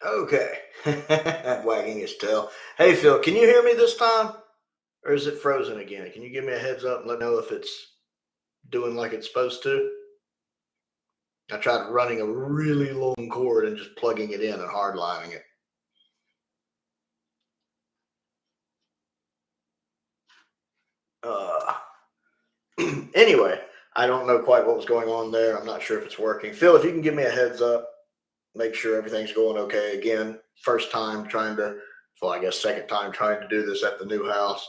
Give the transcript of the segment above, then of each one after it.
Okay. Wagging his tail. Hey, Phil, can you hear me this time? Or is it frozen again? Can you give me a heads up and let me know if it's doing like it's supposed to? I tried running a really long cord and just plugging it in and hardlining it. Anyway, I don't know quite what was going on there. I'm not sure if it's working. Phil, if you can give me a heads up, make sure everything's going okay. Again, first time trying to, well, I guess second time trying to do this at the new house.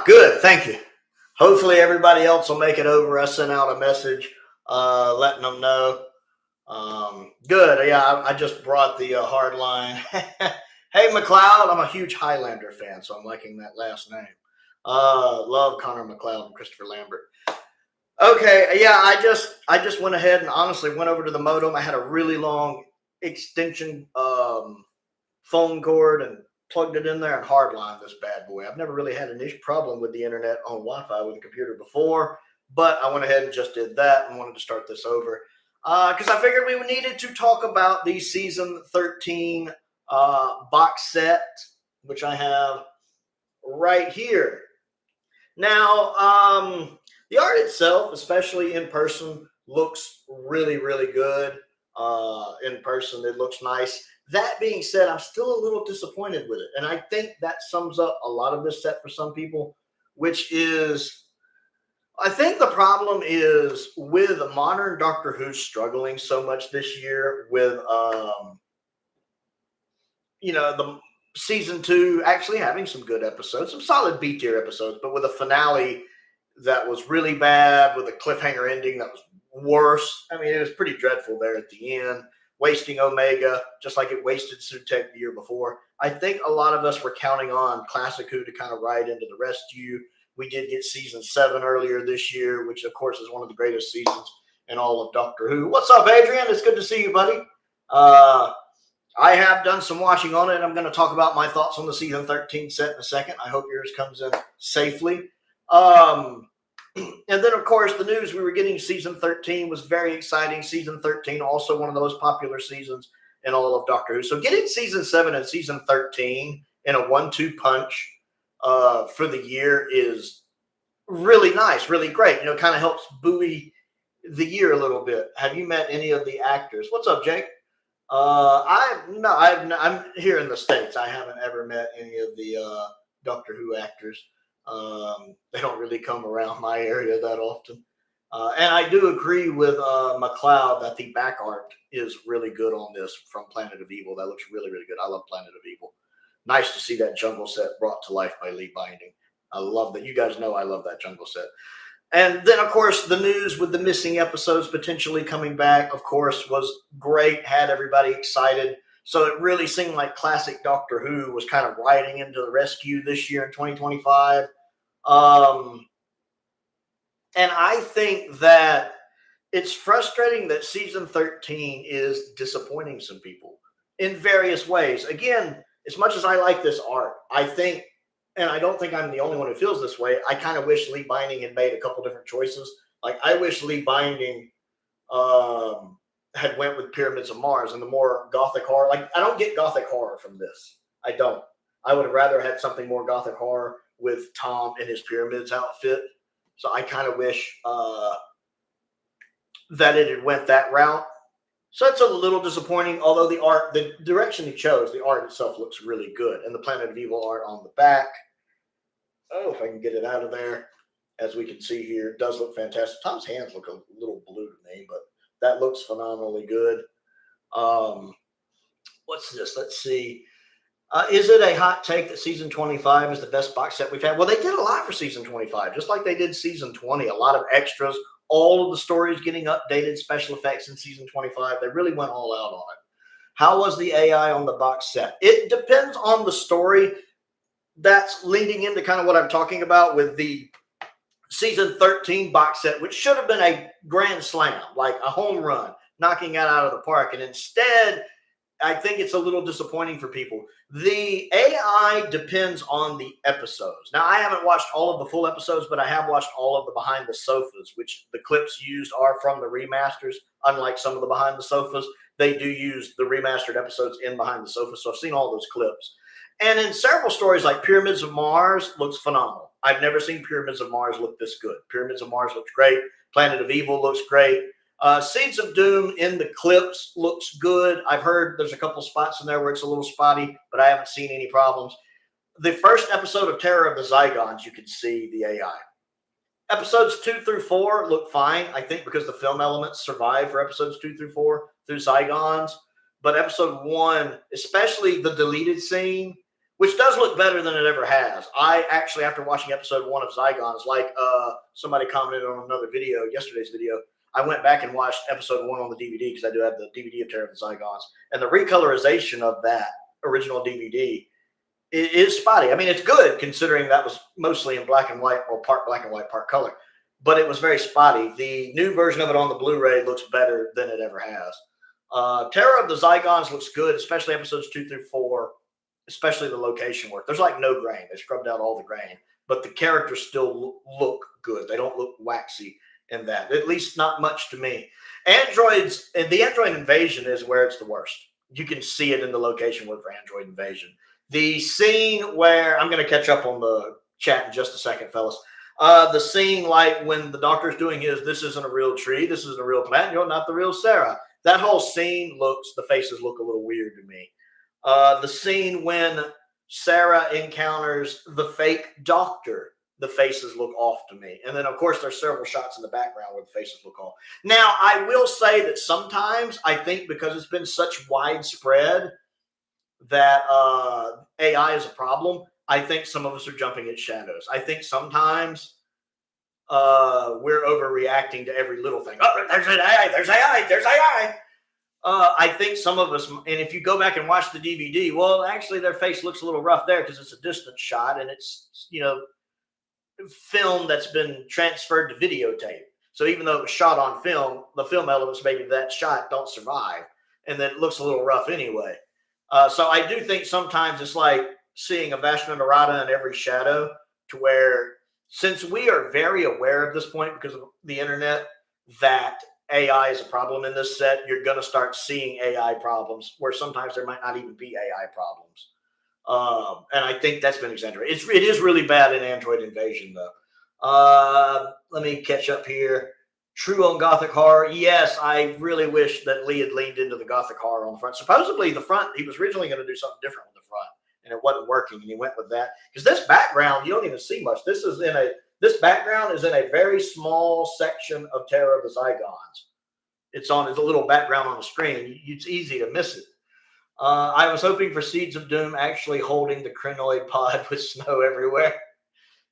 Good. Thank you. Hopefully everybody else will make it over. I sent out a message letting them know. Good. Yeah, I just brought the hard line. Hey, McLeod. I'm a huge Highlander fan, so I'm liking that last name. Love Connor McLeod and Christopher Lambert. Okay, yeah, I just went ahead and honestly went over to the modem. I had a really long extension phone cord and plugged it in there and hardlined this bad boy. I've never really had an issue problem with the internet on Wi-Fi with a computer before, but I went ahead and just did that and wanted to start this over because I figured we needed to talk about the season 13 box set, which I have right here. Now, the art itself, especially in person, looks really, really good. In person, it looks nice. That being said, I'm still a little disappointed with it. And I think that sums up a lot of this set for some people, which is, I think the problem is with modern Doctor Who struggling so much this year with, the season 2 actually having some good episodes, some solid B tier episodes, but with a finale that was really bad, with a cliffhanger ending that was worse. I mean, it was pretty dreadful there at the end, wasting Omega, just like it wasted Sutek the year before. I think a lot of us were counting on Classic Who to kind of ride into the rescue. We did get season 7 earlier this year, which of course is one of the greatest seasons in all of Doctor Who. What's up, Adrian? It's good to see you, buddy. I have done some watching on it. I'm going to talk about my thoughts on the season 13 set in a second. I hope yours comes in safely. And then, of course, the news we were getting season 13 was very exciting. Season 13, also one of the most popular seasons in all of Doctor Who. So getting season 7 and season 13 in a 1-2 punch for the year is really nice, really great. Kind of helps buoy the year a little bit. Have you met any of the actors? What's up, Jake? I'm here in the States. I haven't ever met any of the Doctor Who actors. They don't really come around my area that often. And I do agree with McLeod that the back art is really good on this from Planet of Evil. That looks really, really good. I love Planet of Evil. Nice to see that jungle set brought to life by Lee Binding. I love that. You guys know I love that jungle set. And then, of course, the news with the missing episodes potentially coming back, of course, was great, had everybody excited. So it really seemed like classic Doctor Who was kind of riding into the rescue this year in 2025. And I think that it's frustrating that season 13 is disappointing some people in various ways. Again, as much as I like this art, I think, and I don't think I'm the only one who feels this way, I kind of wish Lee Binding had made a couple different choices. Like, I wish Lee Binding had went with Pyramids of Mars and the more gothic horror. Like, I don't get gothic horror from this. I don't. I would have rather had something more gothic horror with Tom in his Pyramids outfit. So I kind of wish that it had went that route. So it's a little disappointing, although the art, the direction he chose, the art itself looks really good. And the Planet of Evil art on the back, oh, if I can get it out of there, as we can see here, it does look fantastic. Tom's hands look a little blue to me, but that looks phenomenally good. What's this? Let's see. Is it a hot take that season 25 is the best box set we've had? Well, they did a lot for season 25, just like they did season 20. A lot of extras, all of the stories getting updated, special effects in season 25. They really went all out on it. How was the AI on the box set? It depends on the story. That's leading into kind of what I'm talking about with the season 13 box set, which should have been a grand slam, like a home run, knocking it out of the park. And instead, I think it's a little disappointing for people. The AI depends on the episodes. Now, I haven't watched all of the full episodes, but I have watched all of the behind the sofas, which the clips used are from the remasters. Unlike some of the behind the sofas, they do use the remastered episodes in behind the sofas. So I've seen all those clips. And in several stories, like Pyramids of Mars looks phenomenal. I've never seen Pyramids of Mars look this good. Pyramids of Mars looks great. Planet of Evil looks great. Seeds of Doom in the clips looks good. I've heard there's a couple spots in there where it's a little spotty, but I haven't seen any problems. The first episode of Terror of the Zygons, you can see the AI. Episodes 2 through 4 look fine, I think, because the film elements survive for episodes 2 through 4 through Zygons. But episode 1, especially the deleted scene, which does look better than it ever has. I actually, after watching episode 1 of Zygons, like somebody commented on another video, yesterday's video, I went back and watched episode 1 on the DVD because I do have the DVD of Terror of the Zygons. And the recolorization of that original DVD is spotty. I mean, it's good considering that was mostly in black and white, or part black and white, part color. But it was very spotty. The new version of it on the Blu-ray looks better than it ever has. Terror of the Zygons looks good, especially episodes 2 through 4, especially the location work. There's like no grain. They scrubbed out all the grain. But the characters still look good. They don't look waxy in that, at least not much to me. Androids, and the Android Invasion is where it's the worst. You can see it in the location work for Android Invasion. The scene where, I'm going to catch up on the chat in just a second, fellas. The scene like when the doctor's doing his, this isn't a real tree, this isn't a real plant, you're not the real Sarah. That whole scene looks, the faces look a little weird to me. The scene when Sarah encounters the fake doctor, the faces look off to me. And then, of course, there's several shots in the background where the faces look off. Now, I will say that sometimes I think because it's been such widespread that AI is a problem, I think some of us are jumping at shadows. I think sometimes we're overreacting to every little thing. Oh, there's an AI, there's AI, there's AI. I think some of us, and if you go back and watch the DVD, well, actually their face looks a little rough there because it's a distant shot and it's, you know, film that's been transferred to videotape. So even though it was shot on film, the film elements maybe that shot don't survive, and then it looks a little rough anyway. So I do think sometimes it's like seeing a Vashna Narada in every shadow, to where, since we are very aware at this point because of the internet that AI is a problem in this set, you're going to start seeing AI problems where sometimes there might not even be AI problems. And I think that's been exaggerated. It is really bad in Android Invasion, though. Let me catch up here. True on Gothic horror. Yes, I really wish that Lee had leaned into the Gothic horror on the front. Supposedly, the front, he was originally going to do something different with the front, and it wasn't working, and he went with that. Because this background, you don't even see much. This background is in a very small section of Terror of the Zygons. It's a little background on the screen. It's easy to miss it. I was hoping for Seeds of Doom actually holding the crinoid pod with snow everywhere.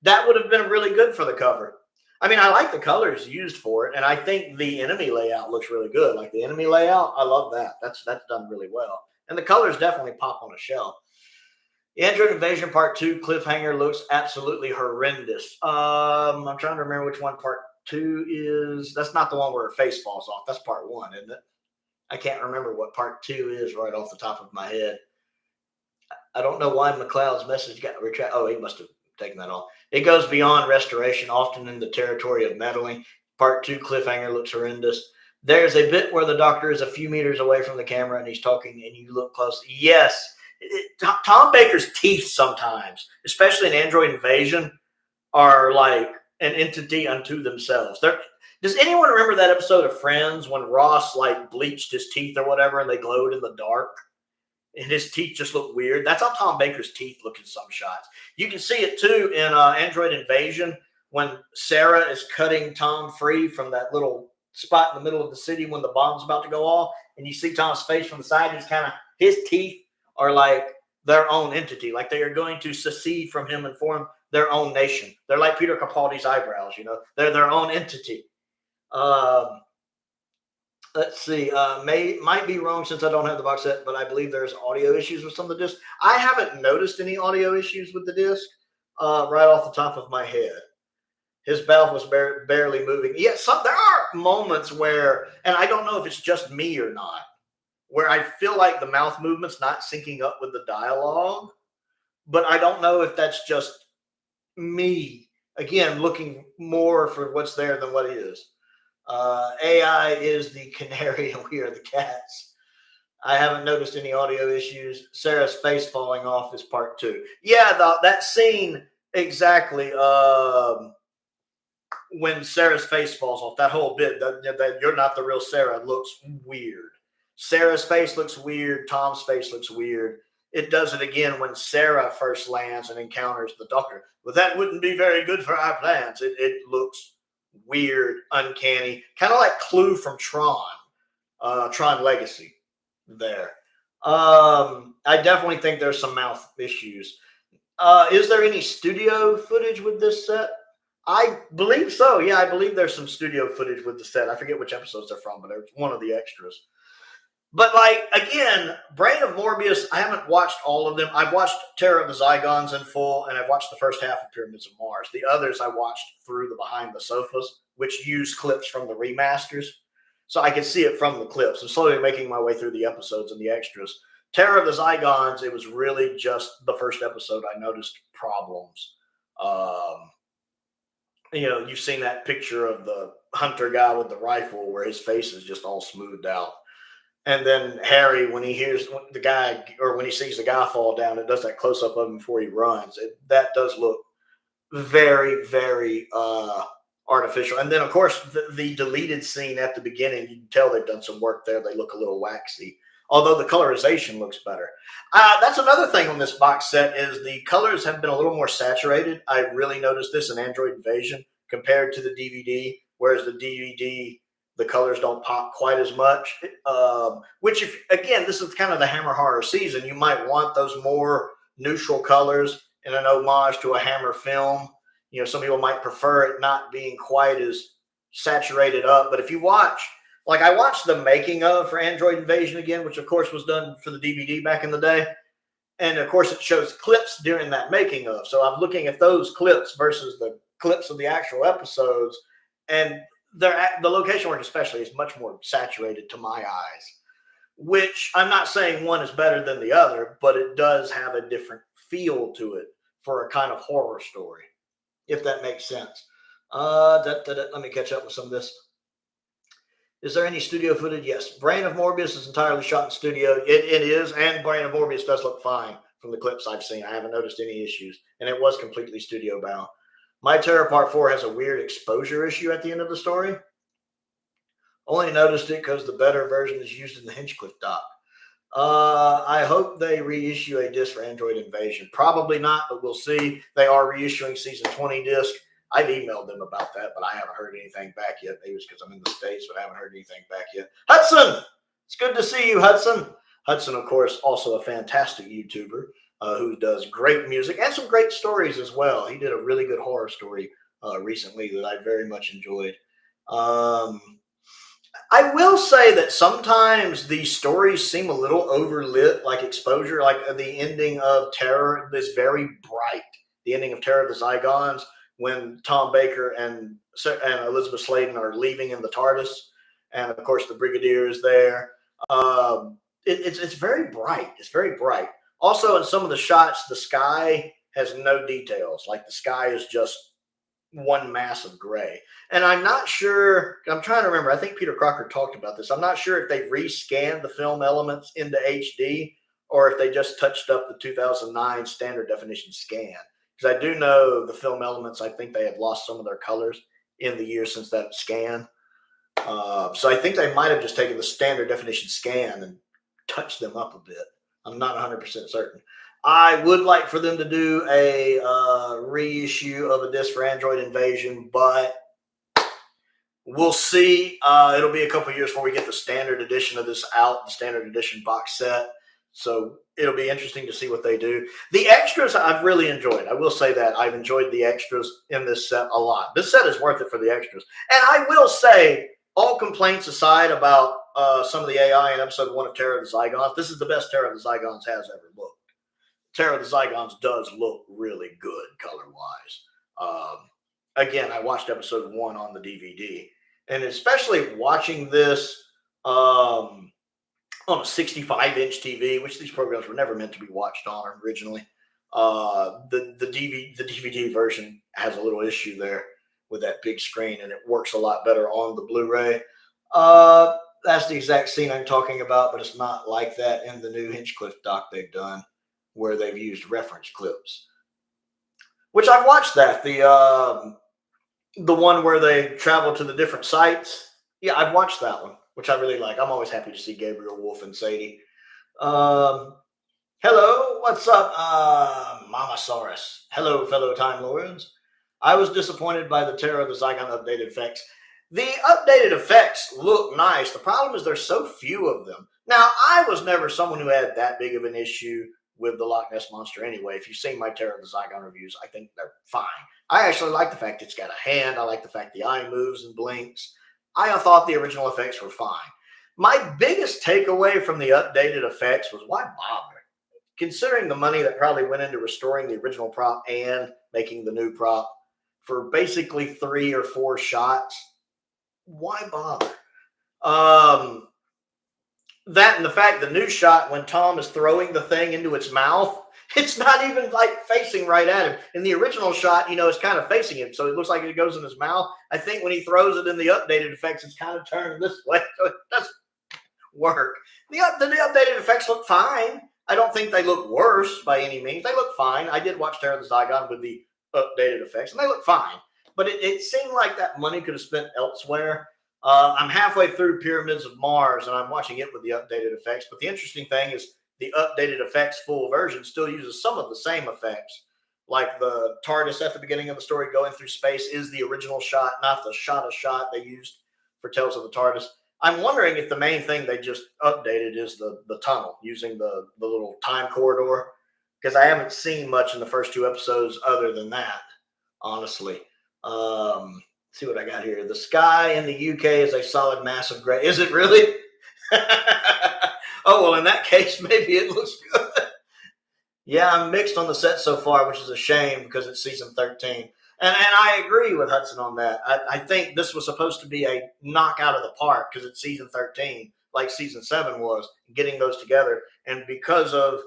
That would have been really good for the cover. I mean, I like the colors used for it, and I think the enemy layout looks really good. Like the enemy layout, I love that. That's done really well. And the colors definitely pop on a shelf. The Android Invasion Part 2 cliffhanger looks absolutely horrendous. I'm trying to remember which one Part 2 is. That's not the one where her face falls off. That's Part 1, isn't it? I can't remember what Part 2 is right off the top of my head. I don't know why McLeod's message got retracted. Oh, he must have taken that off. It goes beyond restoration, often in the territory of meddling. Part 2 cliffhanger looks horrendous. There's a bit where the doctor is a few meters away from the camera and he's talking and you look close. Yes, Tom Baker's teeth sometimes, especially in Android Invasion, are like an entity unto themselves. Does anyone remember that episode of Friends when Ross like bleached his teeth or whatever and they glowed in the dark? And his teeth just look weird. That's how Tom Baker's teeth look in some shots. You can see it too in Android Invasion when Sarah is cutting Tom free from that little spot in the middle of the city when the bomb's about to go off, and you see Tom's face from the side. His teeth are like their own entity, like they are going to secede from him and form their own nation. They're like Peter Capaldi's eyebrows, you know. They're their own entity. Let's see. Might be wrong since I don't have the box set, but I believe there's audio issues with some of the discs. I haven't noticed any audio issues with the disc right off the top of my head. His valve was barely moving. Yes, there are moments where, and I don't know if it's just me or not, where I feel like the mouth movement's not syncing up with the dialogue, but I don't know if that's just me, again, looking more for what's there than what is. AI is the canary and we are the cats. I haven't noticed any audio issues. Sarah's face falling off is part 2. Yeah, that scene exactly. When Sarah's face falls off, that whole bit that you're not the real Sarah looks weird. Sarah's face looks weird. Tom's face looks weird. It does it again when Sarah first lands and encounters the Doctor. But that wouldn't be very good for our plans. It looks weird, uncanny, kind of like Clue from Tron Legacy there. I definitely think there's some mouth issues. Is there any studio footage with this set? I believe so. Yeah, I believe there's some studio footage with the set. I forget which episodes they're from, but it's one of the extras. But, like, again, Brain of Morbius, I haven't watched all of them. I've watched Terror of the Zygons in full, and I've watched the first half of Pyramids of Mars. The others I watched through the Behind the Sofas, which use clips from the remasters. So I could see it from the clips. I'm slowly making my way through the episodes and the extras. Terror of the Zygons, it was really just the first episode I noticed problems. You've seen that picture of the hunter guy with the rifle where his face is just all smoothed out. And then Harry, when he hears the guy, or when he sees the guy fall down, it does that close up of him before he runs. That does look very, very artificial. And then, of course, the deleted scene at the beginning, you can tell they've done some work there. They look a little waxy, although the colorization looks better. That's another thing on this box set is the colors have been a little more saturated. I really noticed this in Android Invasion compared to the DVD, whereas the DVD, the colors don't pop quite as much, which, again, this is kind of the Hammer horror season. You might want those more neutral colors in an homage to a Hammer film. Some people might prefer it not being quite as saturated up. But if you watch, like I watched the making of for Android Invasion again, which, of course, was done for the DVD back in the day. And, of course, it shows clips during that making of. So I'm looking at those clips versus the clips of the actual episodes, and the location work especially is much more saturated to my eyes, which I'm not saying one is better than the other, but it does have a different feel to it for a kind of horror story, if that makes sense. Let me catch up with some of this. Is there any studio footage? Yes. Brain of Morbius is entirely shot in studio. It is, and Brain of Morbius does look fine from the clips I've seen. I haven't noticed any issues, and it was completely studio bound. My Terror Part 4 has a weird exposure issue at the end of the story. Only noticed it because the better version is used in the Hinchcliffe doc. I hope they reissue a disc for Android Invasion. Probably not, but we'll see. They are reissuing Season 20 disc. I've emailed them about that, but I haven't heard anything back yet. Maybe it's because I'm in the States, but I haven't heard anything back yet. Hudson! It's good to see you, Hudson. Hudson, of course, also a fantastic YouTuber who does great music and some great stories as well. He did a really good horror story recently that I very much enjoyed. I will say that sometimes the stories seem a little overlit, like Exposure, like the ending of Terror is very bright. The ending of Terror of the Zygons, when Tom Baker and Elizabeth Sladen are leaving in the TARDIS, and of course the Brigadier is there. It's very bright. It's very bright. Also, in some of the shots, the sky has no details. Like the sky is just one mass of gray. And I'm not sure, I'm trying to remember, I think Peter Crocker talked about this. I'm not sure if they rescanned the film elements into HD or if they just touched up the 2009 standard definition scan. Because I do know the film elements, I think they had lost some of their colors in the years since that scan. So I think they might have just taken the standard definition scan and touched them up a bit. I'm not 100% certain. I would like for them to do a reissue of a disc for Android Invasion, but we'll see. It'll be a couple years before we get the standard edition of this out, the standard edition box set. So it'll be interesting to see what they do. The extras I've really enjoyed. I will say that. I've enjoyed the extras in this set a lot. This set is worth it for the extras. And I will say, all complaints aside about some of the AI in episode 1 of Terror of the Zygons, this is the best Terror of the Zygons has ever looked. Terror of the Zygons does look really good color-wise. Again, I watched episode 1 on the DVD. And especially watching this on a 65-inch TV, which these programs were never meant to be watched on originally. The DVD version has a little issue there with that big screen, and it works a lot better on the Blu-ray. That's the exact scene I'm talking about, but it's not like that in the new Hinchcliffe doc they've done, where they've used reference clips. Which I've watched that. The one where they travel to the different sites. Yeah, I've watched that one, which I really like. I'm always happy to see Gabriel, Wolf, and Sadie. Hello, what's up, Mamasaurus? Hello, fellow Time Lords. I was disappointed by the Terror of the Zygon updated effects. The updated effects look nice. The problem is there's so few of them. Now, I was never someone who had that big of an issue with the Loch Ness Monster anyway. If you've seen my Terror of the Zygon reviews, I think they're fine. I actually like the fact it's got a hand. I like the fact the eye moves and blinks. I thought the original effects were fine. My biggest takeaway from the updated effects was, why bother? Considering the money that probably went into restoring the original prop and making the new prop for basically 3 or 4 shots, why bother? That and the fact the new shot when Tom is throwing the thing into its mouth, it's not even like facing right at him. In the original shot, it's kind of facing him, so it looks like it goes in his mouth. I think when he throws it in the updated effects, it's kind of turned this way, so it doesn't work. The updated effects look fine. I don't think they look worse by any means. They look fine. I did watch Terror of the Zygon with the updated effects, and they look fine. But it seemed like that money could have spent elsewhere. I'm halfway through Pyramids of Mars, and I'm watching it with the updated effects. But the interesting thing is the updated effects full version still uses some of the same effects. Like the TARDIS at the beginning of the story going through space is the original shot, not the shot they used for Tales of the TARDIS. I'm wondering if the main thing they just updated is the tunnel, using the little time corridor, because I haven't seen much in the first 2 episodes other than that, honestly. See what I got here. The sky in the UK is a solid mass of gray. Is it really? Oh, well, in that case, maybe it looks good. Yeah, I'm mixed on the set so far, which is a shame because it's season 13. And I agree with Hudson on that. I think this was supposed to be a knockout of the park because it's season 13, like season 7 was, getting those together. And because of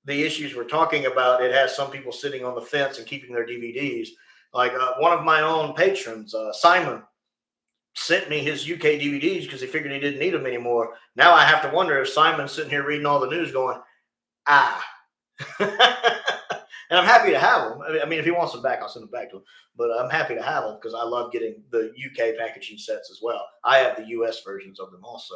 the issues we're talking about, it has some people sitting on the fence and keeping their DVDs. Like one of my own patrons, Simon, sent me his UK DVDs because he figured he didn't need them anymore. Now I have to wonder if Simon's sitting here reading all the news going, And I'm happy to have them. I mean, if he wants them back, I'll send them back to him. But I'm happy to have them because I love getting the UK packaging sets as well. I have the US versions of them also.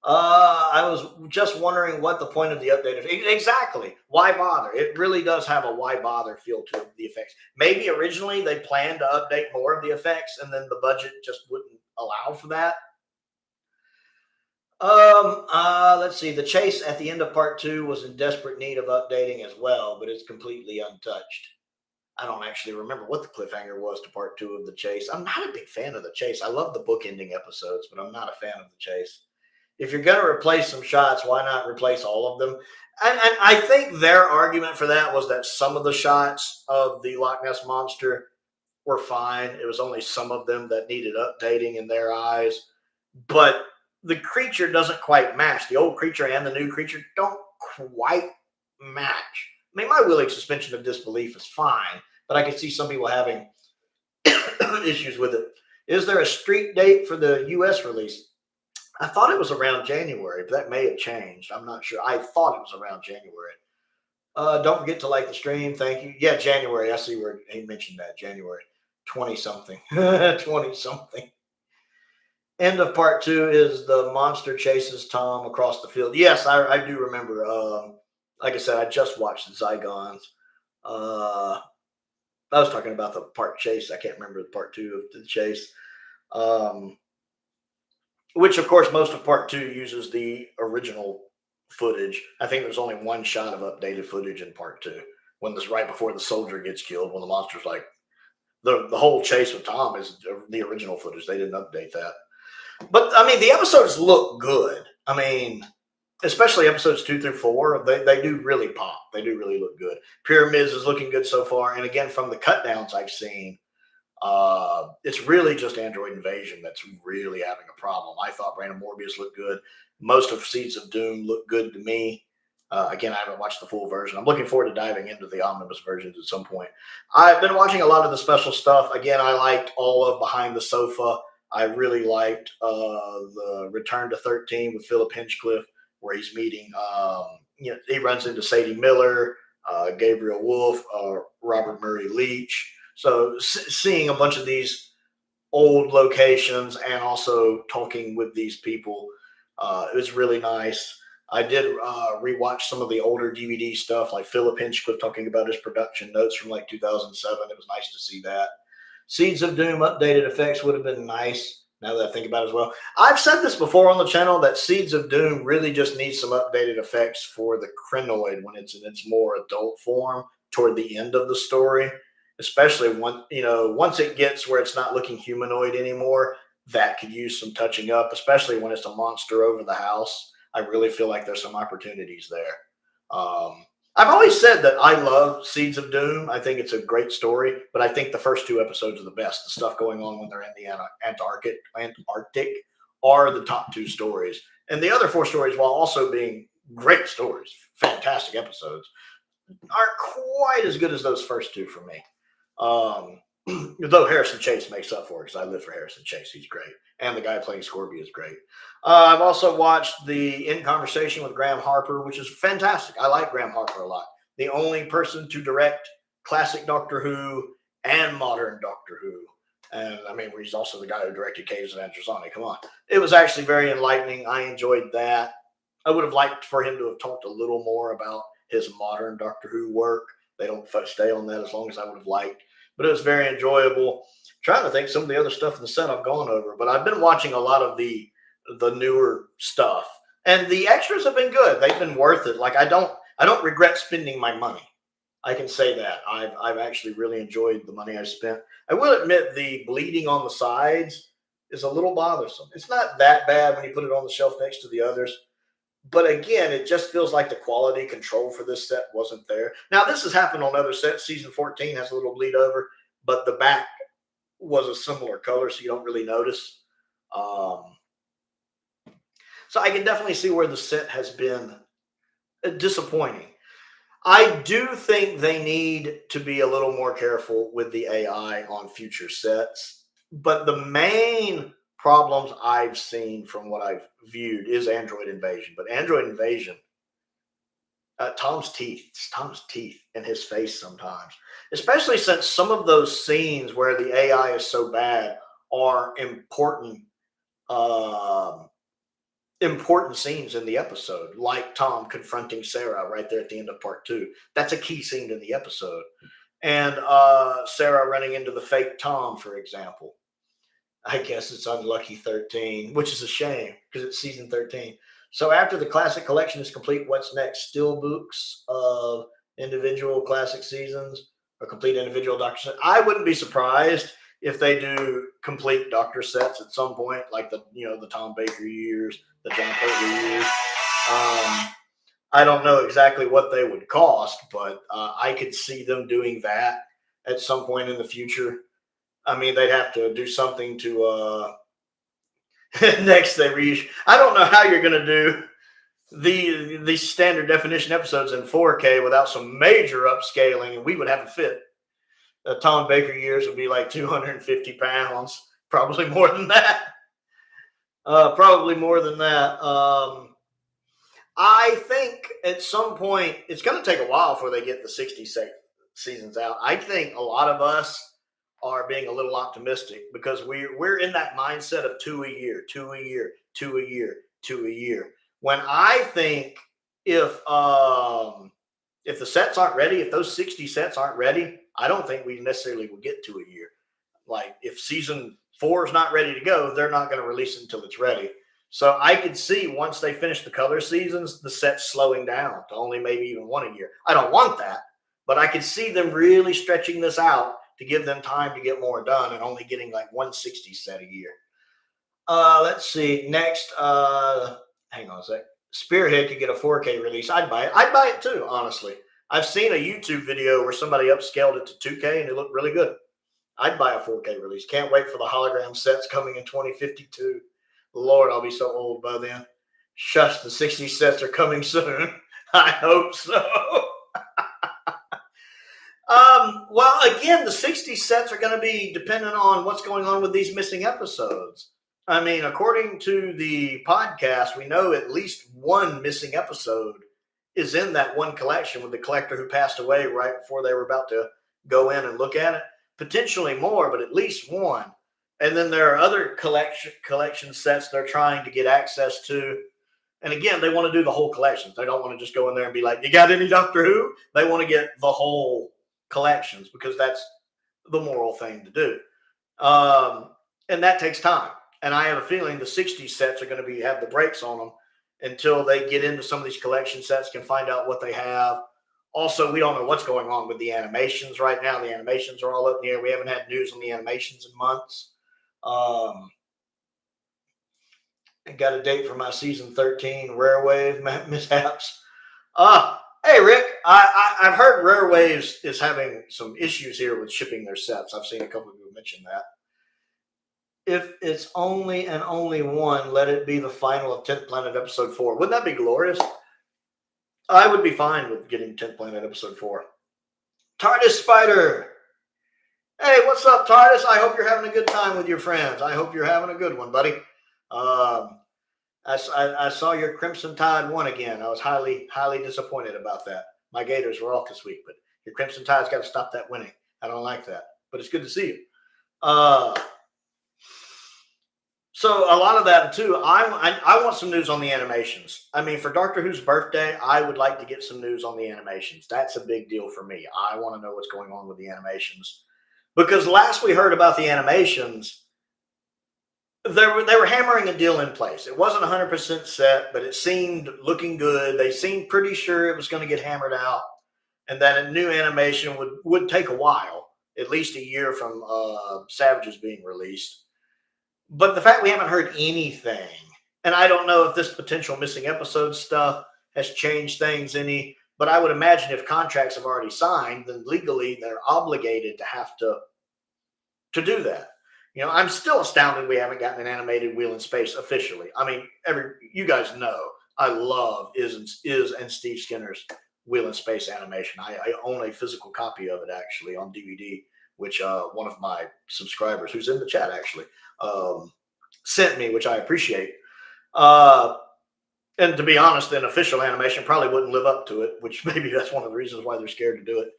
I was just wondering what the point of the update is. Exactly. Why bother? It really does have a why bother feel to the effects. Maybe originally they planned to update more of the effects and then the budget just wouldn't allow for that. Let's see. The chase at the end of part 2 was in desperate need of updating as well, but it's completely untouched. I don't actually remember what the cliffhanger was to part 2 of the chase. I'm not a big fan of the chase. I love the book ending episodes, but I'm not a fan of the chase. If you're going to replace some shots, why not replace all of them? And I think their argument for that was that some of the shots of the Loch Ness Monster were fine. It was only some of them that needed updating in their eyes. But the creature doesn't quite match. The old creature and the new creature don't quite match. I mean, my willing suspension of disbelief is fine, but I could see some people having issues with it. Is there a street date for the U.S. release? I thought it was around January, but that may have changed. I'm not sure. I thought it was around January. Don't forget to like the stream. Thank you. Yeah, January. I see where he mentioned that. January 20-something. 20-something. End of part 2 is the monster chases Tom across the field. Yes, I do remember. Like I said, I just watched the Zygons. I was talking about the part chase. I can't remember the part 2 of the chase. Which, of course, most of part 2 uses the original footage. I think there's only one shot of updated footage in part 2. When this right before the soldier gets killed, when the monster's like, the whole chase with Tom is the original footage. They didn't update that. But, I mean, the episodes look good. I mean, especially episodes 2 through 4, they do really pop. They do really look good. Pyramids is looking good so far. And, again, from the cut downs I've seen, It's really just Android Invasion that's really having a problem. I thought Brandon Morbius looked good. Most of Seeds of Doom looked good to me. Again, I haven't watched the full version. I'm looking forward to diving into the omnibus versions at some point. I've been watching a lot of the special stuff. Again, I liked all of Behind the Sofa. I really liked the Return to 13 with Philip Hinchcliffe, where he's meeting, he runs into Sadie Miller, Gabriel Wolf, Robert Murray Leach. So seeing a bunch of these old locations and also talking with these people, it was really nice. I did rewatch some of the older DVD stuff, like Philip Hinchcliffe talking about his production notes from like 2007. It was nice to see that. Seeds of Doom updated effects would have been nice, now that I think about it as well. I've said this before on the channel that Seeds of Doom really just needs some updated effects for the Crinoid when it's in its more adult form toward the end of the story, especially once it gets where it's not looking humanoid anymore. That could use some touching up, especially when it's a monster over the house. I really feel like there's some opportunities there. I've always said that I love Seeds of Doom. I think it's a great story, but I think the first 2 episodes are the best. The stuff going on when they're in the Antarctic are the top 2 stories. And the other 4 stories, while also being great stories, fantastic episodes, aren't quite as good as those first 2 for me. Though Harrison Chase makes up for it, because I live for Harrison Chase. He's great. And the guy playing Scorpio is great. I've also watched the In Conversation with Graham Harper, which is fantastic. I like Graham Harper a lot. The only person to direct classic Doctor Who and modern Doctor Who. And I mean, he's also the guy who directed Caves of Androzani. Come on. It was actually very enlightening. I enjoyed that. I would have liked for him to have talked a little more about his modern Doctor Who work. They don't stay on that as long as I would have liked. But it was very enjoyable. I'm trying to think some of the other stuff in the set I've gone over, but I've been watching a lot of the newer stuff, and the extras have been good. They've been worth it. Like I don't regret spending my money. I can say that I've actually really enjoyed the money I spent. I will admit the bleeding on the sides is a little bothersome. It's not that bad when you put it on the shelf next to the others. But again, it just feels like the quality control for this set wasn't there. Now, this has happened on other sets. Season 14 has a little bleed over, but the back was a similar color, so you don't really notice. So I can definitely see where the set has been disappointing. I do think they need to be a little more careful with the AI on future sets. But the main problems I've seen from what I've viewed is Android Invasion. But Android Invasion, Tom's teeth in his face sometimes, especially since some of those scenes where the AI is so bad are important scenes in the episode, like Tom confronting Sarah right there at the end of part 2. That's a key scene in the episode. And Sarah running into the fake Tom, for example. I guess it's Unlucky 13, which is a shame because it's season 13. So after the classic collection is complete, what's next? Still books of individual classic seasons or complete individual Doctor sets? I wouldn't be surprised if they do complete Doctor sets at some point, like the Tom Baker years, the John Pertwee years. I don't know exactly what they would cost, but I could see them doing that at some point in the future. I mean, they'd have to do something to next they reissue. I don't know how you're going to do the standard definition episodes in 4K without some major upscaling, and we would have a fit. Tom Baker years would be like 250 pounds, probably more than that. I think at some point, it's going to take a while before they get the 60 seasons out. I think a lot of us are being a little optimistic because we're in that mindset of 2 a year. When I think if the sets aren't ready, if those 60 sets aren't ready, I don't think we necessarily will get to a year. Like if season 4 is not ready to go, they're not going to release it until it's ready. So I could see once they finish the color seasons, the sets slowing down to only maybe even 1 a year. I don't want that, but I could see them really stretching this out to give them time to get more done and only getting like 160 set a year. Let's see. Next, hang on a sec. Spearhead could get a 4K release. I'd buy it. I'd buy it too, honestly. I've seen a YouTube video where somebody upscaled it to 2K and it looked really good. I'd buy a 4K release. Can't wait for the hologram sets coming in 2052. Lord, I'll be so old by then. Shush, the 60 sets are coming soon. I hope so. Well, again, the 60 sets are going to be dependent on what's going on with these missing episodes. I mean, according to the podcast, we know at least one missing episode is in that one collection with the collector who passed away right before they were about to go in and look at it. Potentially more, but at least one. And then there are other collection sets they're trying to get access to. And again, they want to do the whole collections. They don't want to just go in there and be like, you got any Doctor Who? They want to get the whole collections because that's the moral thing to do. And that takes time. And I have a feeling the 60 sets are going to have the brakes on them until they get into some of these collection sets, can find out what they have. Also, we don't know what's going on with the animations right now. The animations are all up in the air. We haven't had news on the animations in months. I got a date for my season 13 Rare Wave mishaps. Hey, Rick, I've heard Rare Waves is having some issues here with shipping their sets. I've seen a couple of people mention that. If it's only and only one, let it be the final of 10th Planet Episode 4. Wouldn't that be glorious? I would be fine with getting 10th Planet Episode 4. Tardis Spider. Hey, what's up, Tardis? I hope you're having a good time with your friends. I hope you're having a good one, buddy. I saw your Crimson Tide won again. I was highly, highly disappointed about that. My Gators were off this week, but your Crimson Tide's got to stop that winning. I don't like that, but it's good to see you. So a lot of that too. I want some news on the animations. I mean, for Doctor Who's birthday, I would like to get some news on the animations. That's a big deal for me. I want to know what's going on with the animations, because last we heard about the animations, they were hammering a deal in place. It wasn't 100% set, but it seemed looking good. They seemed pretty sure it was going to get hammered out, and that a new animation would take a while, at least a year from Savages being released. But the fact we haven't heard anything, and I don't know if this potential missing episode stuff has changed things any, but I would imagine if contracts have already signed, then legally they're obligated to have to do that. You know, I'm still astounded we haven't gotten an animated Wheel in Space officially. I mean, you guys know I love Iz and Steve Skinner's Wheel in Space animation. I own a physical copy of it actually on DVD, which one of my subscribers who's in the chat actually sent me, which I appreciate. And to be honest, an official animation probably wouldn't live up to it, which maybe that's one of the reasons why they're scared to do it.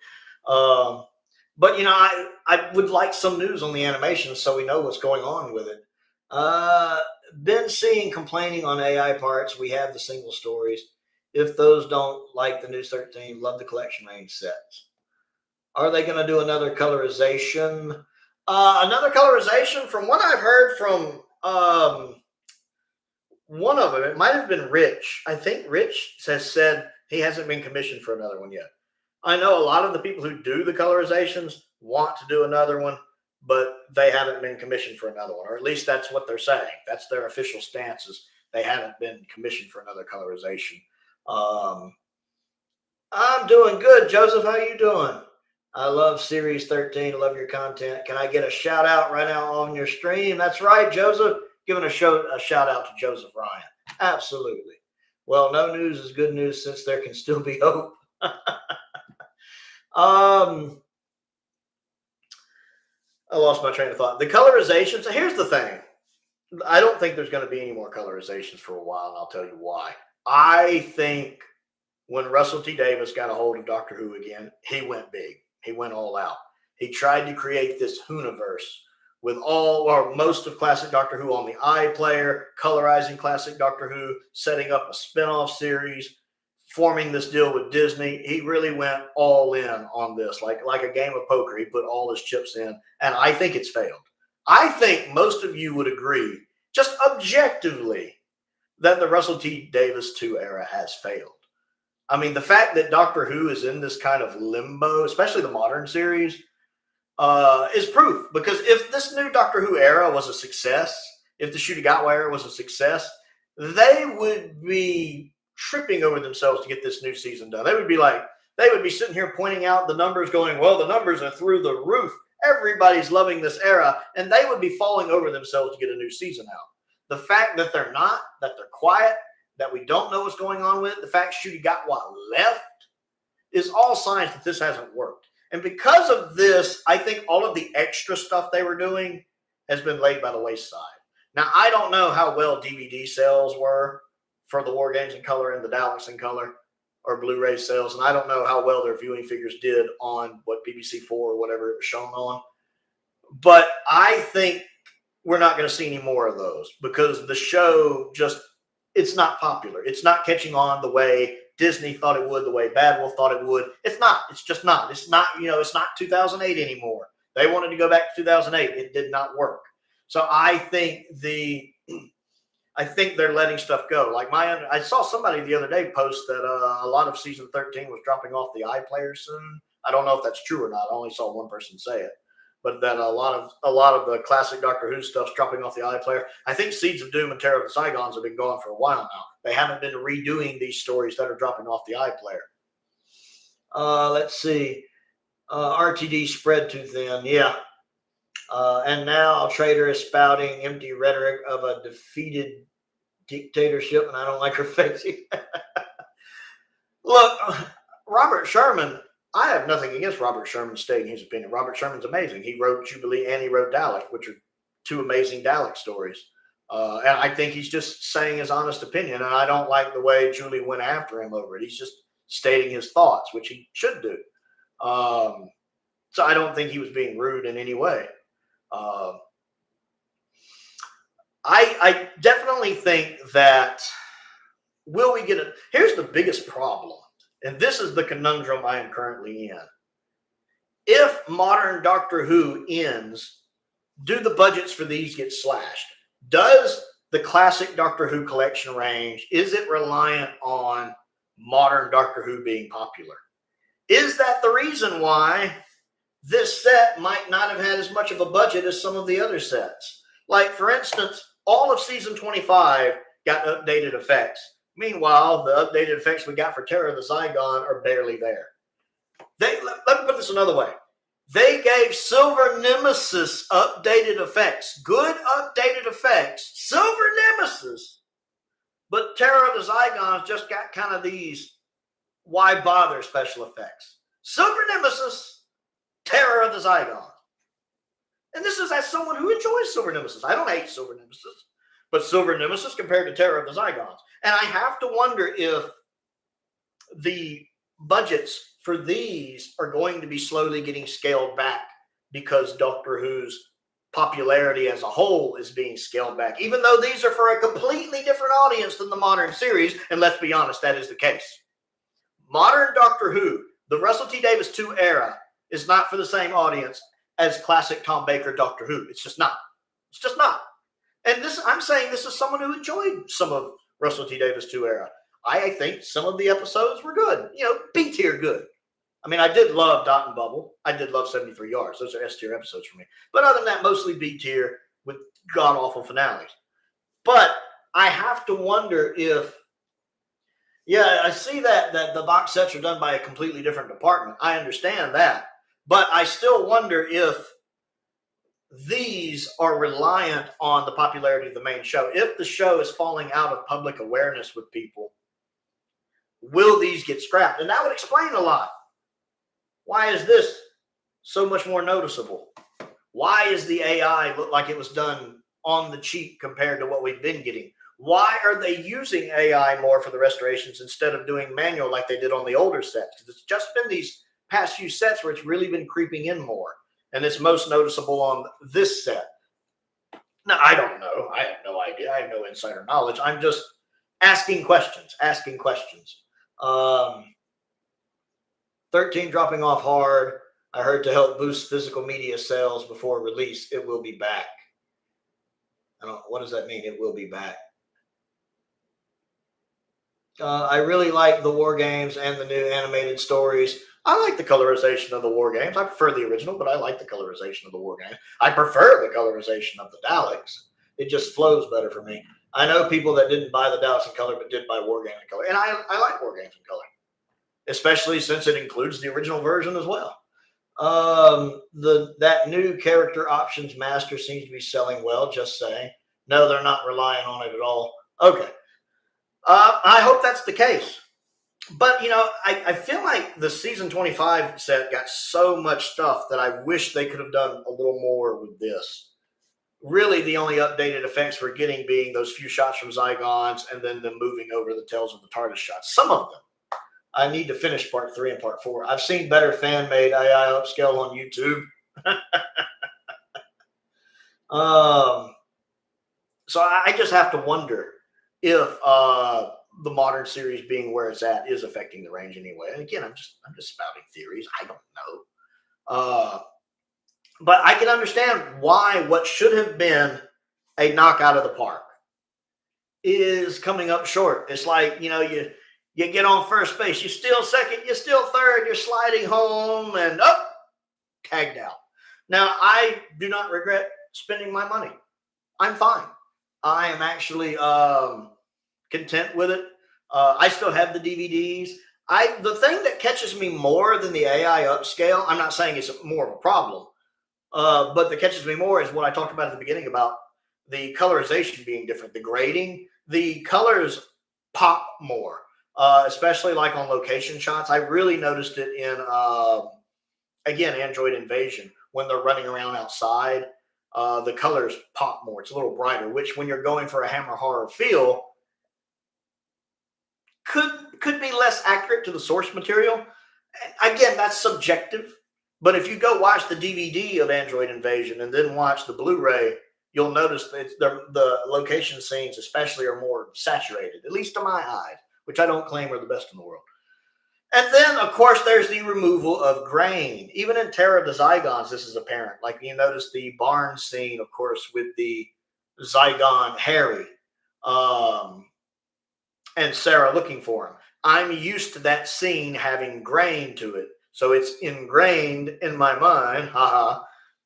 But, you know, I would like some news on the animation so we know what's going on with it. Been seeing complaining on AI parts. We have the single stories. If those don't like the News 13, love the collection range sets. Are they going to do another colorization? Another colorization, from what I've heard from one of them, it might have been Rich. I think Rich has said he hasn't been commissioned for another one yet. I know a lot of the people who do the colorizations want to do another one, but they haven't been commissioned for another one, or at least that's what they're saying. That's their official stances. They haven't been commissioned for another colorization. I'm doing good, Joseph. How you doing? I love Series 13. I love your content. Can I get a shout out right now on your stream? That's right, Joseph. Giving a shout out to Joseph Ryan. Absolutely. Well, no news is good news since there can still be hope. I lost my train of thought. The colorizations. So here's the thing. I don't think there's going to be any more colorizations for a while, and I'll tell you why. I think when Russell T. Davies got a hold of Doctor Who again, he went big. He went all out. He tried to create this Whoniverse with all or most of classic Doctor Who on the iPlayer, colorizing classic Doctor Who, setting up a spin-off series, forming this deal with Disney. He really went all in on this, like a game of poker. He put all his chips in, and I think it's failed. I think most of you would agree, just objectively, that the Russell T. Davies 2 era has failed. I mean, the fact that Doctor Who is in this kind of limbo, especially the modern series, is proof. Because if this new Doctor Who era was a success, if the Shooty-Gatwa era was a success, they would be tripping over themselves to get this new season done. They would be sitting here pointing out the numbers going, well, the numbers are through the roof. Everybody's loving this era, and they would be falling over themselves to get a new season out. The fact that they're not, that they're quiet, that we don't know what's going on with it, the fact Shooty got what left, is all signs that this hasn't worked. And because of this, I think all of the extra stuff they were doing has been laid by the wayside. Now, I don't know how well DVD sales were for the War Games in color and the Daleks in color, or Blu-ray sales, and I don't know how well their viewing figures did on what BBC4 or whatever it was shown on. But I think we're not going to see any more of those because the show just, it's not popular. It's not catching on the way Disney thought it would, the way Bad Wolf thought it would. It's not. It's just not. It's not, it's not 2008 anymore. They wanted to go back to 2008. It did not work. So I think they're letting stuff go. Like I saw somebody the other day post that a lot of season 13 was dropping off the iPlayer soon. I don't know if that's true or not. I only saw one person say it, but that a lot of the classic Doctor Who stuff's dropping off the iPlayer. I think Seeds of Doom and Terror of the Zygons have been gone for a while now. They haven't been redoing these stories that are dropping off the iPlayer. Let's see. RTD spread too thin. Yeah. And now Trader is spouting empty rhetoric of a defeated dictatorship, and I don't like her face. Look, Robert Sherman, I have nothing against Robert Sherman stating his opinion. Robert Sherman's amazing. He wrote Jubilee and he wrote Dalek, which are two amazing Dalek stories. And I think he's just saying his honest opinion, and I don't like the way Julie went after him over it. He's just stating his thoughts, which he should do. So I don't think he was being rude in any way. I definitely think that will we get it? Here's the biggest problem, and this is the conundrum I am currently in. If modern Doctor Who ends, do the budgets for these get slashed? Does the classic Doctor Who collection range, is it reliant on modern Doctor Who being popular? Is that the reason why this set might not have had as much of a budget as some of the other sets? Like, for instance, all of season 25 got updated effects. Meanwhile, the updated effects we got for Terror of the Zygon are barely there. Let me put this another way. They gave Silver Nemesis updated effects, good updated effects, Silver Nemesis. But Terror of the Zygons just got kind of these why bother special effects. Silver Nemesis, Terror of the Zygon. And this is as someone who enjoys Silver Nemesis. I don't hate Silver Nemesis, but Silver Nemesis compared to Terror of the Zygons. And I have to wonder if the budgets for these are going to be slowly getting scaled back because Doctor Who's popularity as a whole is being scaled back, even though these are for a completely different audience than the modern series. And let's be honest, that is the case. Modern Doctor Who, the Russell T. Davies 2 era, is not for the same audience as classic Tom Baker Doctor Who. It's just not. It's just not. And this, I'm saying this is someone who enjoyed some of Russell T. Davies 2 era. I think some of the episodes were good. B tier good. I mean, I did love Dot and Bubble. I did love 73 Yards. Those are S tier episodes for me. But other than that, mostly B tier with god-awful finales. But I have to wonder if, I see that the box sets are done by a completely different department. I understand that. But I still wonder if these are reliant on the popularity of the main show. If the show is falling out of public awareness with people, will these get scrapped? And that would explain a lot. Why is this so much more noticeable? Why is the AI look like it was done on the cheap compared to what we've been getting? Why are they using AI more for the restorations instead of doing manual like they did on the older sets? Because it's just been these past few sets where it's really been creeping in more. And it's most noticeable on this set. Now, I don't know. I have no idea. I have no insider knowledge. I'm just asking questions. 13 dropping off hard. I heard to help boost physical media sales before release. It will be back. What does that mean? It will be back. I really like the War Games and the new animated stories. I like the colorization of the War Games. I prefer the original, but I like the colorization of the War Games. I prefer the colorization of the Daleks. It just flows better for me. I know people that didn't buy the Daleks in color, but did buy War Games in color. And I like War Games in color, especially since it includes the original version as well. That new character options master seems to be selling well. Just saying. No, they're not relying on it at all. Okay. I hope that's the case. But, I feel like the season 25 set got so much stuff that I wish they could have done a little more with this. Really, the only updated effects we're getting being those few shots from Zygons and then them moving over the tails of the Tardis shots. Some of them. I need to finish part 3 and part 4. I've seen better fan-made AI upscale on YouTube. So I just have to wonder if the modern series being where it's at is affecting the range anyway. And again, I'm just spouting theories. I don't know. But I can understand why what should have been a knockout of the park is coming up short. It's like, you get on first base, you steal second, you steal third, you're sliding home, and tagged out. Now, I do not regret spending my money. I'm fine. I am actually content with it. I still have the DVDs. The thing that catches me more than the AI upscale, I'm not saying it's more of a problem, but that catches me more is what I talked about at the beginning about the colorization being different, the grading. The colors pop more, especially like on location shots. I really noticed it in, again, Android Invasion, when they're running around outside. The colors pop more. It's a little brighter, which when you're going for a Hammer horror feel, could be less accurate to the source material. Again, that's subjective. But if you go watch the DVD of Android Invasion and then watch the Blu-ray, you'll notice that the location scenes especially are more saturated, at least to my eyes, which I don't claim are the best in the world. And then, of course, there's the removal of grain. Even in Terror of the Zygons, this is apparent. Like you notice the barn scene, of course, with the Zygon Harry and Sarah looking for him. I'm used to that scene having grain to it. So it's ingrained in my mind,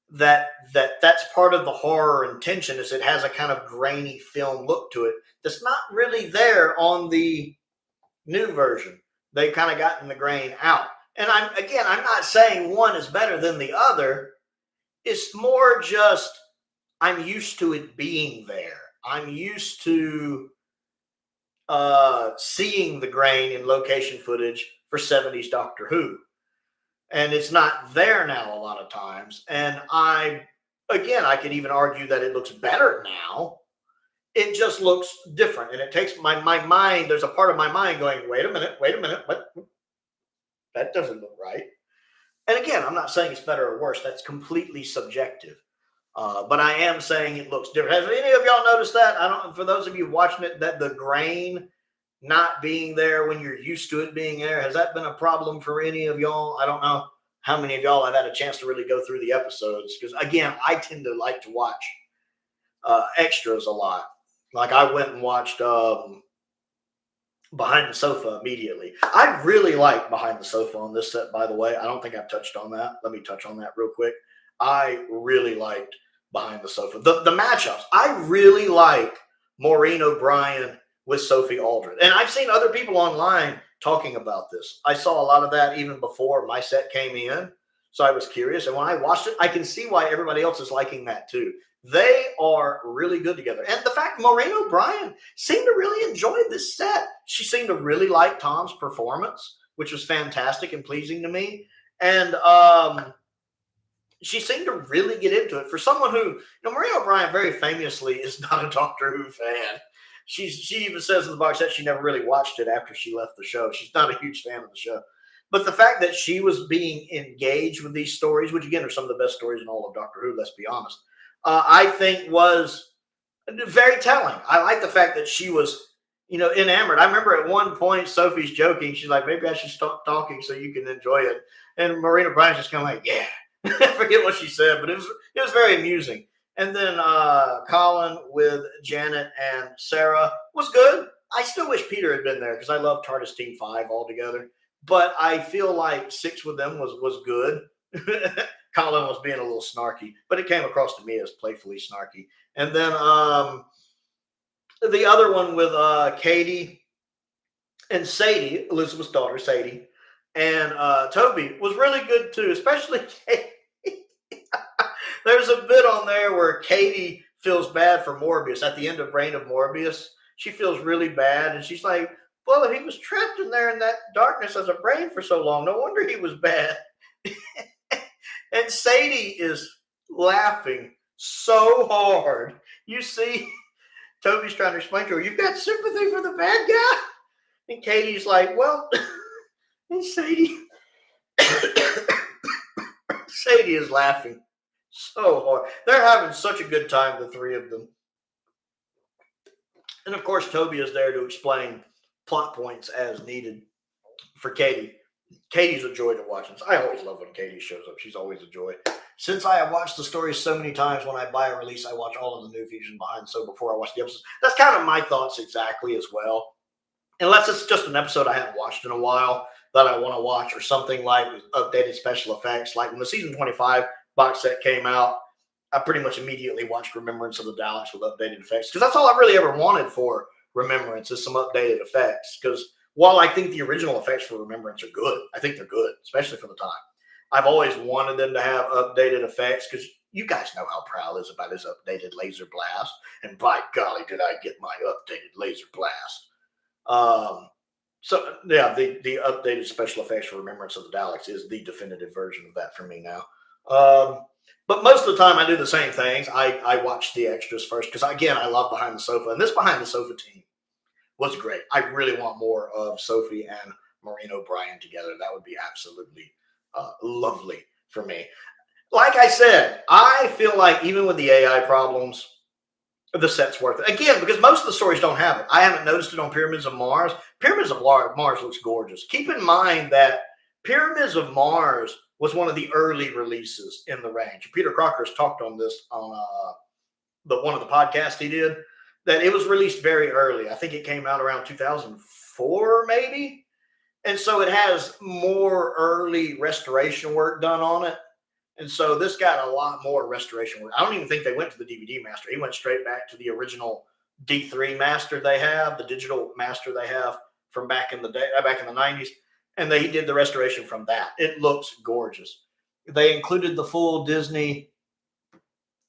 that's part of the horror and tension is it has a kind of grainy film look to it that's not really there on the new version. They've kind of gotten the grain out. And I'm not saying one is better than the other. It's more just I'm used to it being there. I'm used to seeing the grain in location footage for 70s Doctor Who. And it's not there now a lot of times. And I could even argue that it looks better now. It just looks different. And it takes my mind, there's a part of my mind going, wait a minute, what? That doesn't look right. And again, I'm not saying it's better or worse. That's completely subjective. But I am saying it looks different. Have any of y'all noticed that? For those of you watching it, that the grain not being there when you're used to it being there, has that been a problem for any of y'all? I don't know how many of y'all have had a chance to really go through the episodes. Because again, I tend to like to watch extras a lot. Like I went and watched Behind the Sofa immediately. I really like Behind the Sofa on this set, by the way. I don't think I've touched on that. Let me touch on that real quick. I really liked Behind the Sofa. The matchups. I really like Maureen O'Brien with Sophie Aldred. And I've seen other people online talking about this. I saw a lot of that even before my set came in. So I was curious. And when I watched it, I can see why everybody else is liking that too. They are really good together. And the fact Maureen O'Brien seemed to really enjoy this set. She seemed to really like Tom's performance, which was fantastic and pleasing to me. And she seemed to really get into it. For someone who, Maureen O'Brien very famously is not a Doctor Who fan. She even says in the box set she never really watched it after she left the show. She's not a huge fan of the show. But the fact that she was being engaged with these stories, which again are some of the best stories in all of Doctor Who, let's be honest, I think was very telling. I like the fact that she was, enamored. I remember at one point Sophie's joking. She's like, maybe I should stop talking so you can enjoy it. And Maureen O'Brien's just kind of like, yeah. I forget what she said, but it was very amusing. And then Colin with Janet and Sarah was good. I still wish Peter had been there because I love TARDIS Team 5 altogether. But I feel like 6 with them was good. Colin was being a little snarky, but it came across to me as playfully snarky. And then the other one with Katie and Sadie, Elizabeth's daughter, Sadie, And Toby was really good too, especially Katie. There's a bit on there where Katie feels bad for Morbius at the end of Reign of Morbius. She feels really bad, and she's like, well, if he was trapped in there in that darkness as a brain for so long, no wonder he was bad. And Sadie is laughing so hard. You see, Toby's trying to explain to her, you've got sympathy for the bad guy? And Katie's like, well, and Sadie is laughing so hard. They're having such a good time, the three of them. And of course, Toby is there to explain plot points as needed for Katie. Katie's a joy to watch. I always love when Katie shows up. She's always a joy. Since I have watched the stories so many times, when I buy a release, I watch all of the new features behind. So before I watch the episodes, that's kind of my thoughts exactly as well. Unless it's just an episode I haven't watched in a while that I want to watch, or something like with updated special effects. Like when the season 25 box set came out, I pretty much immediately watched Remembrance of the Daleks with updated effects, because that's all I really ever wanted for Remembrance is some updated effects. Because while I think the original effects for Remembrance are good, I think they're good, especially for the time. I've always wanted them to have updated effects, because you guys know how Prowl is about his updated laser blast. And by golly, did I get my updated laser blast. So yeah, the updated special effects for Remembrance of the Daleks is the definitive version of that for me now. But most of the time I do the same things. I watch the extras first, because again, I love Behind the Sofa, and this Behind the Sofa team was great. I really want more of Sophie and Maureen O'Brien together. That would be absolutely lovely for me. Like I said, I feel like even with the AI problems, the set's worth it. Again, because most of the stories don't have it. I haven't noticed it on Pyramids of Mars. Pyramids of Mars looks gorgeous. Keep in mind that Pyramids of Mars was one of the early releases in the range. Peter Crocker's talked on this on one of the podcasts he did, that it was released very early. I think it came out around 2004, maybe. And so it has more early restoration work done on it. And so this got a lot more restoration work. I don't even think they went to the DVD master. He went straight back to the original D3 master they have, the digital master they have from back in the day, back in the 90s. And he did the restoration from that. It looks gorgeous. They included the full Disney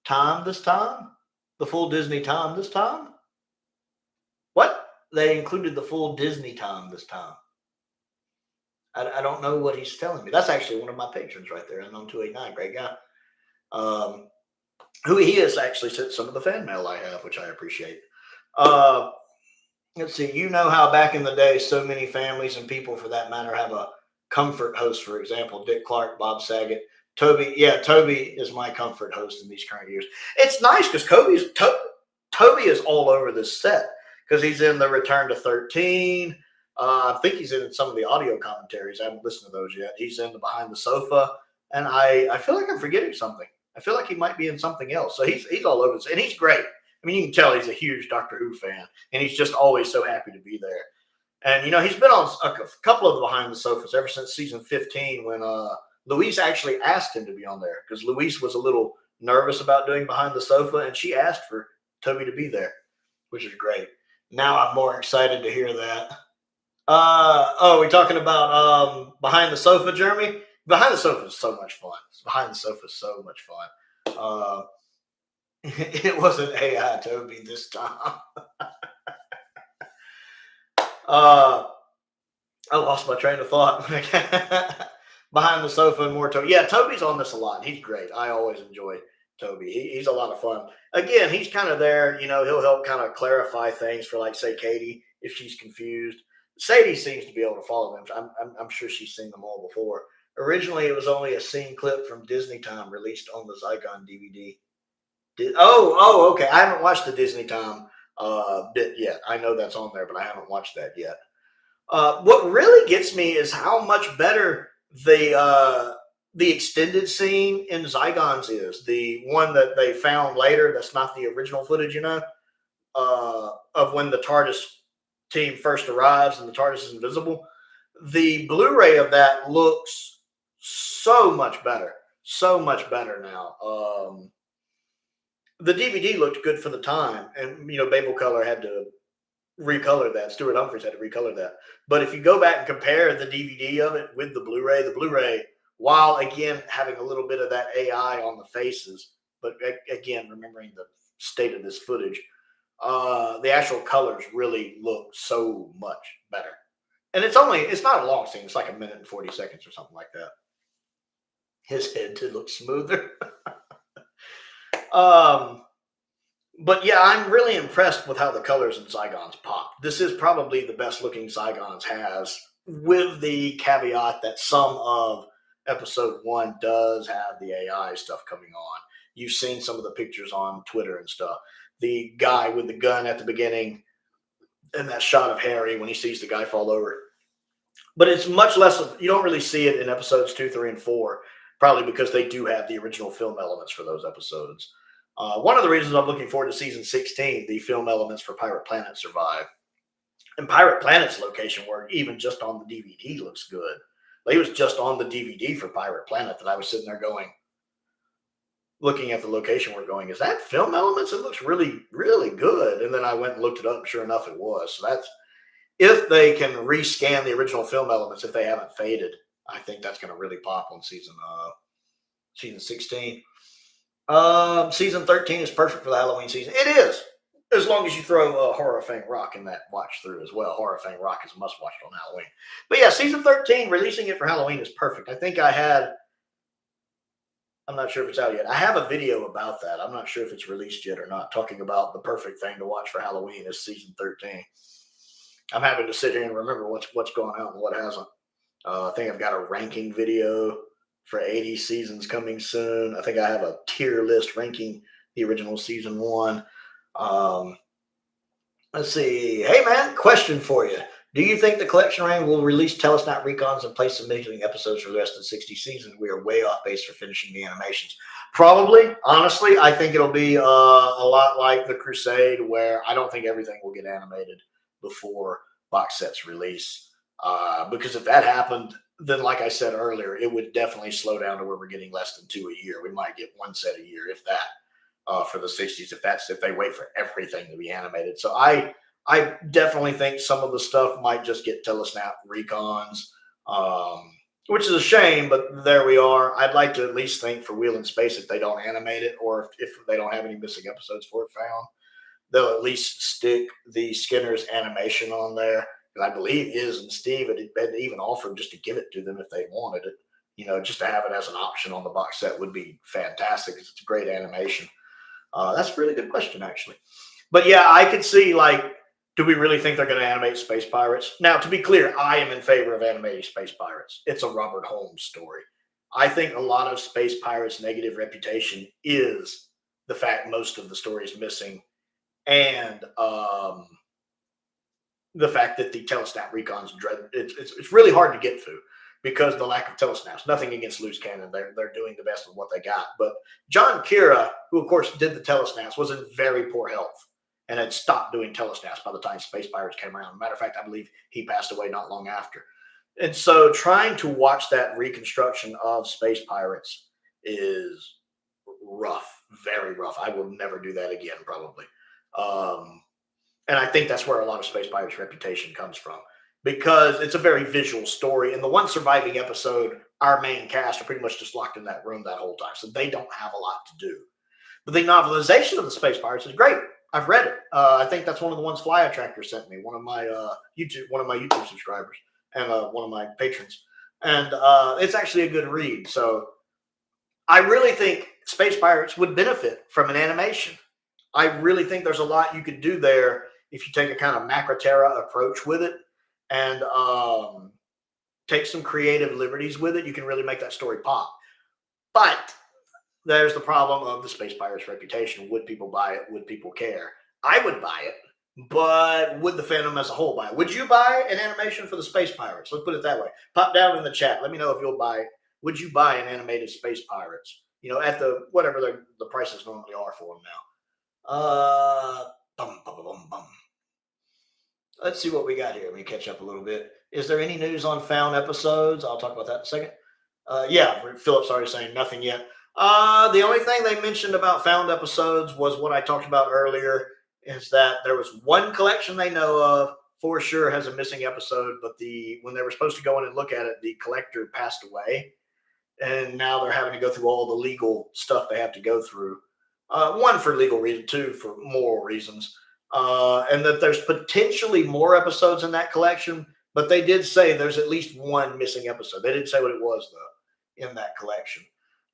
time this time? The full Disney time this time? What? They included the full Disney time this time. I don't know what he's telling me. That's actually one of my patrons right there, Unknown289, great guy. Who he has actually sent some of the fan mail I have, which I appreciate. Let's see. You know how back in the day, so many families and people, for that matter, have a comfort host. For example, Dick Clark, Bob Saget, Toby. Yeah, Toby is my comfort host in these current years. It's nice because Toby is all over this set, because he's in the Return to 13. I think he's in some of the audio commentaries. I haven't listened to those yet. He's in the Behind the Sofa, and I feel like I'm forgetting something. I feel like he might be in something else. So he's all over this, and he's great. I mean, you can tell he's a huge Doctor Who fan, and he's just always so happy to be there. And, he's been on a couple of the Behind the Sofas ever since season 15, when Louise actually asked him to be on there, because Louise was a little nervous about doing Behind the Sofa, and she asked for Toby to be there, which is great. Now I'm more excited to hear that. We're talking about Behind the Sofa, Jeremy? Behind the Sofa is so much fun. Behind the Sofa is so much fun. It wasn't AI Toby this time. I lost my train of thought. Behind the Sofa and more Toby. Yeah, Toby's on this a lot. He's great. I always enjoy Toby. He's a lot of fun. Again, he's kind of there. He'll help kind of clarify things for, like, say, Katie, if she's confused. Sadie seems to be able to follow them. I'm sure she's seen them all before. Originally, it was only a scene clip from Disney Time released on the Zygon DVD. Okay. I haven't watched the Disney Time bit yet. I know that's on there, but I haven't watched that yet. What really gets me is how much better the extended scene in Zygons is. The one that they found later, that's not the original footage, of when the Tardis team first arrives and the TARDIS is invisible. The Blu-ray of that looks so much better now. The DVD looked good for the time, and Babel Color had to recolored that. Stuart Humphries had to recolor that. But if you go back and compare the DVD of it with the Blu-ray, while again having a little bit of that AI on the faces, but again remembering the state of this footage, the actual colors really look so much better. And it's not a long scene. It's like a minute and 40 seconds or something like that. His head did look smoother. But yeah, I'm really impressed with how the colors in Zygons pop. This is probably the best looking Zygons has, with the caveat that some of episode 1 does have the AI stuff coming on. You've seen some of the pictures on Twitter and stuff. The guy with the gun at the beginning and that shot of Harry when he sees the guy fall over. But it's much less of, you don't really see it in episodes 2, 3, and 4, probably because they do have the original film elements for those episodes. One of the reasons I'm looking forward to season 16, the film elements for Pirate Planet survive. And Pirate Planet's location work, even just on the DVD, looks good. Like, it was just on the DVD for Pirate Planet that I was sitting there going, looking at the location work going, is that film elements? It looks really, really good. And then I went and looked it up, and sure enough, it was. So that's, if they can rescan the original film elements, if they haven't faded, I think that's going to really pop on season 16. Season 13 is perfect for the Halloween season. It is, as long as you throw Horror Fang Rock in that watch through as well. Horror Fang Rock is a must watch on Halloween. But yeah, season 13, releasing it for Halloween is perfect. I think I'm not sure if it's out yet. I have a video about that. I'm not sure if it's released yet or not, talking about the perfect thing to watch for Halloween is season 13. I'm having to sit here and remember what's going out and what hasn't. I think I've got a ranking video for 80 seasons coming soon. I think I have a tier list ranking the original season 1. Let's see. Hey, man, question for you. Do you think the collection ring will release Telesnap Recons and place some amazing episodes for the rest of the 60 seasons? We are way off base for finishing the animations. Probably. Honestly, I think it'll be a lot like the Crusade, where I don't think everything will get animated before Boxset's release. Because if that happened, then like I said earlier, it would definitely slow down to where we're getting less than 2 a year. We might get 1 set a year, if that, for the 60s, if they wait for everything to be animated. So I definitely think some of the stuff might just get Telesnap Recons, which is a shame, but there we are. I'd like to at least think for Wheel in Space, if they don't animate it, or if they don't have any missing episodes for it found, they'll at least stick the Skinner's animation on there. I believe Iz and Steve had even offered just to give it to them if they wanted it. Just to have it as an option on the box set would be fantastic, because it's a great animation. That's a really good question, actually. But yeah, I could see, like, do we really think they're going to animate Space Pirates? Now, to be clear, I am in favor of animating Space Pirates. It's a Robert Holmes story. I think a lot of Space Pirates' negative reputation is the fact most of the story is missing, and the fact that the Telesnap Recons it's really hard to get through because the lack of telesnaps. Nothing against Loose Cannon. They're doing the best of what they got. But John Kira, who of course did the telesnaps, was in very poor health and had stopped doing telesnaps by the time Space Pirates came around. Matter of fact, I believe he passed away not long after. And so trying to watch that reconstruction of Space Pirates is rough, very rough. I will never do that again, probably. And I think that's where a lot of Space Pirates' reputation comes from, because it's a very visual story. In the one surviving episode, our main cast are pretty much just locked in that room that whole time, so they don't have a lot to do. But the novelization of the Space Pirates is great. I've read it. I think that's one of the ones Flyattractor sent me, one of my YouTube subscribers and one of my patrons. And it's actually a good read. So I really think Space Pirates would benefit from an animation. I really think there's a lot you could do there if you take a kind of Macroterra approach with it and take some creative liberties with it. You can really make that story pop. But there's the problem of the Space Pirates reputation. Would people buy it? Would people care? I would buy it, but would the fandom as a whole buy it? Would you buy an animation for the Space Pirates? Let's put it that way. Pop down in the chat. Let me know if you'll buy it. Would you buy an animated Space Pirates? At the whatever the prices normally are for them now. Let's see what we got here. Let me catch up a little bit. Is there any news on found episodes? I'll talk about that in a second. Yeah, Philip's already saying nothing yet. The only thing they mentioned about found episodes was what I talked about earlier. is that there was one collection they know of for sure has a missing episode, but when they were supposed to go in and look at it, the collector passed away, and now they're having to go through all the legal stuff they have to go through. One, for legal reason, two, for moral reasons, and that there's potentially more episodes in that collection, but they did say there's at least one missing episode. They didn't say what it was, though, in that collection.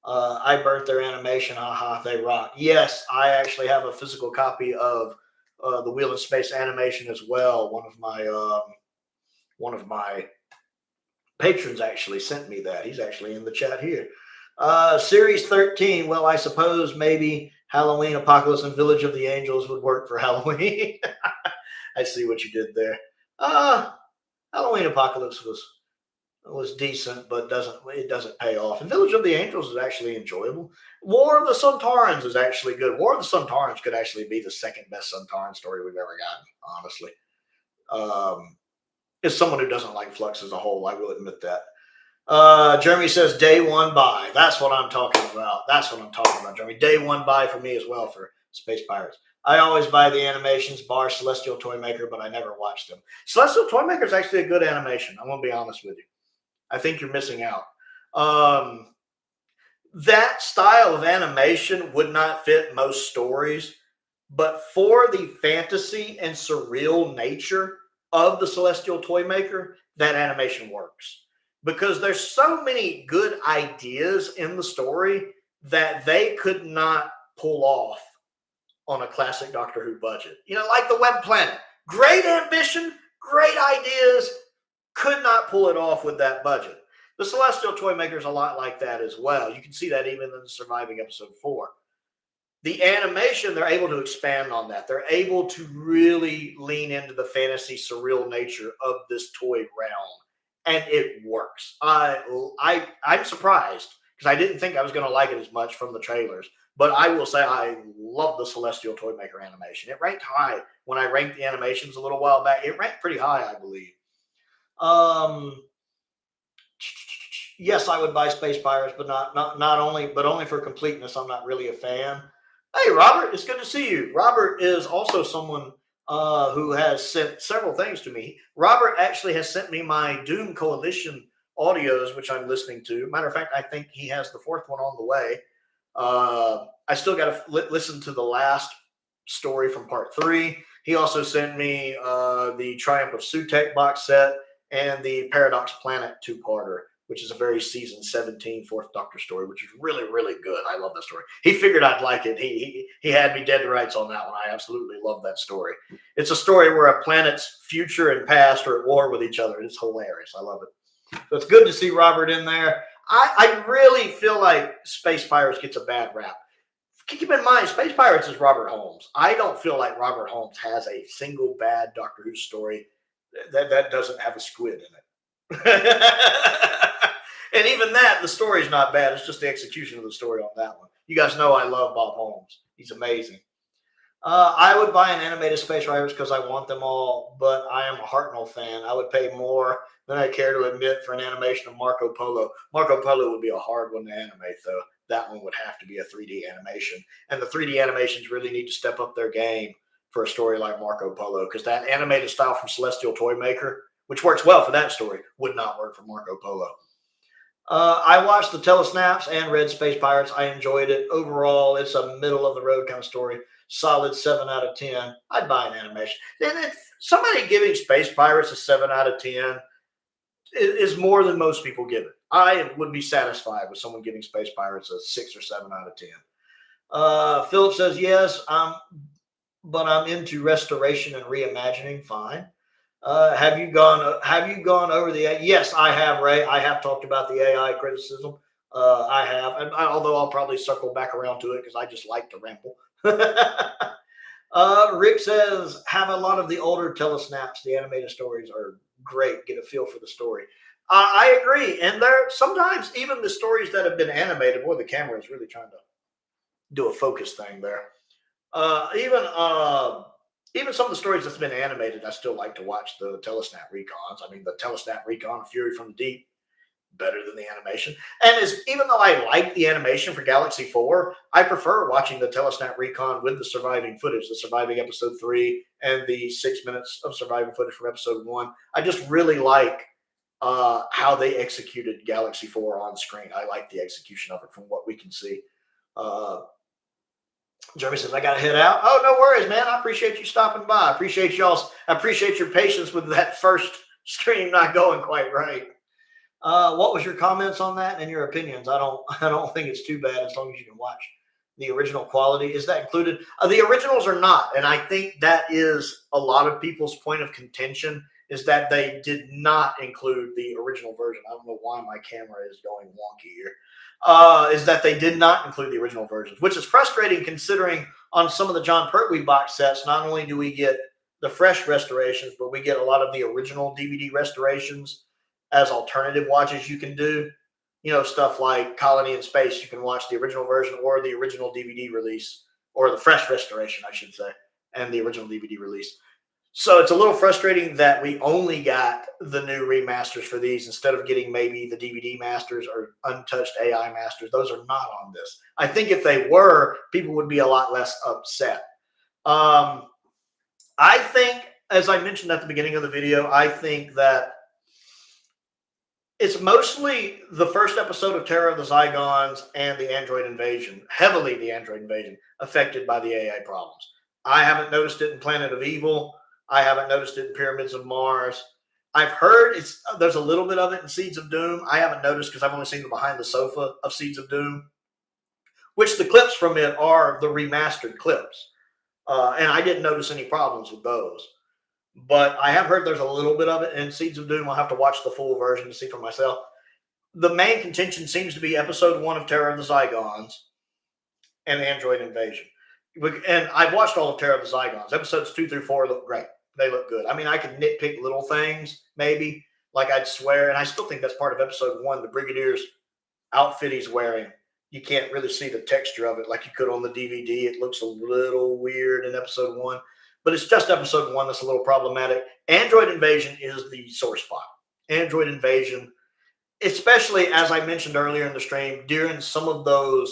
I burnt their animation. Haha, they rock. Yes, I actually have a physical copy of the Wheel in Space animation as well. One of my patrons actually sent me that. He's actually in the chat here. Series 13. Well, I suppose maybe Halloween Apocalypse and Village of the Angels would work for Halloween. I see what you did there. Halloween Apocalypse was decent, but it doesn't pay off. And Village of the Angels is actually enjoyable. War of the Suntarans is actually good. War of the Suntarans could actually be the second best Suntaran story we've ever gotten, honestly. As someone who doesn't like Flux as a whole, I will admit that. Jeremy says day one buy. That's what I'm talking about. Jeremy. Day one buy for me as well for Space Pirates. I always buy the animations bar Celestial Toymaker, but I never watch them. Celestial Toymaker is actually a good animation. I'm going to be honest with you. I think you're missing out. That style of animation would not fit most stories, but for the fantasy and surreal nature of the Celestial Toymaker, that animation works. Because there's so many good ideas in the story that they could not pull off on a classic Doctor Who budget. Like the Web Planet. Great ambition, great ideas, could not pull it off with that budget. The Celestial Toymaker is a lot like that as well. You can see that even in the surviving episode 4. The animation, they're able to expand on that. They're able to really lean into the fantasy surreal nature of this toy realm. And it works. I'm surprised because I didn't think I was going to like it as much from the trailers. But I will say I love the Celestial Toymaker animation. It ranked high. When I ranked the animations a little while back, it ranked pretty high, I believe. Yes, I would buy Space Pirates, but only for completeness. I'm not really a fan. Hey, Robert, it's good to see you. Robert is also someone who has sent several things to me. Robert actually has sent me my Doom Coalition audios, which I'm listening to. Matter of fact, I think he has the 4th one on the way. I still got to listen to the last story from part 3. He also sent me the Triumph of Sutek box set and the Paradox Planet 2-parter, which is a very season 17 4th Doctor story, which is really, really good. I love that story. He figured I'd like it. He had me dead to rights on that one. I absolutely love that story. It's a story where a planet's future and past are at war with each other. It's hilarious. I love it. So it's good to see Robert in there. I really feel like Space Pirates gets a bad rap. Keep in mind, Space Pirates is Robert Holmes. I don't feel like Robert Holmes has a single bad Doctor Who story that doesn't have a squid in it. And even that, the story's not bad. It's just the execution of the story on that one. You guys know I love Bob Holmes. He's amazing. I would buy an animated Space Pirates because I want them all, but I am a Hartnell fan. I would pay more than I care to admit for an animation of Marco Polo. Marco Polo would be a hard one to animate, though. That one would have to be a 3D animation. And the 3D animations really need to step up their game for a story like Marco Polo, because that animated style from Celestial Toymaker, which works well for that story, would not work for Marco Polo. I watched the Telesnaps and read Space Pirates. I enjoyed it. Overall, it's a middle-of-the-road kind of story. Solid 7 out of 10. I'd buy an animation. And if somebody giving Space Pirates a 7 out of 10 is more than most people give it. I would be satisfied with someone giving Space Pirates a 6 or 7 out of 10. Philip says, yes, but I'm into restoration and reimagining. Fine. Have you gone over the? Yes, I have, Ray. I have talked about the AI criticism. I have, although I'll probably circle back around to it because I just like to ramble. Rick says, have a lot of the older telesnaps. The animated stories are great. Get a feel for the story. I agree, and there sometimes even the stories that have been animated, boy, the camera is really trying to do a focus thing there. Even some of the stories that's been animated, I still like to watch the Telesnap recons. I mean, the Telesnap recon of Fury from the Deep, better than the animation. And even though I like the animation for Galaxy 4, I prefer watching the Telesnap Recon with the surviving footage, the surviving episode 3 and the 6 minutes of surviving footage from episode 1. I just really like how they executed Galaxy 4 on screen. I like the execution of it from what we can see. Jeremy says, I got to head out. Oh, no worries, man. I appreciate you stopping by. I appreciate your patience with that first stream not going quite right. What was your comments on that and your opinions? I don't think it's too bad as long as you can watch the original quality. Is that included? The originals are not. And I think that is a lot of people's point of contention, is that they did not include the original version. I don't know why my camera is going wonky here. Is that they did not include the original versions, which is frustrating considering on some of the John Pertwee box sets, not only do we get the fresh restorations, but we get a lot of the original DVD restorations as alternative watches you can do. You know, stuff like Colony in Space, you can watch the original version or the original DVD release, or the fresh restoration, I should say, and the original DVD release. So it's a little frustrating that we only got the new remasters for these instead of getting maybe the DVD masters or untouched AI masters. Those are not on this. I think if they were, people would be a lot less upset. I think, as I mentioned at the beginning of the video, I think that it's mostly the first episode of Terror of the Zygons and the Android Invasion, heavily the Android Invasion, affected by the AI problems. I haven't noticed it in Planet of Evil. I haven't noticed it in Pyramids of Mars. I've heard there's a little bit of it in Seeds of Doom. I haven't noticed because I've only seen the behind the sofa of Seeds of Doom, which the clips from it are the remastered clips. And I didn't notice any problems with those. But I have heard there's a little bit of it in Seeds of Doom. I'll have to watch the full version to see for myself. The main contention seems to be episode 1 of Terror of the Zygons and Android Invasion. And I've watched all of Terror of the Zygons. Episodes 2 through 4 look great. They look good. I mean, I could nitpick little things, maybe. Like I'd swear, and I still think that's part of episode 1, the Brigadier's outfit he's wearing. You can't really see the texture of it like you could on the DVD. It looks a little weird in episode 1. But it's just episode 1 that's a little problematic. Android Invasion is the sore spot. Android Invasion, especially as I mentioned earlier in the stream, during some of those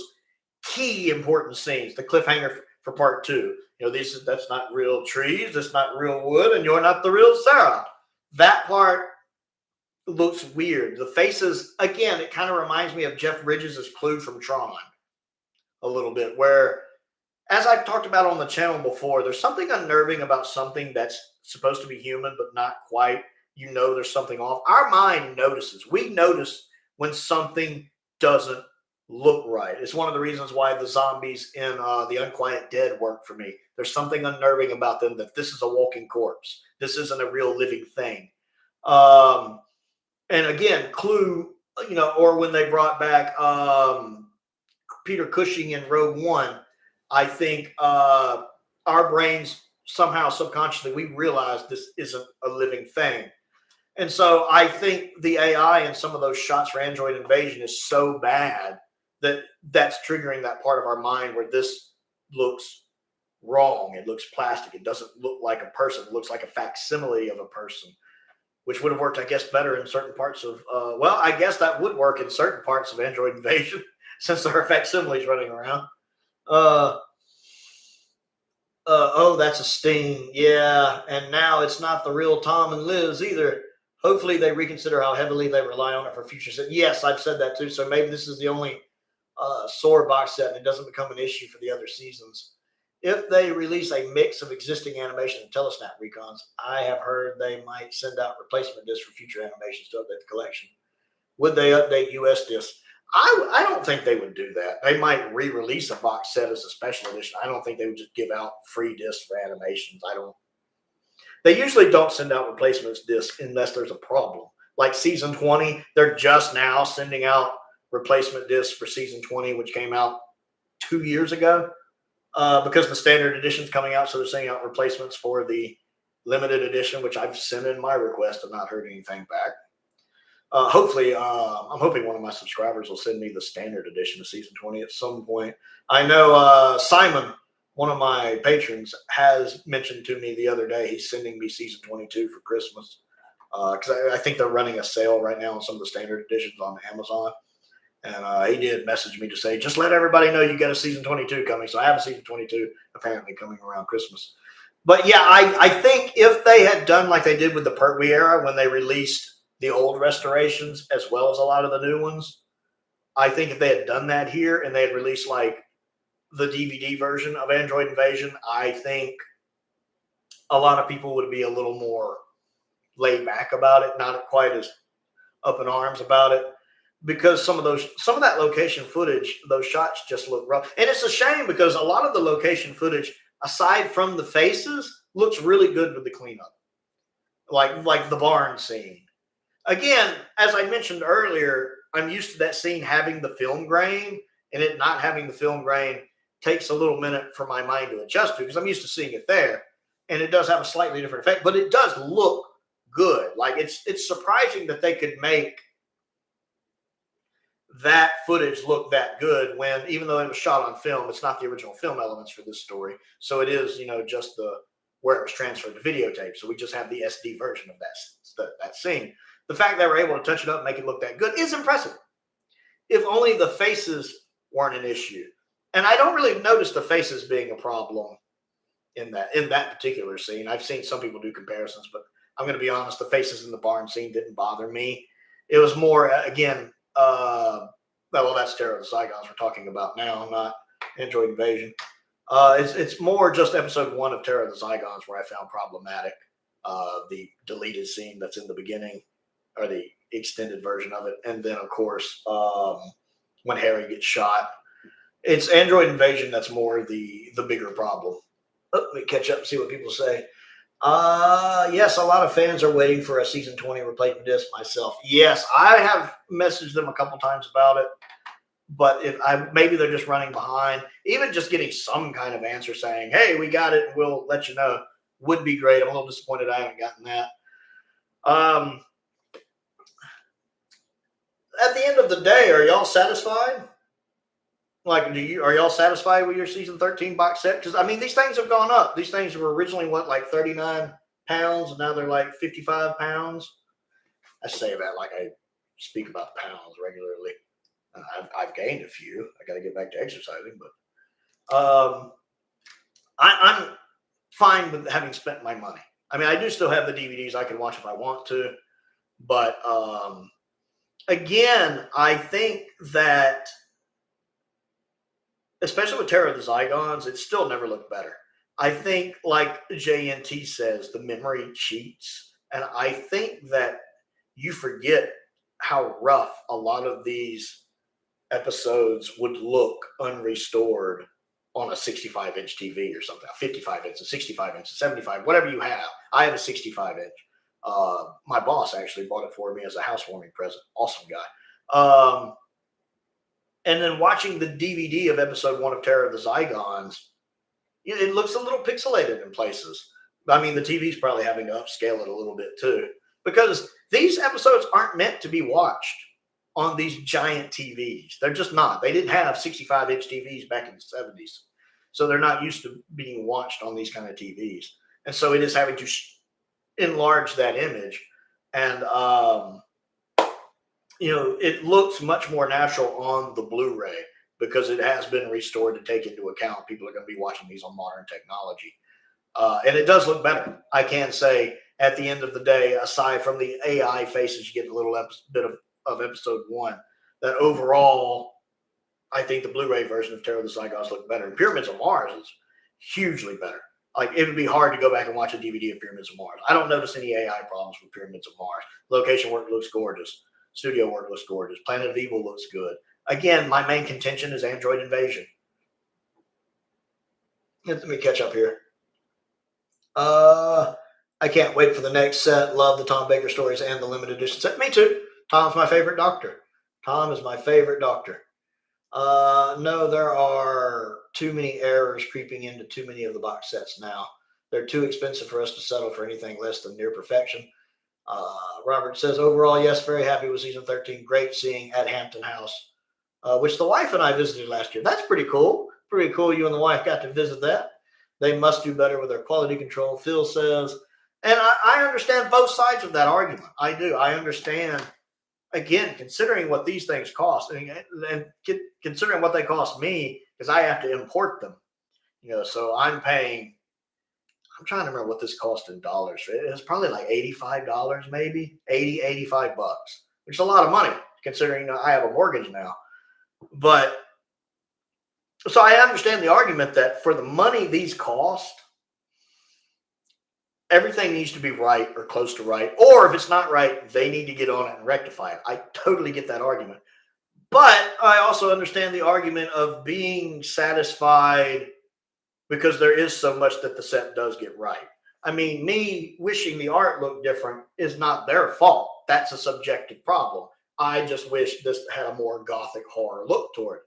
key important scenes, the cliffhanger for part 2. You know, that's not real trees, that's not real wood, and you're not the real Sarah. That part looks weird. The faces, again, it kind of reminds me of Jeff Bridges' Clue from Tron a little bit, where, as I've talked about on the channel before, there's something unnerving about something that's supposed to be human, but not quite. You know there's something off. Our mind notices. We notice when something doesn't look right. It's one of the reasons why the zombies in The Unquiet Dead work for me. There's something unnerving about them, that this is a walking corpse. This isn't a real living thing. And again, Clue, you know, or when they brought back Peter Cushing in Rogue One, I think our brains somehow subconsciously, we realize this isn't a living thing. And so I think the AI in some of those shots for Android Invasion is so bad that that's triggering that part of our mind where this looks wrong. It looks plastic. It doesn't look like a person. It looks like a facsimile of a person, which would have worked, I guess, better in certain parts of, well, I guess that would work in certain parts of Android Invasion since there are facsimiles running around. Oh, that's a sting. Yeah. And now it's not the real Tom and Liz either. Hopefully they reconsider how heavily they rely on it for future sets. Yes, I've said that too. So maybe this is the only SOAR box set and it doesn't become an issue for the other seasons. If they release a mix of existing animation and Telesnap recons, I have heard they might send out replacement discs for future animations to update the collection. Would they update US discs? I don't think they would do that. They might re-release a box set as a special edition. I don't think they would just give out free discs for animations. They usually don't send out replacements discs unless there's a problem. Like season 20, they're just now sending out replacement discs for season 20, which came out 2 years ago, because the standard edition is coming out. So they're sending out replacements for the limited edition, which I've sent in my request and not heard anything back. Hopefully, I'm hoping one of my subscribers will send me the standard edition of season 20 at some point. I know Simon, one of my patrons, has mentioned to me the other day he's sending me season 22 for Christmas. because I think they're running a sale right now on some of the standard editions on Amazon. And he did message me to say, just let everybody know you got a season 22 coming. So I have a season 22 apparently coming around Christmas. But yeah, I think if they had done like they did with the Pertwee era when they released the old restorations as well as a lot of the new ones, I think if they had done that here and they had released like the DVD version of Android Invasion, I think a lot of people would be a little more laid back about it, not quite as up in arms about it, because some of that location footage, those shots just look rough. And it's a shame because a lot of the location footage, aside from the faces, looks really good with the cleanup. Like the barn scene. Again, as I mentioned earlier, I'm used to that scene having the film grain, and it not having the film grain takes a little minute for my mind to adjust to because I'm used to seeing it there. And it does have a slightly different effect, but it does look good. Like it's surprising that they could make that footage look that good when, even though it was shot on film, it's not the original film elements for this story. So it is, just where it was transferred to videotape. So we just have the SD version of that scene. The fact that we're able to touch it up and make it look that good is impressive. If only the faces weren't an issue. And I don't really notice the faces being a problem in that particular scene. I've seen some people do comparisons, but I'm going to be honest, the faces in the barn scene didn't bother me. It was more, again, that's Terror of the Zygons we're talking about now, not Android Invasion. It's more just episode 1 of Terror of the Zygons where I found problematic. The deleted scene that's in the beginning, or the extended version of it. And then, of course, when Harry gets shot. It's Android Invasion that's more the bigger problem. Let me catch up and see what people say. Yes, a lot of fans are waiting for a season 20 replacement disc myself. Yes, I have messaged them a couple times about it, but maybe they're just running behind. Even just getting some kind of answer saying, hey, we got it, we'll let you know, would be great. I'm a little disappointed I haven't gotten that. At the end of the day, are y'all satisfied? Like, are y'all satisfied with your season 13 box set? Because, these things have gone up. These things were originally, 39 pounds, and now they're like 55 pounds. I say that like I speak about pounds regularly. I've gained a few. I got to get back to exercising, but I'm fine with having spent my money. I do still have the DVDs I can watch if I want to, but again, I think that especially with Terror of the Zygons, it still never looked better. I think, like JNT says, the memory cheats. And I think that you forget how rough a lot of these episodes would look unrestored on a 65-inch TV or something, a 55-inch, a 65-inch, a 75, whatever you have. I have a 65-inch. My boss actually bought it for me as a housewarming present. Awesome guy. And then watching the DVD of episode 1 of Terror of the Zygons, it looks a little pixelated in places. The TV's probably having to upscale it a little bit too, because these episodes aren't meant to be watched on these giant TVs. They're just not. They didn't have 65-inch TVs back in the 70s. So they're not used to being watched on these kind of TVs. And so it is having to enlarge that image. And, it looks much more natural on the Blu-ray because it has been restored to take into account people are going to be watching these on modern technology. And it does look better. I can say at the end of the day, aside from the AI faces, you get a little bit of episode 1, that overall, I think the Blu-ray version of Terror of the Zygons look better. And Pyramids of Mars is hugely better. Like, it would be hard to go back and watch a DVD of Pyramids of Mars. I don't notice any AI problems with Pyramids of Mars. Location work looks gorgeous. Studio work looks gorgeous. Planet of Evil looks good. Again, my main contention is Android Invasion. Let me catch up here. I can't wait for the next set. Love the Tom Baker stories and the limited edition set. Me too. Tom's my favorite Doctor. Tom is my favorite Doctor. No, there are too many errors creeping into too many of the box sets now. They're too expensive for us to settle for anything less than near perfection. Robert says, overall, yes, very happy with season 13. Great seeing at Hampton House, which the wife and I visited last year. That's pretty cool. Pretty cool you and the wife got to visit that. They must do better with their quality control, Phil says. And I understand both sides of that argument. I do. I understand, again, considering what these things cost and considering what they cost me, because I have to import them. So I'm paying, I'm trying to remember what this cost in dollars. It's probably like $85, maybe 85 bucks, which is a lot of money considering I have a mortgage now. But so I understand the argument that for the money these cost, everything needs to be right or close to right. Or if it's not right, they need to get on it and rectify it. I totally get that argument. But I also understand the argument of being satisfied because there is so much that the set does get right. I mean, me wishing the art looked different is not their fault. That's a subjective problem. I just wish this had a more gothic horror look toward it.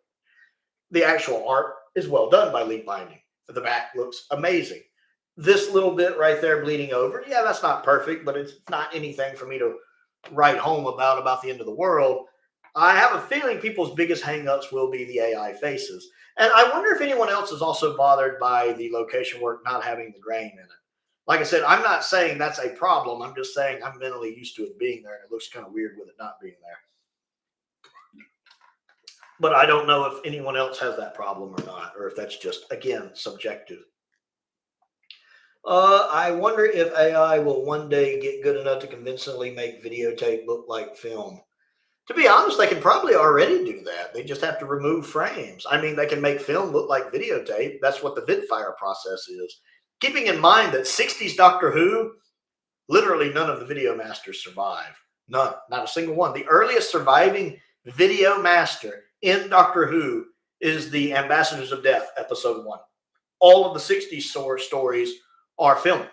The actual art is well done by Lee Binding. The back looks amazing. This little bit right there bleeding over, yeah, that's not perfect, but it's not anything for me to write home about the end of the world. I have a feeling people's biggest hangups will be the AI faces. And I wonder if anyone else is also bothered by the location work not having the grain in it. Like I said, I'm not saying that's a problem. I'm just saying I'm mentally used to it being there, and it looks kind of weird with it not being there. But I don't know if anyone else has that problem or not, or if that's just, again, subjective. I wonder if AI will one day get good enough to convincingly make videotape look like film. To be honest, they can probably already do that. They just have to remove frames. I mean, they can make film look like videotape. That's what the vidfire process is. Keeping in mind that 60s Doctor Who, literally none of the video masters survive. None. Not a single one. The earliest surviving video master in Doctor Who is the Ambassadors of Death, episode 1. All of the 60s stories are filmed.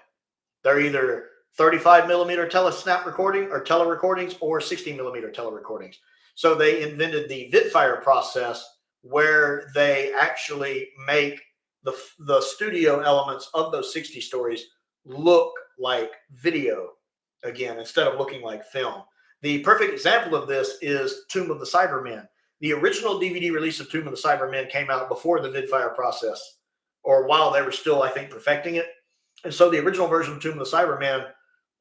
They're either 35 millimeter telesnap recording or telerecordings or 60 millimeter telerecordings. So they invented the vidfire process where they actually make the studio elements of those 60 stories look like video again, instead of looking like film. The perfect example of this is Tomb of the Cybermen. The original DVD release of Tomb of the Cybermen came out before the vidfire process, or while they were still, I think, perfecting it. And so the original version of Tomb of the Cybermen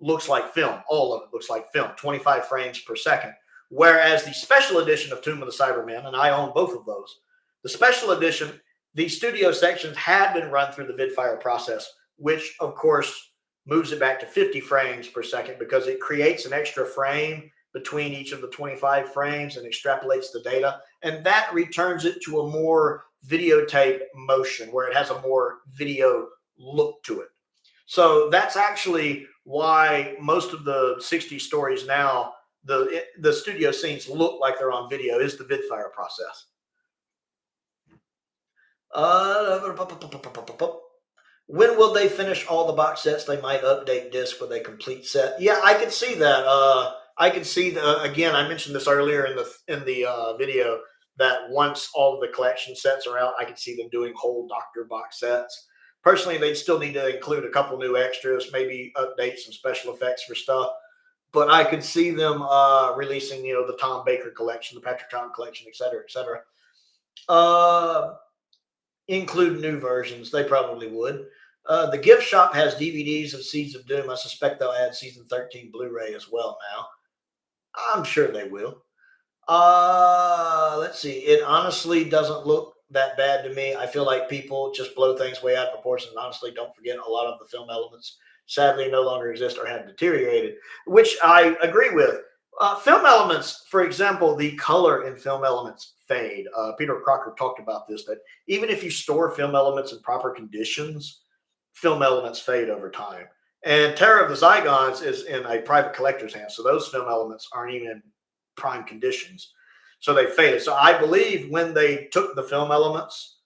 looks like film. All of it looks like film, 25 frames per second. Whereas the special edition of Tomb of the Cybermen, and I own both of those, the special edition, the studio sections had been run through the vidfire process, which, of course, moves it back to 50 frames per second because it creates an extra frame between each of the 25 frames and extrapolates the data. And that returns it to a more videotape motion where it has a more video look to it. So that's actually why most of the 60 stories now, the studio scenes look like they're on video, is the vidfire process. When will they finish all the box sets? They might update disc with a complete set. Yeah, I can see that. I can see again. I mentioned this earlier in the video that once all of the collection sets are out, I can see them doing whole Doctor box sets. Personally, they'd still need to include a couple new extras, maybe update some special effects for stuff. But I could see them releasing, the Tom Baker collection, the Patrick Tom collection, et cetera, et cetera. Include new versions. They probably would. The gift shop has DVDs of Seeds of Doom. I suspect they'll add season 13 Blu-ray as well now. I'm sure they will. Let's see. It honestly doesn't look that bad to me. I feel like people just blow things way out of proportion. And honestly, don't forget a lot of the film elements sadly no longer exist or have deteriorated, which I agree with. Film elements, for example, the color in film elements fade. Peter Crocker talked about this, that even if you store film elements in proper conditions, film elements fade over time. And Terror of the Zygons is in a private collector's hands, so those film elements aren't even in prime conditions. So they faded. So I believe when they took the film elements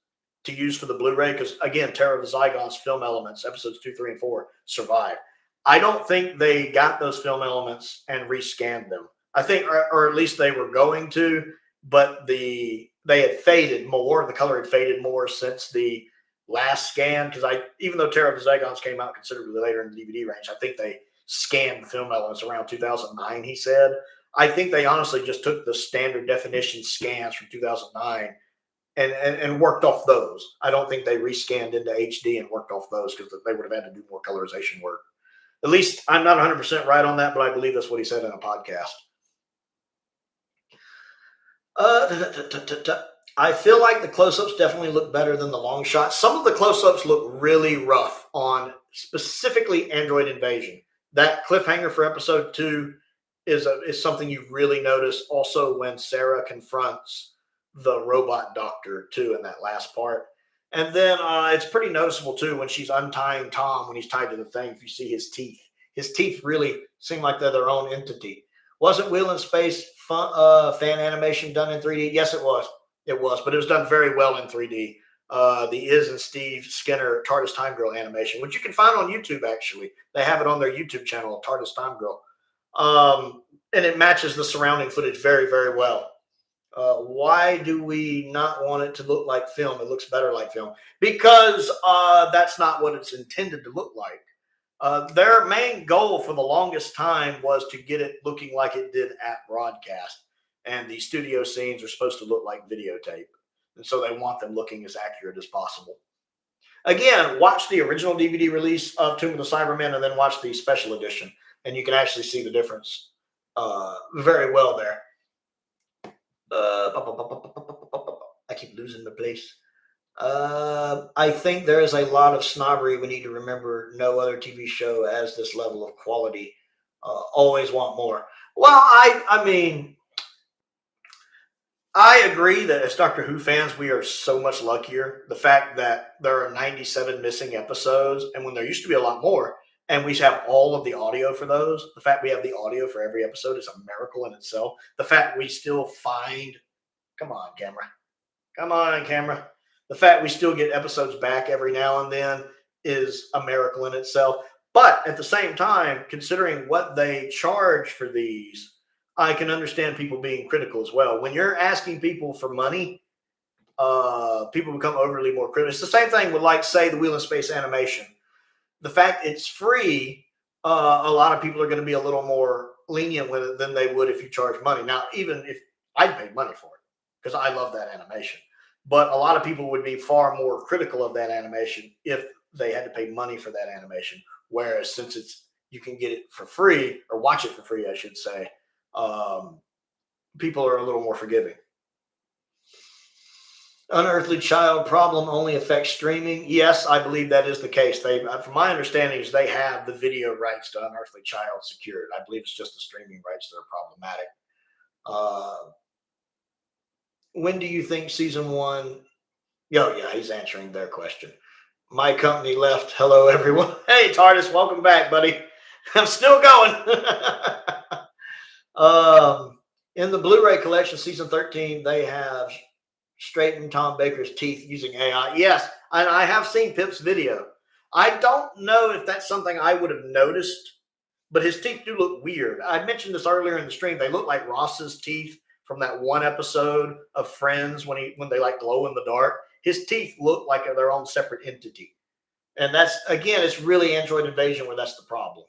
to use for the Blu-ray, because again, Terror of the Zygons film elements, episodes 2, 3, and 4 survived. I don't think they got those film elements and rescanned them. I think, or at least they were going to, but they had faded more. The color had faded more since the last scan, because even though Terror of the Zygons came out considerably later in the DVD range, I think they scanned the film elements around 2009, he said. I think they honestly just took the standard definition scans from 2009 and worked off those. I don't think they rescanned into HD and worked off those because they would have had to do more colorization work. At least I'm not 100% right on that, but I believe that's what he said in a podcast. I feel like the close-ups definitely look better than the long shots. Some of the close-ups look really rough on specifically Android Invasion. That cliffhanger for episode 2 is something you really notice. Also, when Sarah confronts the robot doctor too in that last part, and then it's pretty noticeable too when she's untying Tom when he's tied to the thing. If you see his teeth really seem like they're their own entity. Wasn't Wheel in Space fan animation done in 3D? Yes, it was. It was, but it was done very well in 3D. The Iz and Steve Skinner TARDIS Time Girl animation, which you can find on YouTube, actually. They have it on their YouTube channel, TARDIS Time Girl. And it matches the surrounding footage very, very well. Why do we not want it to look like film? It looks better like film. Because that's not what it's intended to look like. Their main goal for the longest time was to get it looking like it did at broadcast. And the studio scenes are supposed to look like videotape. And so they want them looking as accurate as possible. Again, watch the original DVD release of Tomb of the Cybermen and then watch the special edition. And you can actually see the difference very well there. I keep losing the place. I think there is a lot of snobbery. We need to remember no other TV show has this level of quality. Always want more. Well, I mean, I agree that as Doctor Who fans, we are so much luckier. The fact that there are 97 missing episodes, and when there used to be a lot more, and we have all of the audio for those, the fact we have the audio for every episode is a miracle in itself. The fact we still find, come on, camera. The fact we still get episodes back every now and then is a miracle in itself. But at the same time, considering what they charge for these, I can understand people being critical as well. When you're asking people for money, people become overly more critical. It's the same thing with, like, say, the Wheel in Space animation. The fact it's free, a lot of people are going to be a little more lenient with it than they would if you charge money. Now, even if I'd pay money for it, because I love that animation. But a lot of people would be far more critical of that animation if they had to pay money for that animation. Whereas since you can get it for free, or watch it for free, I should say, people are a little more forgiving. Unearthly Child problem only affects streaming. Yes, I believe that is the case. From my understanding, is they have the video rights to Unearthly Child secured. I believe it's just the streaming rights that are problematic. When do you think season 1? Yeah, he's answering their question. My company left. Hello, everyone. Hey, Tardis, welcome back, buddy. I'm still going. In the Blu-ray collection, season 13, they have straightened Tom Baker's teeth using AI. Yes, and I have seen Pip's video. I don't know if that's something I would have noticed, but his teeth do look weird. I mentioned this earlier in the stream. They look like Ross's teeth from that one episode of Friends when they like glow in the dark. His teeth look like their own separate entity. And that's, again, it's really Android Invasion where that's the problem.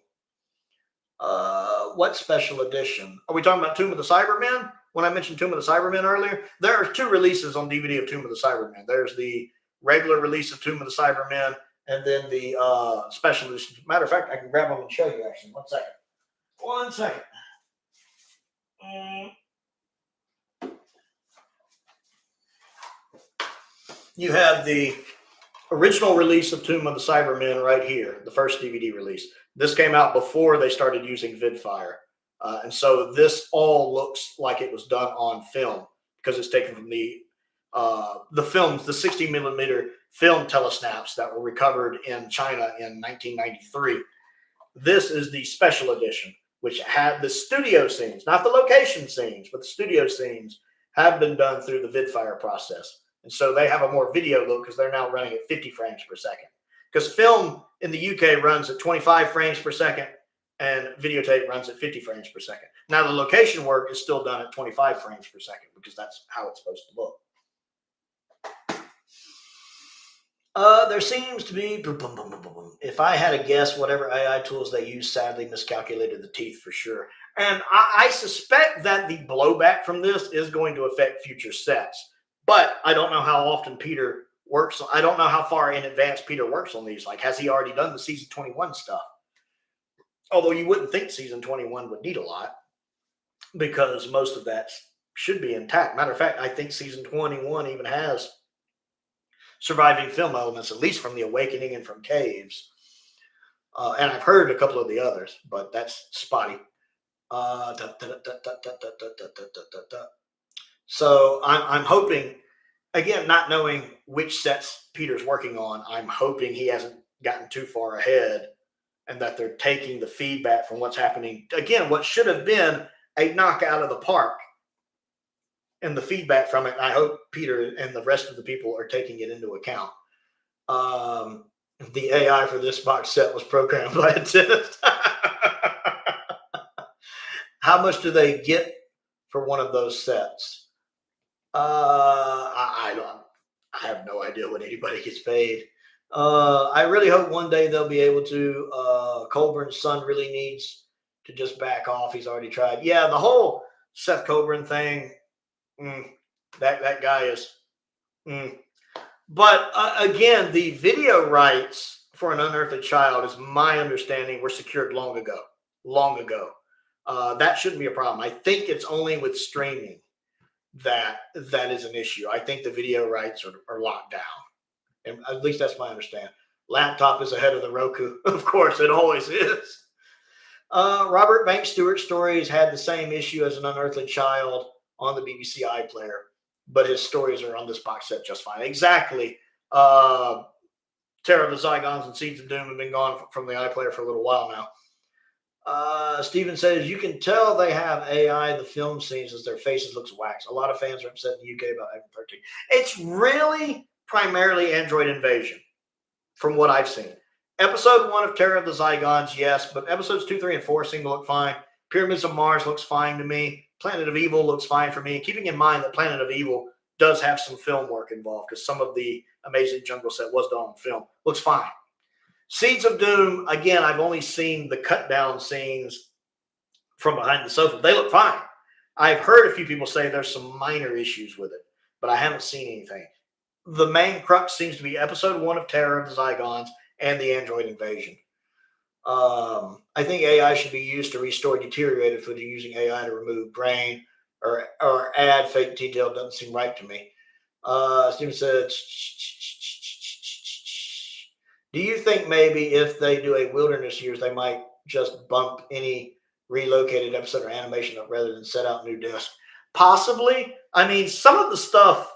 What special edition? Are we talking about Tomb of the Cybermen? When I mentioned Tomb of the Cybermen earlier, there are 2 releases on DVD of Tomb of the Cybermen. There's the regular release of Tomb of the Cybermen, and then the special edition. Matter of fact, I can grab them and show you, actually. One second. You have the original release of Tomb of the Cybermen right here, the first DVD release. This came out before they started using VidFire. And so this all looks like it was done on film because it's taken from the films, the 60 millimeter film telesnaps that were recovered in China in 1993. This is the special edition, which had the studio scenes, not the location scenes, but the studio scenes have been done through the VidFire process. And so they have a more video look because they're now running at 50 frames per second. Because film in the UK runs at 25 frames per second and videotape runs at 50 frames per second. Now, the location work is still done at 25 frames per second because that's how it's supposed to look. There seems to be, if I had a guess, whatever AI tools they use sadly miscalculated the teeth for sure. And I suspect that the blowback from this is going to affect future sets. But I don't know how often Peter works. I don't know how far in advance Peter works on these. Like, has he already done the season 21 stuff? Although you wouldn't think season 21 would need a lot because most of that should be intact. Matter of fact, I think season 21 even has surviving film elements, at least from The Awakening and from Caves. And I've heard a couple of the others, but that's spotty. So I'm hoping, again, not knowing which sets Peter's working on, I'm hoping he hasn't gotten too far ahead and that they're taking the feedback from what's happening. Again, what should have been a knockout of the park and the feedback from it. I hope Peter and the rest of the people are taking it into account. The AI for this box set was programmed by a dentist. How much do they get for one of those sets? I have no idea what anybody gets paid. I really hope one day they'll be able to. Colburn's son really needs to just back off. He's already tried. Yeah, the whole Seth Colburn thing. That guy is. But again, the video rights for An Unearthly Child, is my understanding, were secured long ago. Long ago. That shouldn't be a problem. I think it's only with streaming that is an issue. I think the video rights are locked down. And at least that's my understanding. Laptop is ahead of the Roku. Of course, it always is. Robert Banks Stewart's stories had the same issue as An Unearthly Child on the BBC iPlayer, but his stories are on this box set just fine. Exactly. Terror of the Zygons and Seeds of Doom have been gone from the iPlayer for a little while now. Steven says, you can tell they have AI the film scenes as their faces looks waxed. A lot of fans are upset in the UK about iPhone 13. It's really primarily Android Invasion, from what I've seen. Episode 1 of Terror of the Zygons, yes, but episodes 2, 3, and 4 seem to look fine. Pyramids of Mars looks fine to me. Planet of Evil looks fine for me. Keeping in mind that Planet of Evil does have some film work involved because some of the Amazing Jungle set was done on film. Looks fine. Seeds of Doom, again, I've only seen the cut down scenes from behind the sofa. They look fine. I've heard a few people say there's some minor issues with it, but I haven't seen anything. The main crux seems to be episode 1 of Terror of the Zygons and the Android Invasion. I think AI should be used to restore deteriorated footage. Using AI to remove brain or add fake detail doesn't seem right to me. Steven said, do you think maybe if they do a wilderness years, they might just bump any relocated episode or animation up rather than set out new discs? Possibly. I mean, some of the stuff,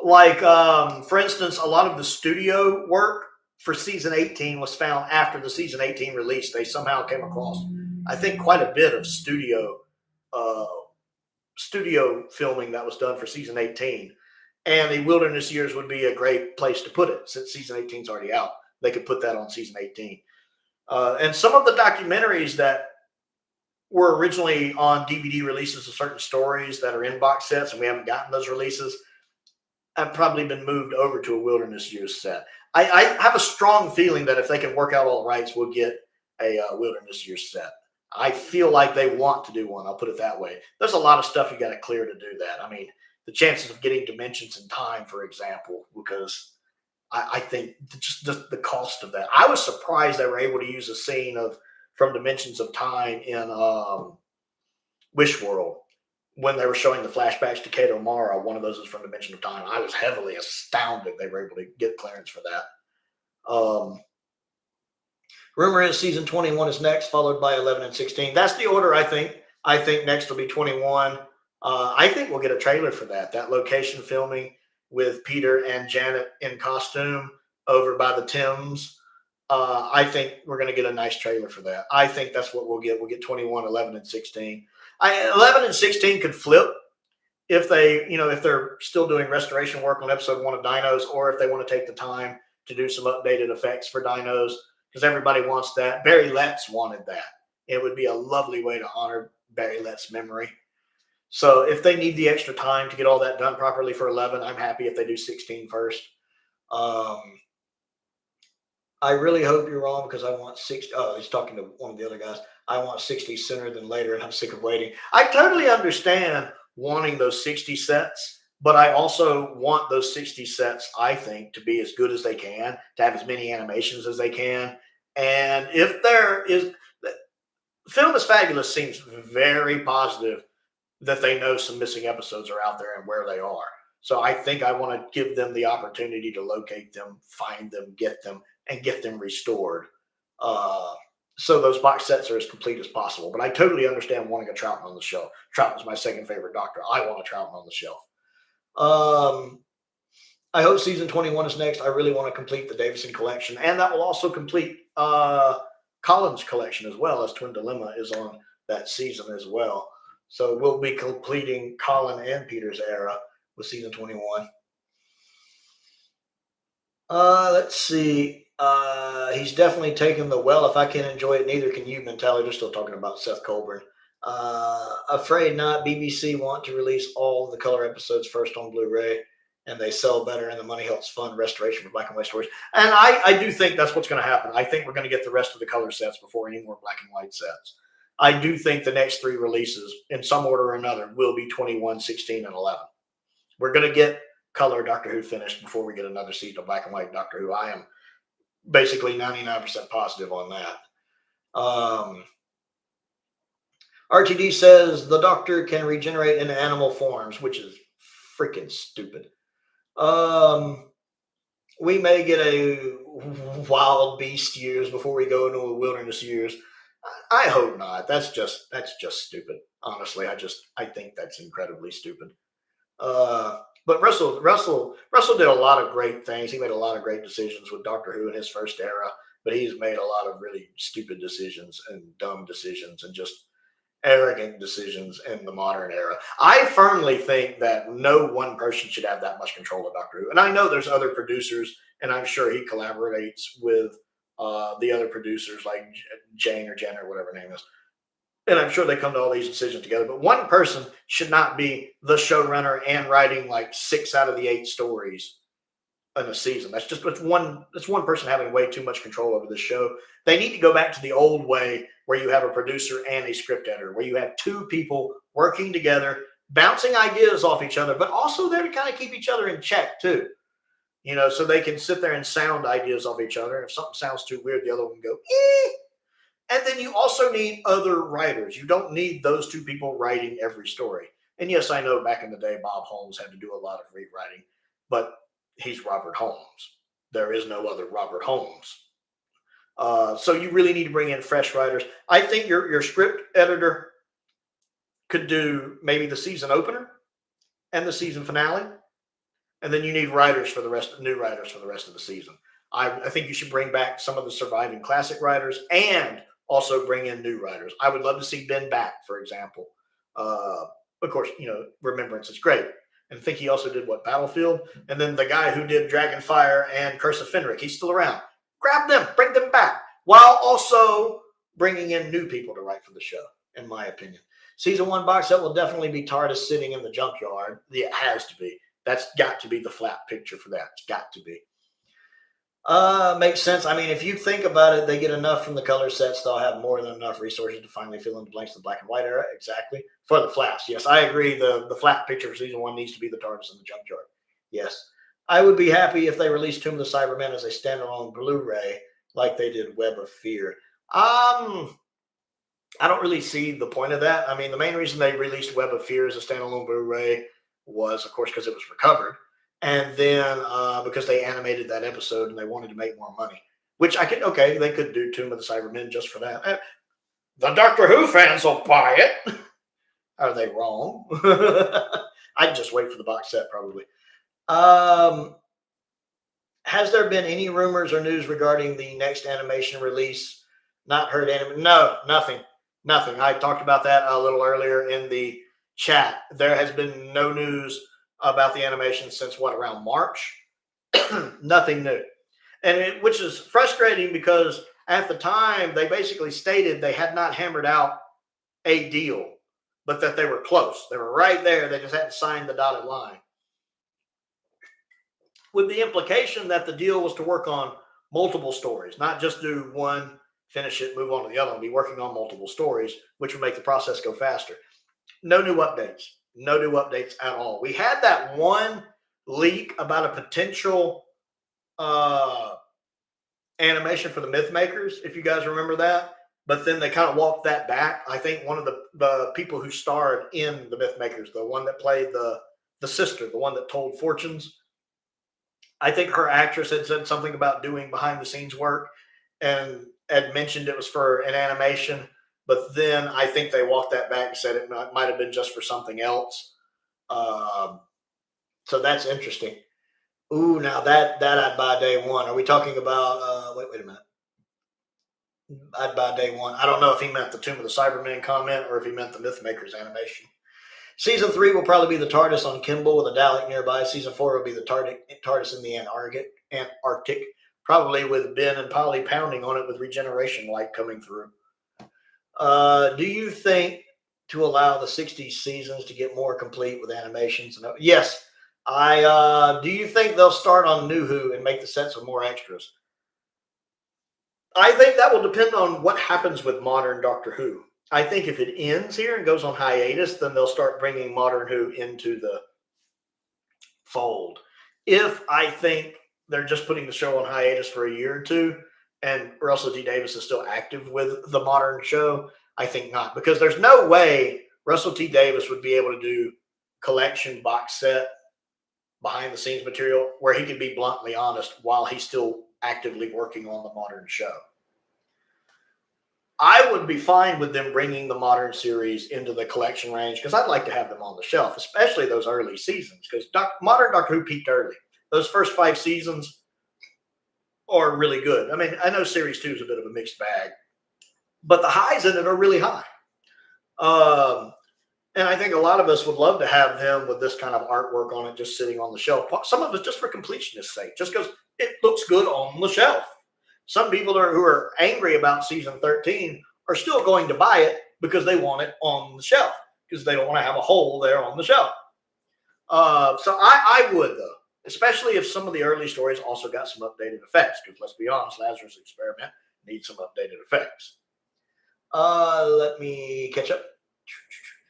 like, for instance, a lot of the studio work for season 18 was found after the season 18 release. They somehow came across, I think, quite a bit of studio filming that was done for season 18. And the wilderness years would be a great place to put it since season 18 is already out. They could put that on season 18. And some of the documentaries that were originally on DVD releases of certain stories that are in box sets, and we haven't gotten those releases, have probably been moved over to a wilderness years set. I have a strong feeling that if they can work out all the rights, we'll get a wilderness years set. I feel like they want to do one. I'll put it that way. There's a lot of stuff you got to clear to do that. I mean, the chances of getting dimensions in time, for example, because I think just the cost of that. I was surprised they were able to use a scene from Dimensions of Time in Wish World when they were showing the flashbacks to Kato Mara. One of those is from Dimension of Time. I was heavily astounded they were able to get clearance for that. Rumor is season 21 is next, followed by 11 and 16. That's the order, I think. I think next will be 21. I think we'll get a trailer for that. That location filming with Peter and Janet in costume over by the Thames. I think we're going to get a nice trailer for that. I think that's what we'll get. We'll get 21, 11, and 16. 11 and 16 could flip if if they're still doing restoration work on episode 1 of Dinos, or if they want to take the time to do some updated effects for Dinos, because everybody wants that. Barry Letts wanted that. It would be a lovely way to honor Barry Letts' memory. So if they need the extra time to get all that done properly for 11, I'm happy if they do 16 first. I really hope you're wrong because I want 60. Oh, he's talking to one of the other guys. I want 60 sooner than later, and I'm sick of waiting. I totally understand wanting those 60 sets, but I also want those 60 sets, I think, to be as good as they can, to have as many animations as they can. And if there is, Film is Fabulous seems very positive that they know some missing episodes are out there and where they are. So I think I want to give them the opportunity to locate them, find them, and get them restored. So those box sets are as complete as possible. But I totally understand wanting a Troughton on the shelf. Troughton's my second favorite Doctor. I want a Troughton on the shelf. I hope season 21 is next. I really want to complete the Davison collection, and that will also complete Colin's collection as well, as Twin Dilemma is on that season as well. So we'll be completing Colin and Peter's era with season 21. Let's see. He's definitely taken the well, if I can't enjoy it, neither can you mentality. They're still talking about Seth Colburn. Afraid not. BBC want to release all the color episodes first on Blu-ray, and they sell better, and the money helps fund restoration for black and white stories. And I do think that's what's going to happen. I think we're going to get the rest of the color sets before any more black and white sets. I do think the next 3 releases, in some order or another, will be 21, 16, and 11. We're going to get color Doctor Who finished before we get another season of black and white Doctor Who. I am basically 99% positive on that. RTD says the Doctor can regenerate into animal forms, which is freaking stupid. We may get a wild beast years before we go into a wilderness years. I hope not. That's just stupid. Honestly, I think that's incredibly stupid. But Russell did a lot of great things. He made a lot of great decisions with Doctor Who in his first era, but he's made a lot of really stupid decisions and dumb decisions and just arrogant decisions in the modern era. I firmly think that no one person should have that much control of Doctor Who. And I know there's other producers, and I'm sure he collaborates with the other producers like Jane or Jen or whatever her name is. And I'm sure they come to all these decisions together. But one person should not be the showrunner and writing like 6 out of the 8 stories in a season. That's one person having way too much control over the show. They need to go back to the old way where you have a producer and a script editor, where you have 2 people working together, bouncing ideas off each other, but also there to kind of keep each other in check too. You know, so they can sit there and sound ideas off each other. And if something sounds too weird, the other one can go, eh. And then you also need other writers. You don't need those 2 people writing every story. And yes, I know back in the day, Bob Holmes had to do a lot of rewriting, but he's Robert Holmes. There is no other Robert Holmes. So you really need to bring in fresh writers. I think your script editor could do maybe the season opener and the season finale. And then you need writers for the rest, new writers for the rest of the season. I think you should bring back some of the surviving classic writers and also bring in new writers. I would love to see Ben back, for example. Of course, you know, Remembrance is great. And I think he also did Battlefield. And then the guy who did Dragonfire and Curse of Fenric, he's still around. Grab them, bring them back, while also bringing in new people to write for the show, in my opinion. Season 1 box set will definitely be TARDIS sitting in the junkyard. It has to be. That's got to be the flat picture for that. It's got to be. Makes sense. I mean, if you think about it, they get enough from the color sets, they'll have more than enough resources to finally fill in the blanks of the black and white era. Exactly. For the flats, yes, I agree. The flat picture for season 1 needs to be the TARDIS in the junkyard. Yes. I would be happy if they released Tomb of the Cybermen as a standalone Blu-ray like they did Web of Fear. I don't really see the point of that. I mean, the main reason they released Web of Fear as a standalone Blu-ray was, of course, because it was recovered. And then because they animated that episode and they wanted to make more money, which they could do Tomb of the Cybermen just for that. The Doctor Who fans will buy it. Are they wrong? I'd just wait for the box set probably. Has there been any rumors or news regarding the next animation release? Not heard any. No, nothing. I talked about that a little earlier in the chat. There has been no news about the animation since around March. Nothing new. And which is frustrating because at the time they basically stated they had not hammered out a deal, but that they were close. They were right there. They just hadn't signed the dotted line. With the implication that the deal was to work on multiple stories, not just do one, finish it, move on to the other one, be working on multiple stories, which would make the process go faster. No new updates. No new updates at all. We had that one leak about a potential animation for the Myth Makers, if you guys remember that. but then they kind of walked that back. I think one of the people who starred in the Mythmakers, the one that played the sister, the one that told fortunes, I think her actress had said something about doing behind the scenes work and had mentioned it was for an animation. But then I think they walked that back and said it might have been just for something else. So that's interesting. Ooh, now that I'd buy day one. Are we talking about? Wait a minute. I'd buy day one. I don't know if he meant the Tomb of the Cybermen comment or if he meant the Mythmakers animation. Season 3 will probably be the TARDIS on Kimball with a Dalek nearby. Season 4 will be the TARDIS in the Antarctic, probably with Ben and Polly pounding on it with regeneration light coming through. Do you think to allow the 60s seasons to get more complete with animations? Yes. Do you think they'll start on New Who and make the sets with more extras? I think that will depend on what happens with modern Doctor Who. I think if it ends here and goes on hiatus, then they'll start bringing modern Who into the fold. If I think they're just putting the show on hiatus for a year or two and Russell T Davies is still active with the modern show, I think not. Because there's no way Russell T Davies would be able to do collection box set behind the scenes material where he could be bluntly honest while he's still actively working on the modern show. I would be fine with them bringing the modern series into the collection range because I'd like to have them on the shelf, especially those early seasons, because modern Doctor Who peaked early. Those first 5 seasons are really good. I mean, I know series 2 is a bit of a mixed bag, but the highs in it are really high. And I think a lot of us would love to have them with this kind of artwork on it just sitting on the shelf. Some of us just for completionist's sake, just because it looks good on the shelf. Some people who are angry about season 13 are still going to buy it because they want it on the shelf, because they don't want to have a hole there on the shelf. So I would, though, especially if some of the early stories also got some updated effects, because let's be honest, Lazarus Experiment needs some updated effects. Let me catch up.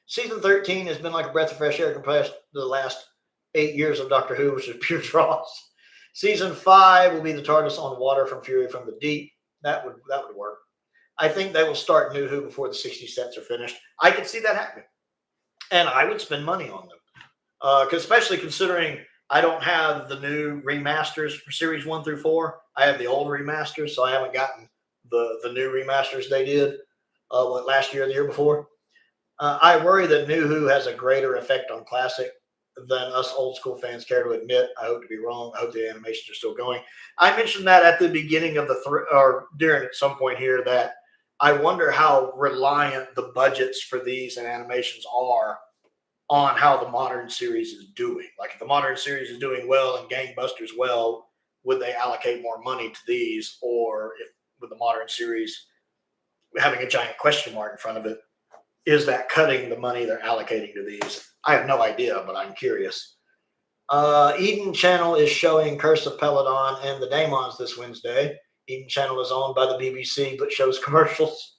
Season 13 has been like a breath of fresh air compared to the last 8 years of Doctor Who, which is pure draws. Season 5 will be the TARDIS on water from Fury from the Deep. That would work. I think they will start New Who before the 60 sets are finished. I could see that happening. And I would spend money on them. Especially considering I don't have the new remasters for series 1 through 4. I have the old remasters, so I haven't gotten the new remasters they did last year or the year before. I worry that New Who has a greater effect on classic than us old school fans care to admit. I hope to be wrong. I hope the animations are still going. I mentioned that at the beginning of or during at some point here, that I wonder how reliant the budgets for these and animations are on how the modern series is doing. Like if the modern series is doing well and gangbusters well, would they allocate more money to these? Or if with the modern series having a giant question mark in front of it, is that cutting the money they're allocating to these? I have no idea, but I'm curious. Eden Channel is showing Curse of Peladon and the Daemons this Wednesday. Eden Channel is owned by the BBC, but shows commercials,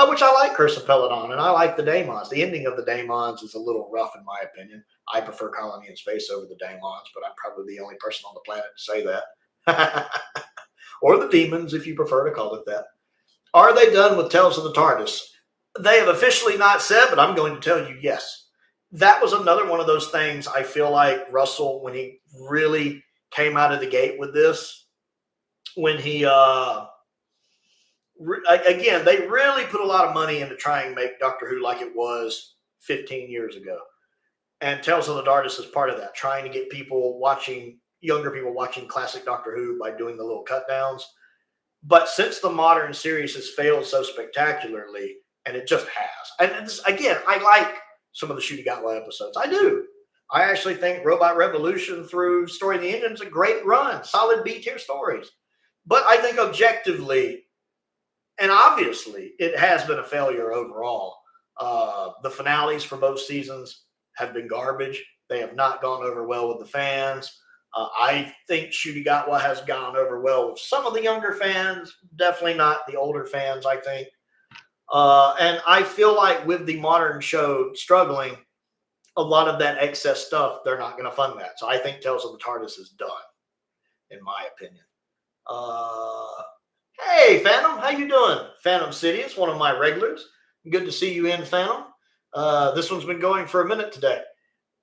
which I like Curse of Peladon, and I like the Daemons. The ending of the Daemons is a little rough, in my opinion. I prefer Colony in Space over the Daemons, but I'm probably the only person on the planet to say that. Or the Demons, if you prefer to call it that. Are they done with Tales of the TARDIS? They have officially not said, but I'm going to tell you yes. That was another one of those things I feel like Russell, when he really came out of the gate with this, when he, again, they really put a lot of money into trying to make Doctor Who like it was 15 years ago. And Tales of the TARDIS is part of that, trying to get younger people watching classic Doctor Who by doing the little cut downs. But since the modern series has failed so spectacularly, and it just has. And again, I like some of the Shooty-Gatwa episodes. I do. I actually think Robot Revolution through Story of the Engine is a great run. Solid B-tier stories. But I think objectively, and obviously, it has been a failure overall. The finales for both seasons have been garbage. They have not gone over well with the fans. I think Shooty-Gatwa has gone over well with some of the younger fans. Definitely not the older fans, I think. And I feel like with the modern show struggling, a lot of that excess stuff, they're not going to fund that. So I think Tales of the TARDIS is done, in my opinion. Hey, Phantom, how you doing? Phantom City is one of my regulars. Good to see you in, Phantom. This one's been going for a minute today.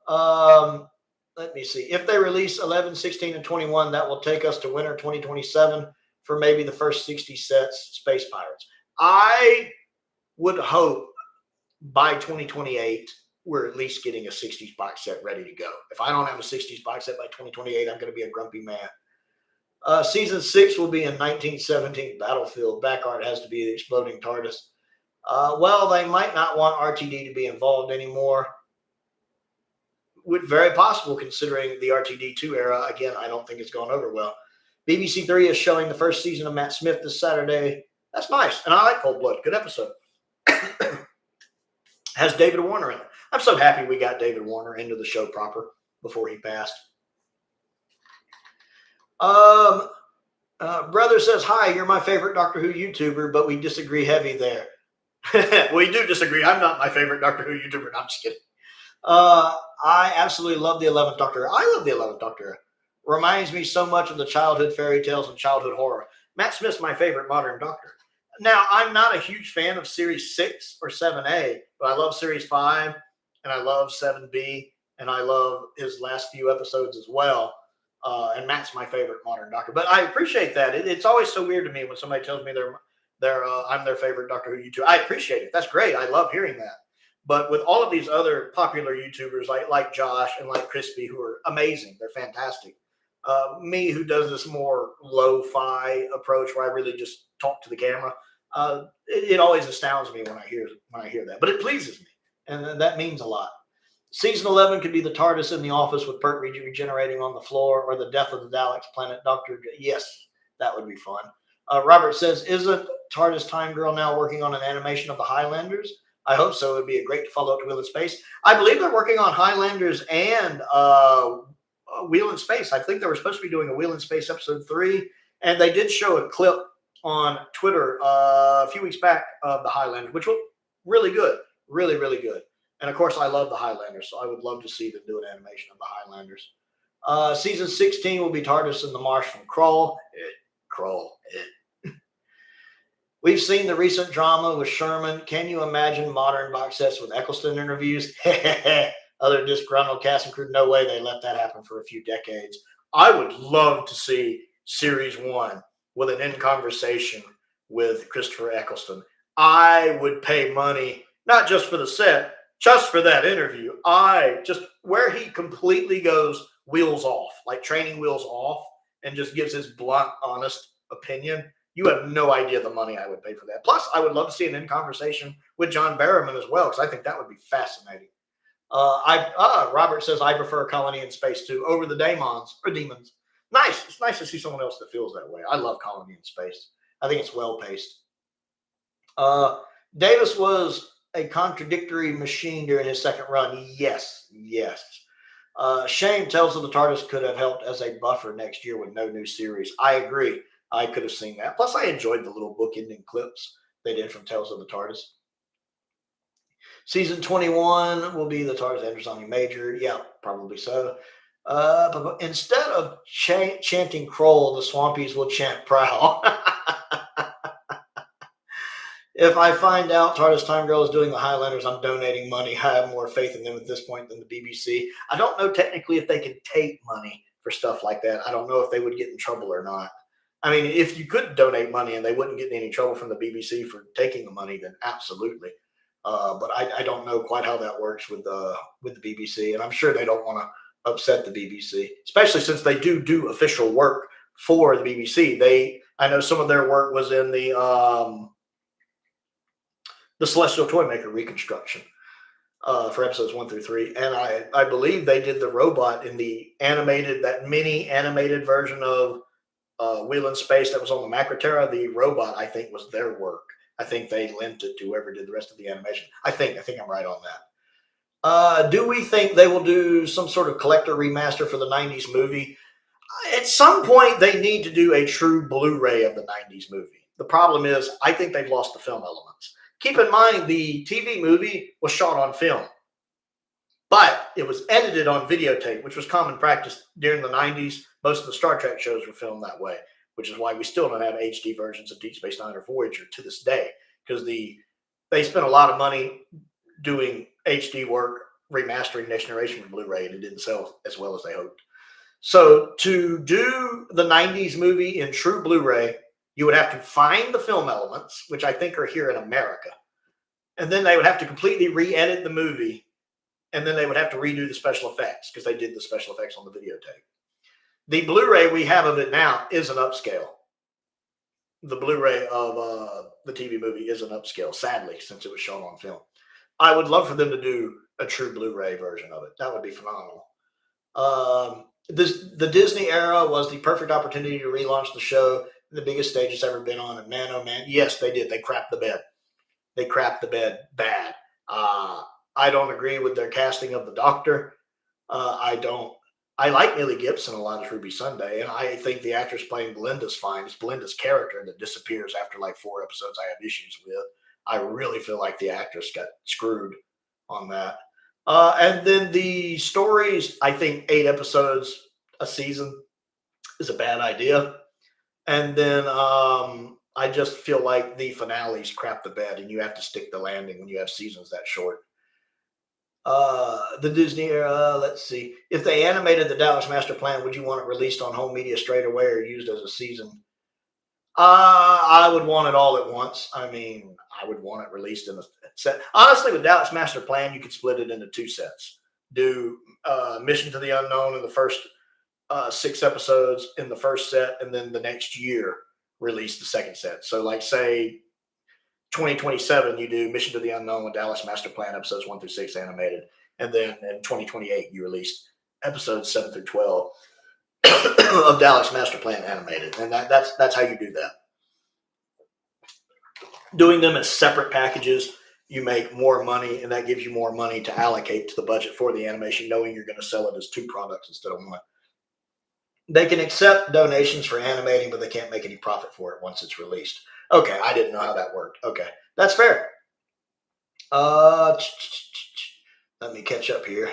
Let me see. If they release 11, 16, and 21, that will take us to winter 2027 for maybe the first 60 sets, Space Pirates. I would hope by 2028, we're at least getting a 60s box set ready to go. If I don't have a 60s box set by 2028, I'm going to be a grumpy man. Season 6 will be in 1917 Battlefield. Back art has to be the exploding TARDIS. Well, they might not want RTD to be involved anymore. Very possible considering the RTD2 era. Again, I don't think it's gone over well. BBC 3 is showing the first season of Matt Smith this Saturday. That's nice. And I like Cold Blood. Good episode. Has David Warner in it. I'm so happy we got David Warner into the show proper before he passed. Brother says, hi, you're my favorite Doctor Who YouTuber, but we disagree heavy there. We do disagree. I'm not my favorite Doctor Who YouTuber. I'm just kidding. I absolutely love the 11th Doctor. I love the 11th Doctor. Reminds me so much of the childhood fairy tales and childhood horror. Matt Smith's my favorite modern Doctor. Now, I'm not a huge fan of Series 6 or 7A, but I love Series 5, and I love 7B, and I love his last few episodes as well. And Matt's my favorite modern Doctor. But I appreciate that. It's always so weird to me when somebody tells me I'm their favorite Doctor Who YouTuber. I appreciate it. That's great. I love hearing that. But with all of these other popular YouTubers like Josh and like Crispy, who are amazing, they're fantastic. Me, who does this more lo-fi approach where I really just talk to the camera, it always astounds me when I hear that. But it pleases me, and that means a lot. Season 11 could be the TARDIS in the office with Perk regenerating on the floor, or the death of the Daleks planet. Yes, that would be fun. Robert says, isn't TARDIS Time Girl now working on an animation of the Highlanders? I hope so. It would be a great follow-up to Wheel in Space. I believe they're working on Highlanders and Wheel in Space. I think they were supposed to be doing a Wheel in Space episode 3, and they did show a clip on Twitter a few weeks back of the Highlanders, which was really good. Really, really good. And of course, I love the Highlanders, so I would love to see them do an animation of the Highlanders. Season 16 will be TARDIS in the Marsh from Krull. We've seen the recent drama with Sherman. Can you imagine modern box sets with Eccleston interviews? Other disgruntled cast and crew, no way they let that happen for a few decades. I would love to see Series 1 with an in-conversation with Christopher Eccleston. I would pay money, not just for the set, just for that interview. Where he completely goes wheels off, like training wheels off, and just gives his blunt, honest opinion. You have no idea the money I would pay for that. Plus, I would love to see an in-conversation with John Barrowman as well, because I think that would be fascinating. Robert says, I prefer Colony in Space 2 over the Demons. Nice. It's nice to see someone else that feels that way. I love Colony in Space. I think it's well-paced. Davis was a contradictory machine during his second run. Yes. Shame Tales of the TARDIS could have helped as a buffer next year with no new series. I agree. I could have seen that. Plus, I enjoyed the little book-ending clips they did from Tales of the TARDIS. Season 21 will be the TARDIS Androzani Major. Yeah, probably so. But instead of chanting Krull, the Swampies will chant Prowl. If I find out TARDIS Time Girl is doing the Highlanders, I'm donating money. I have more faith in them at this point than the BBC. I don't know technically if they can take money for stuff like that. I don't know if they would get in trouble or not. I mean, if you could donate money and they wouldn't get in any trouble from the BBC for taking the money, then absolutely. But I don't know quite how that works with the BBC, and I'm sure they don't want to upset the BBC, especially since they do official work for the BBC. I know some of their work was in the Celestial Toymaker reconstruction for episodes 1 through 3, and I believe they did the robot in the mini animated version of Wheel in Space that was on the Macroterra. The robot, I think, was their work. I think they lent it to whoever did the rest of the animation. I think I'm right on that. Do we think they will do some sort of collector remaster for the 90s movie? At some point, they need to do a true Blu-ray of the 90s movie. The problem is, I think they've lost the film elements. Keep in mind, the TV movie was shot on film, but it was edited on videotape, which was common practice during the 90s. Most of the Star Trek shows were filmed that way, which is why we still don't have HD versions of Deep Space Nine or Voyager to this day, because they spent a lot of money doing HD work, remastering Next Generation for Blu-ray, and it didn't sell as well as they hoped. So to do the 90s movie in true Blu-ray, you would have to find the film elements, which I think are here in America. And then they would have to completely re-edit the movie. And then they would have to redo the special effects because they did the special effects on the videotape. The Blu-ray we have of it now is an upscale. The Blu-ray of the TV movie is an upscale, sadly, since it was shown on film. I would love for them to do a true Blu-ray version of it. That would be phenomenal. The Disney era was the perfect opportunity to relaunch the show, the biggest stage it's ever been on. And man, oh man, yes, they did. They crapped the bed. They crapped the bed bad. I don't agree with their casting of the Doctor. I like Millie Gibson a lot as Ruby Sunday, and I think the actress playing Belinda's fine. It's Belinda's character that disappears after like 4 episodes I have issues with. I really feel like the actress got screwed on that. And then the stories, I think 8 episodes a season is a bad idea. And then I just feel like the finales crap the bed, and you have to stick the landing when you have seasons that short. The Disney era, let's see. If they animated the Dallas Master Plan, would you want it released on home media straight away or used as a season? I would want it all at once. I mean, I would want it released in a set. Honestly, with Dallas Master Plan, you could split it into 2 sets. Do Mission to the Unknown in the first 6 episodes in the first set, and then the next year release the second set. So like say 2027, you do Mission to the Unknown with Dallas Master Plan episodes 1 through 6 animated. And then in 2028, you release episodes 7 through 12 of Dallas Master Plan animated. And that's how you do that. Doing them as separate packages, you make more money, and that gives you more money to allocate to the budget for the animation, knowing you're going to sell it as 2 products instead of 1. They can accept donations for animating, but they can't make any profit for it once it's released. Okay, I didn't know how that worked. Okay, that's fair. Let me catch up here.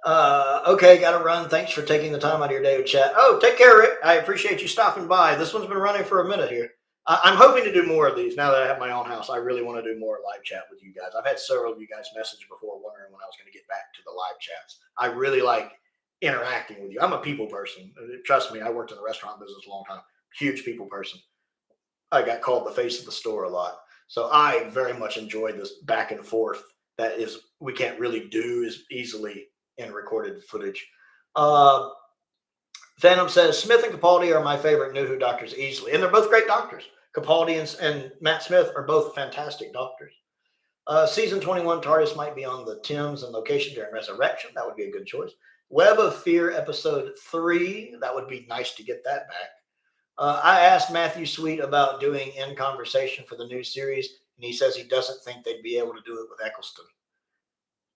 Okay, got to run. Thanks for taking the time out of your day to chat. Oh, take care, Rick. I appreciate you stopping by. This one's been running for a minute here. I'm hoping to do more of these now that I have my own house. I really want to do more live chat with you guys. I've had several of you guys message before wondering when I was going to get back to the live chats. I really like interacting with you. I'm a people person. Trust me, I worked in the restaurant business a long time. Huge people person. I got called the face of the store a lot. So I very much enjoy this back and forth that is we can't really do as easily in recorded footage. Phantom says, Smith and Capaldi are my favorite New Who doctors easily. And they're both great doctors. Capaldi and Matt Smith are both fantastic doctors. Season 21, Tardis might be on the Thames and location during Resurrection. That would be a good choice. Web of Fear, episode 3. That would be nice to get that back. I asked Matthew Sweet about doing In Conversation for the new series, and he says he doesn't think they'd be able to do it with Eccleston.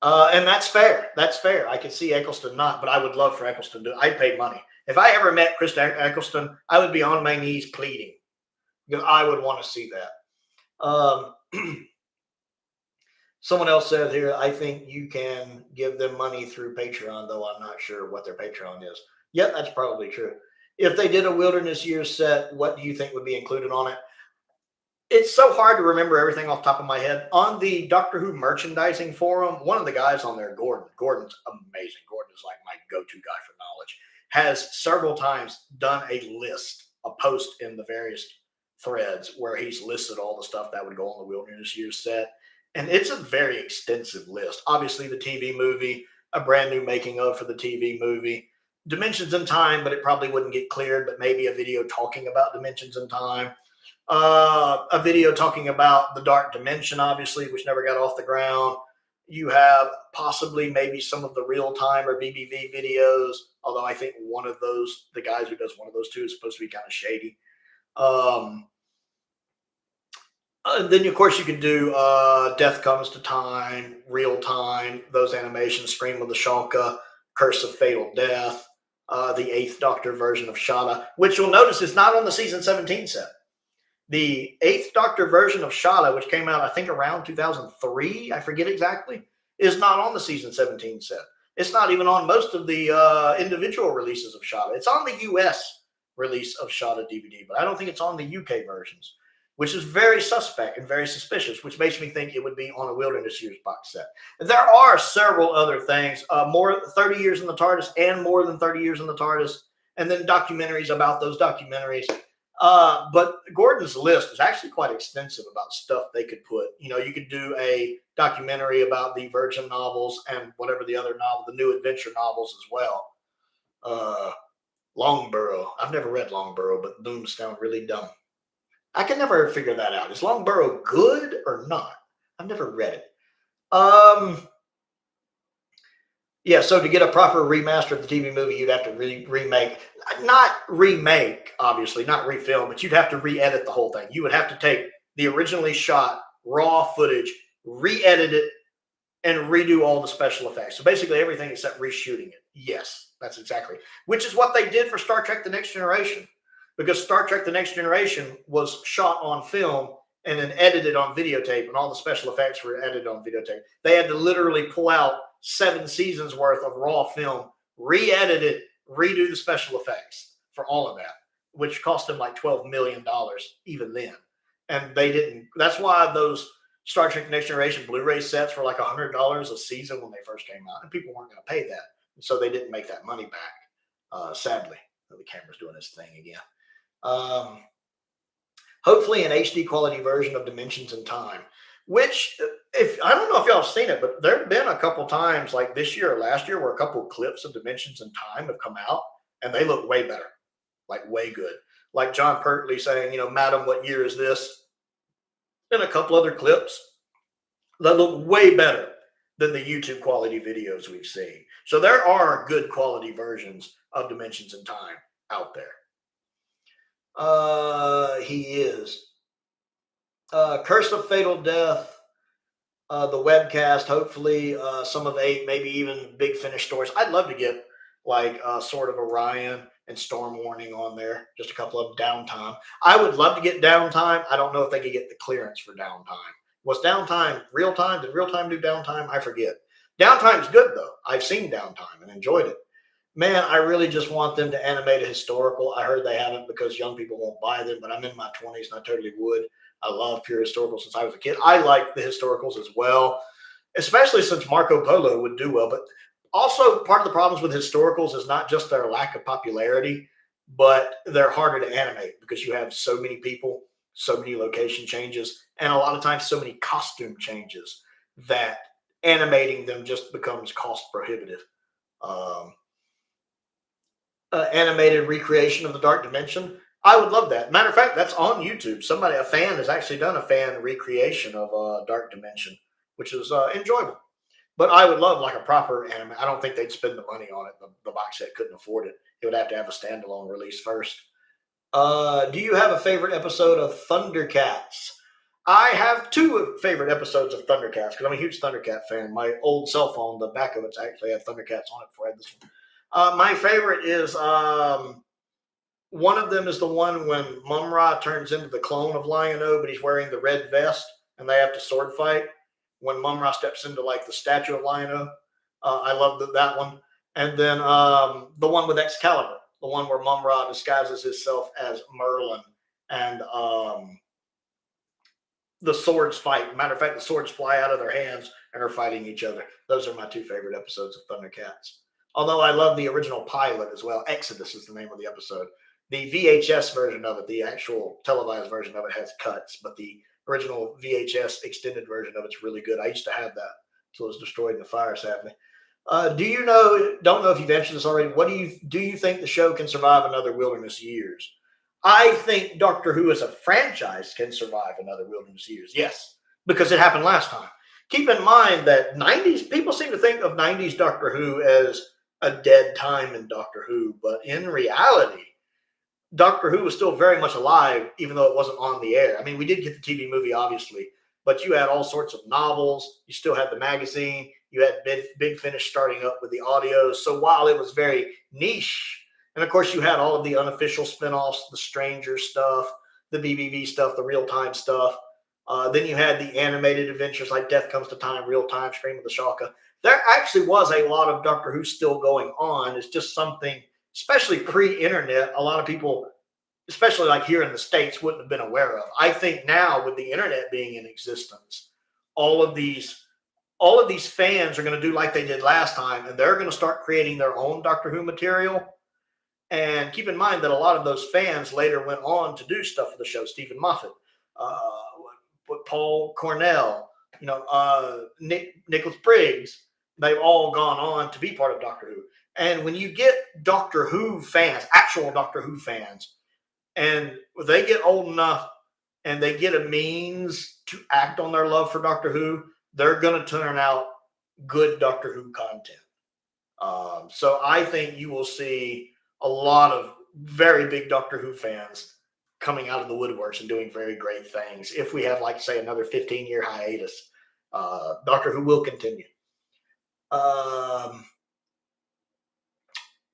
And that's fair. That's fair. I could see Eccleston not, but I would love for Eccleston to. I'd pay money. If I ever met Chris Eccleston, I would be on my knees pleading because I would want to see that. Someone else said here, I think you can give them money through Patreon, though I'm not sure what their Patreon is. Yep, that's probably true. If they did a Wilderness Years set, what do you think would be included on it? It's so hard to remember everything off the top of my head. On the Doctor Who merchandising forum, one of the guys on there, Gordon's amazing. Gordon is like my go-to guy for knowledge, has several times done a list, a post in the various threads where he's listed all the stuff that would go on the Wilderness Years set. And it's a very extensive list. Obviously, the TV movie, a brand new making of for the TV movie, Dimensions in Time, but it probably wouldn't get cleared, but maybe a video talking about Dimensions in Time. A video talking about the Dark Dimension, obviously, which never got off the ground. You have possibly maybe some of the real-time or BBV videos, although I think one of those, the guys who does one of those two is supposed to be kind of shady. Then, of course, you could do Death Comes to Time, Real Time, those animations, Scream of the Shulka, Curse of Fatal Death, the 8th Doctor version of Shada, which you'll notice is not on the Season 17 set. The 8th Doctor version of Shada, which came out, I think, around 2003, I forget exactly, is not on the Season 17 set. It's not even on most of the individual releases of Shoutout. It's on the US release of Shoutout DVD, but I don't think it's on the UK versions, which is very suspect and very suspicious, which makes me think it would be on a Wilderness Years box set. There are several other things, more 30 years in the TARDIS and more than 30 years in the TARDIS, and then documentaries about those documentaries. But Gordon's list is actually quite extensive about stuff they could put. You know, you could do a documentary about the Virgin novels and whatever the other novel, the New Adventure novels as well. Longborough. I've never read Longborough, but Booms sound really dumb. I can never figure that out. Is Longborough good or not? I've never read it. Yeah, so to get a proper remaster of the TV movie, you'd have to remake, not remake, obviously, not refilm, but you'd have to re-edit the whole thing. You would have to take the originally shot raw footage, re-edit it, and redo all the special effects. So basically everything except reshooting it. Yes, that's exactly. Which is what they did for Star Trek The Next Generation. Because Star Trek The Next Generation was shot on film and then edited on videotape, and all the special effects were edited on videotape. They had to literally pull out 7 seasons worth of raw film, re-edit it, redo the special effects for all of that, which cost them like $12 million even then. And they didn't. That's why those Star Trek The Next Generation Blu-ray sets were like $100 a season when they first came out, and people weren't going to pay that. And so they didn't make that money back, sadly. The camera's doing its thing again. Hopefully an HD quality version of Dimensions in Time, which, if I don't know if y'all have seen it, but there have been a couple times like this year or last year where a couple of clips of Dimensions in Time have come out and they look way better, like way good. Like John Pertley saying, you know, madam, what year is this? And a couple other clips that look way better than the YouTube quality videos we've seen. So there are good quality versions of Dimensions in Time out there. He is. Curse of Fatal Death, the webcast, hopefully some of 8, maybe even Big Finish stories. I'd love to get like Sword of Orion and Storm Warning on there, just a couple of Downtime. I would love to get Downtime. I don't know if they could get the clearance for Downtime. Was Downtime Real Time? Did Real Time do Downtime? I forget. Downtime's good though. I've seen Downtime and enjoyed it. Man, I really just want them to animate a historical. I heard they haven't because young people won't buy them, but I'm in my 20s and I totally would. I love pure historical since I was a kid. I like the historicals as well, especially since Marco Polo would do well. But also part of the problems with historicals is not just their lack of popularity, but they're harder to animate because you have so many people, so many location changes, and a lot of times so many costume changes that animating them just becomes cost prohibitive. Animated recreation of the Dark Dimension. I would love that. Matter of fact, that's on YouTube. A fan has actually done a fan recreation of Dark Dimension, which is enjoyable. But I would love like a proper anime. I don't think they'd spend the money on it. The box set couldn't afford it. It would have to have a standalone release first. Do you have a favorite episode of Thundercats? I have 2 favorite episodes of Thundercats because I'm a huge Thundercat fan. My old cell phone, the back of it actually had Thundercats on it before I had this one. My favorite is one of them is the one when Mum-Ra turns into the clone of Lion-O, but he's wearing the red vest and they have to sword fight when Mum-Ra steps into like the statue of Lion-O. I love that one. And then the one with Excalibur, the one where Mum-Ra disguises himself as Merlin and the swords fight. Matter of fact, the swords fly out of their hands and are fighting each other. Those are my 2 favorite episodes of Thundercats. Although I love the original pilot as well. Exodus is the name of the episode. The VHS version of it, the actual televised version of it, has cuts, but the original VHS extended version of it's really good. I used to have that until it was destroyed in the fire, sadly. Don't know if you've answered this already. Do you think the show can survive another Wilderness Years? I think Doctor Who as a franchise can survive another Wilderness Years. Yes, because it happened last time. Keep in mind that 90s, people seem to think of 90s Doctor Who as a dead time in Doctor Who, but in reality, Doctor Who was still very much alive, even though it wasn't on the air. I mean, we did get the TV movie, obviously, but you had all sorts of novels. You still had the magazine. You had Big Finish starting up with the audio. So while it was very niche, and of course you had all of the unofficial spinoffs, the Stranger stuff, the BBV stuff, the real-time stuff, Then you had the animated adventures like Death Comes to Time, Real Time, Scream of the Shaka. There actually was a lot of Doctor Who still going on. It's just something, especially pre-internet, a lot of people, especially like here in the States, wouldn't have been aware of. I think now with the internet being in existence, all of these fans are going to do like they did last time, and they're going to start creating their own Doctor Who material. And keep in mind that a lot of those fans later went on to do stuff for the show. Stephen Moffat, Paul Cornell, Nicholas Briggs, they've all gone on to be part of Doctor Who. And when you get Doctor Who fans, actual Doctor Who fans, and they get old enough and they get a means to act on their love for Doctor Who, they're going to turn out good Doctor Who content. So I think you will see a lot of very big Doctor Who fans coming out of the woodworks and doing very great things. If we have, like, say, another 15-year hiatus, Doctor Who will continue.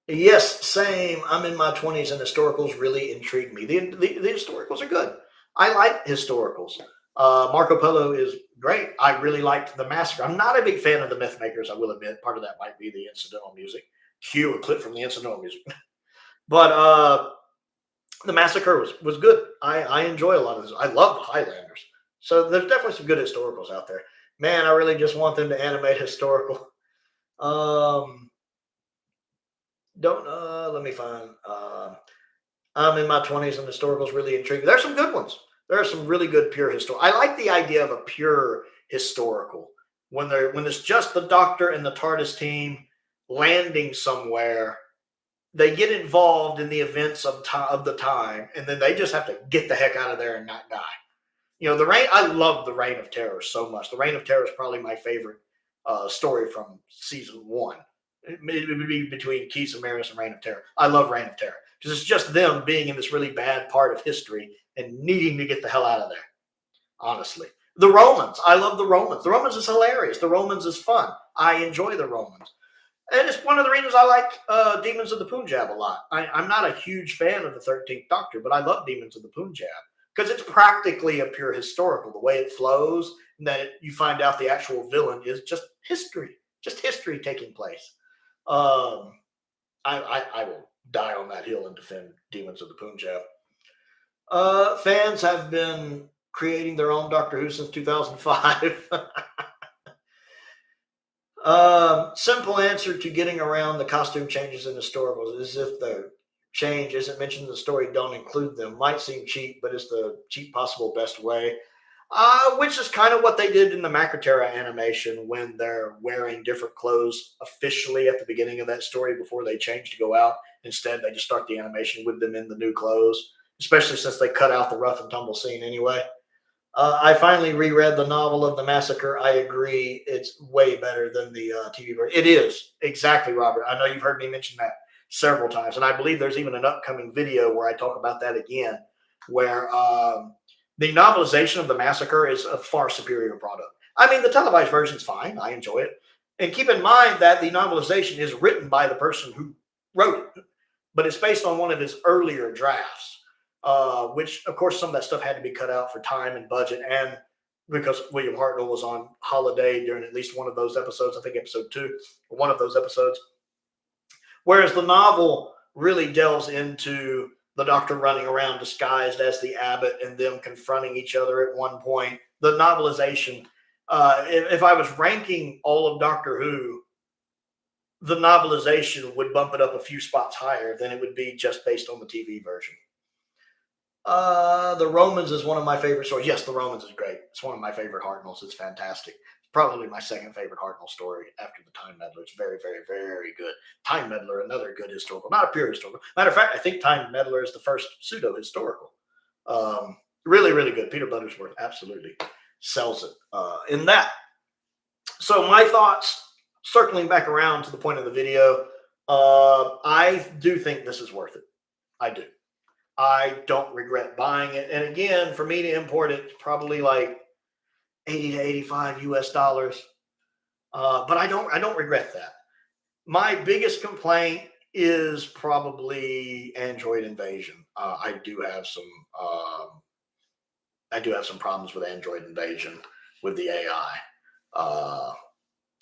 Yes, same. I'm in my 20s and historicals really intrigue me. The historicals are good. I like historicals. Marco Polo is great. I really liked The Massacre. I'm not a big fan of the Mythmakers, I will admit. Part of that might be the incidental music. Cue a clip from the incidental music. But The Massacre was good. I enjoy a lot of this. I love the Highlanders. So there's definitely some good historicals out there. Man, I really just want them to animate historical. Let me find. I'm in my 20s and historicals really intriguing. There's some good ones. There are some really good pure historical. I like the idea of a pure historical when it's just the Doctor and the TARDIS team landing somewhere. They get involved in the events of the time, and then they just have to get the heck out of there and not die. The Reign. I love the Reign of Terror so much. The Reign of Terror is probably my favorite story from season 1. It would be between Keys of Maris and Reign of Terror. I love Reign of Terror because it's just them being in this really bad part of history and needing to get the hell out of there. Honestly, the Romans. I love the Romans. The Romans is hilarious. The Romans is fun. I enjoy the Romans. And it's one of the reasons I like Demons of the Punjab a lot. I'm not a huge fan of the 13th Doctor, but I love Demons of the Punjab because it's practically a pure historical. The way it flows, and that you find out the actual villain is just history taking place. I will die on that hill and defend Demons of the Punjab. Fans have been creating their own Doctor Who since 2005. Simple answer to getting around the costume changes in historicals is if the change isn't mentioned in the story, don't include them. Might seem cheap, but it's the cheap possible best way. Which is kind of what they did in the Macroterra animation when they're wearing different clothes officially at the beginning of that story before they change to go out. Instead, they just start the animation with them in the new clothes, especially since they cut out the rough and tumble scene anyway. I finally reread the novel of The Massacre. I agree. It's way better than the TV version. It is. Exactly, Robert. I know you've heard me mention that several times. And I believe there's even an upcoming video where I talk about that again, where the novelization of The Massacre is a far superior product. I mean, the televised version is fine. I enjoy it. And keep in mind that the novelization is written by the person who wrote it, but it's based on one of his earlier drafts. Which, of course, some of that stuff had to be cut out for time and budget, and because William Hartnell was on holiday during at least one of those episodes, I think episode 2, or one of those episodes. Whereas the novel really delves into the Doctor running around disguised as the Abbot and them confronting each other at one point. The novelization, if I was ranking all of Doctor Who, the novelization would bump it up a few spots higher than it would be just based on the TV version. The Romans is one of my favorite stories. Yes, the Romans is great. It's one of my favorite Hartnells. It's fantastic. It's probably my second favorite Hartnell story after the Time Meddler. It's very, very, very good. Time Meddler, another good historical. Not a pure historical. Matter of fact, I think Time Meddler is the first pseudo-historical. Really, really good. Peter Buttersworth absolutely sells it in that. So my thoughts, circling back around to the point of the video, I do think this is worth it. I do. I don't regret buying it. And again, for me to import it, it's probably like 80 to 85 US dollars. But I don't regret that. My biggest complaint is probably Android Invasion. I do have some I do have some problems with Android Invasion with the AI.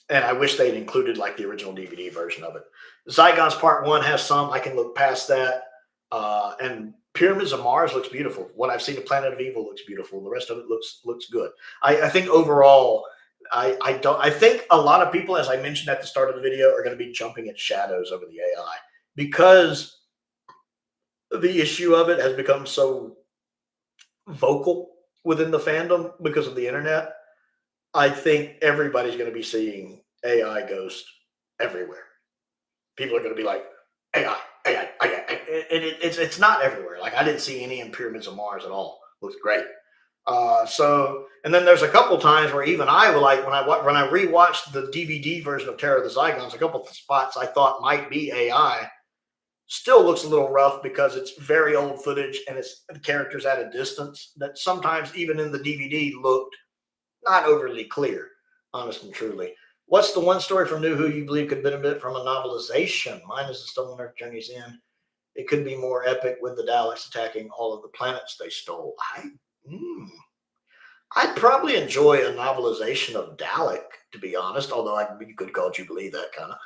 And I wish they'd included like the original DVD version of it. Zygons Part 1 has some. I can look past that. And Pyramids of Mars looks beautiful. What I've seen of Planet of Evil looks beautiful. The rest of it looks good. I think overall, I think a lot of people, as I mentioned at the start of the video, are going to be jumping at shadows over the AI because the issue of it has become so vocal within the fandom because of the internet. I think everybody's going to be seeing AI ghost everywhere. People are going to be like, AI, AI, AI. And it's not everywhere. Like, I didn't see any in Pyramids of Mars at all. Looks great. And then there's a couple times where even I will, like, when I rewatched the DVD version of Terror of the Zygons, a couple of spots I thought might be AI still looks a little rough because it's very old footage and it's characters at a distance that sometimes even in the DVD looked not overly clear, honest and truly. What's the one story from New Who you believe could benefit from a novelization? Mine is The Stolen Earth Journey's End. It could be more epic with the Daleks attacking all of the planets they stole. I'd probably enjoy a novelization of Dalek, to be honest, although you could call Jubilee that kind of.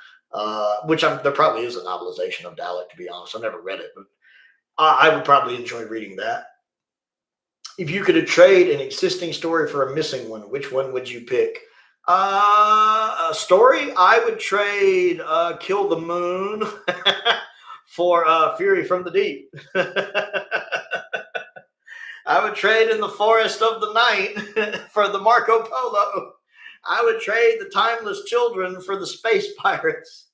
There probably is a novelization of Dalek, to be honest. I've never read it, but I would probably enjoy reading that. If you could trade an existing story for a missing one, which one would you pick? A story, I would trade Kill the Moon for Fury from the Deep. I would trade In the Forest of the Night for the Marco Polo. I would trade The Timeless Children for the Space Pirates.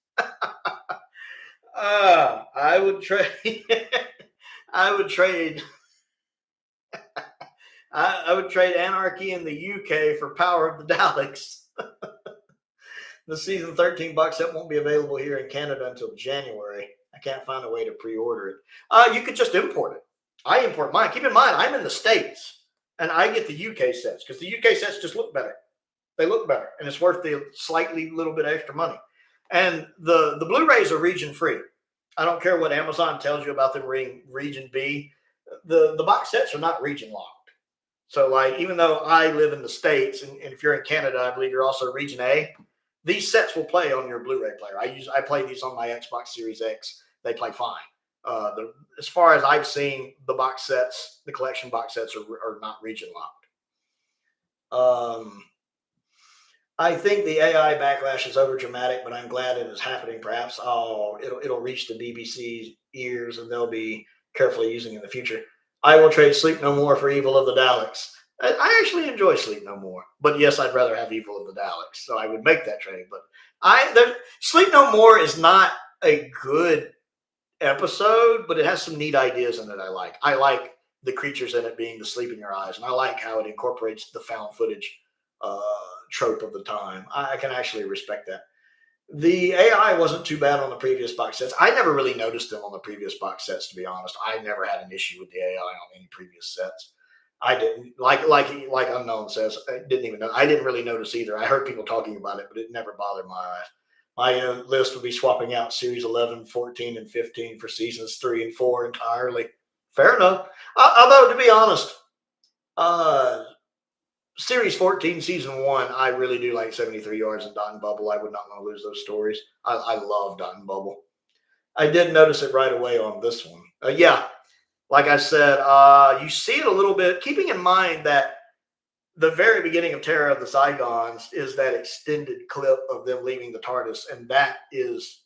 I would trade. I would trade Anarchy in the UK for Power of the Daleks. The season 13 box set won't be available here in Canada until January. I can't find a way to pre-order it. You could just import it. I import mine. Keep in mind, I'm in the States, and I get the UK sets because the UK sets just look better. They look better, and it's worth the slightly little bit extra money. And the Blu-rays are region free. I don't care what Amazon tells you about them being region B. The box sets are not region locked. So, like, even though I live in the States, and if you're in Canada, I believe you're also region A, these sets will play on your Blu-ray player. I play these on my Xbox Series X. They play fine. As far as I've seen, the box sets, the collection box sets are not region locked. I think the AI backlash is over dramatic, but I'm glad it is happening. Perhaps it'll reach the BBC's ears, and they'll be carefully using it in the future. I will trade Sleep No More for Evil of the Daleks. I actually enjoy Sleep No More, but yes, I'd rather have Evil of the Daleks, so I would make that trade. But Sleep No More is not a good episode, but it has some neat ideas in it. I like the creatures in it being the sleep in your eyes, and I like how it incorporates the found footage trope of the time. I can actually respect that. The AI wasn't too bad on the previous box sets. I never really noticed them on the previous box sets, to be honest. I never had an issue with the AI on any previous sets. I didn't like Unknown says. I didn't really notice either. I heard people talking about it, but it never bothered my eyes. My list would be swapping out series 11, 14, and 15 for seasons 3 and 4 entirely. Fair enough. Although, to be honest, series 14, season 1, I really do like 73 Yards and Dot and Bubble. I would not want to lose those stories. I love Dot and Bubble. I did notice it right away on this one. Like I said, you see it a little bit, keeping in mind that the very beginning of Terror of the Zygons is that extended clip of them leaving the TARDIS, and that is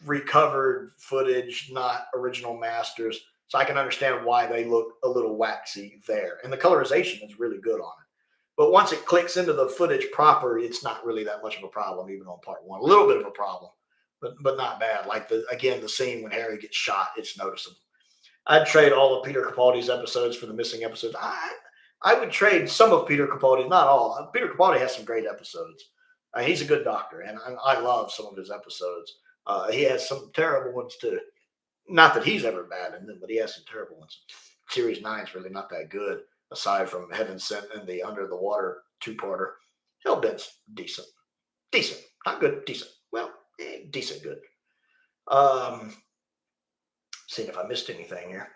recovered footage, not original masters. So I can understand why they look a little waxy there. And the colorization is really good on it. But once it clicks into the footage proper, it's not really that much of a problem, even on part 1. A little bit of a problem, but not bad. Like, the scene when Harry gets shot, it's noticeable. I'd trade all of Peter Capaldi's episodes for the missing episodes. I would trade some of Peter Capaldi's, not all. Peter Capaldi has some great episodes. He's a good doctor, and I love some of his episodes. He has some terrible ones, too. Not that he's ever bad in them, but he has some terrible ones. Series 9 is really not that good, aside from Heaven Sent and the Under the Water 2-parter. Hellbent's decent. Decent. Not good, decent. Well, decent good. Seeing if I missed anything here.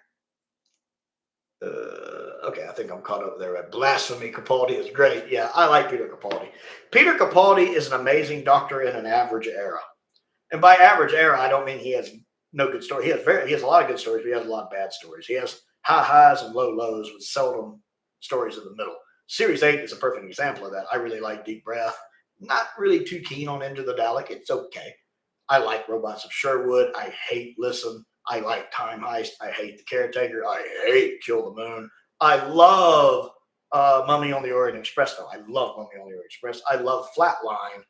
Okay, I think I'm caught up there. At Blasphemy Capaldi is great. Yeah, I like Peter Capaldi. Peter Capaldi is an amazing doctor in an average era. And by average era, I don't mean he has no good story. He has a lot of good stories, but he has a lot of bad stories. He has high highs and low lows with seldom stories in the middle. Series 8 is a perfect example of that. I really like Deep Breath. Not really too keen on Into the Dalek. It's okay. I like Robots of Sherwood. I hate Listen. I like Time Heist. I hate The Caretaker. I hate Kill the Moon. I love Mummy on the Orient Express, though. I love Mummy on the Orient Express. I love Flatline.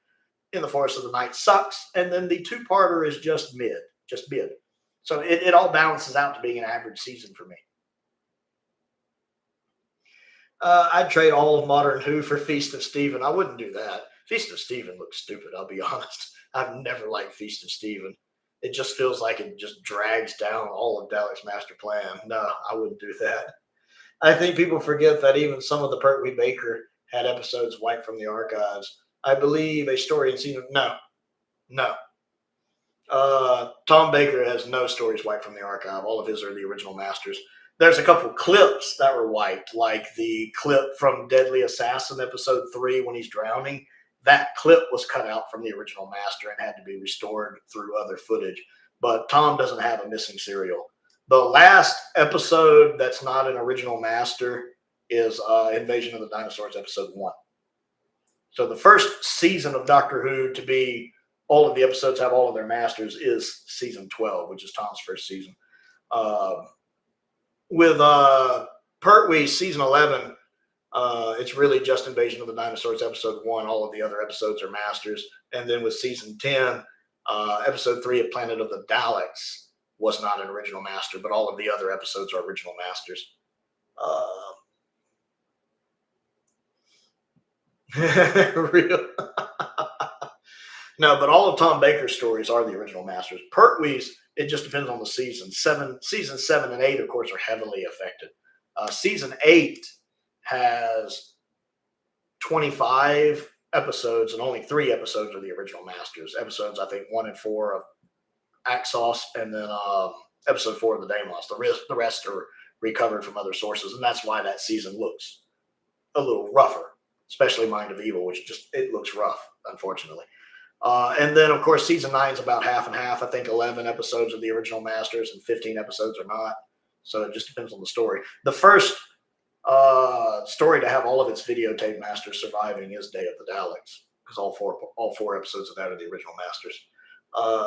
In the Forest of the Night sucks. And then the two-parter is just mid. So it all balances out to being an average season for me. I'd trade all of Modern Who for Feast of Stephen. I wouldn't do that. Feast of Stephen looks stupid, I'll be honest. I've never liked Feast of Stephen. It just feels like it just drags down all of Dalek's master plan. No, I wouldn't do that. I think people forget that even some of the Pertwee Baker had episodes wiped from the archives. I believe a story in season... No. Tom Baker has no stories wiped from the archive. All of his are the original masters. There's a couple clips that were wiped, like the clip from Deadly Assassin episode 3 when he's drowning. That clip was cut out from the original master and had to be restored through other footage. But Tom doesn't have a missing serial. The last episode that's not an original master is Invasion of the Dinosaurs episode 1. So the first season of Doctor Who to be all of the episodes have all of their masters is season 12, which is Tom's first season. With Pertwee season 11, it's really just Invasion of the Dinosaurs episode 1. All of the other episodes are masters. And then with season 10, episode 3 of Planet of the Daleks was not an original master, but all of the other episodes are original masters. Real. No, but all of Tom Baker's stories are the original masters. Pertwee's, it just depends on the season. Seasons 7 and 8, of course, are heavily affected. Season 8 has 25 episodes, and only 3 episodes are the original masters. Episodes, I think, 1 and 4 of Axos, and then episode 4 of the Daemons. The rest are recovered from other sources, and that's why that season looks a little rougher, especially Mind of Evil, which it looks rough, unfortunately. And then, of course, season 9 is about half and half. I think 11 episodes are the original masters and 15 episodes are not. So it just depends on the story. The first story to have all of its videotape masters surviving is Day of the Daleks, because all four episodes of that are the original masters.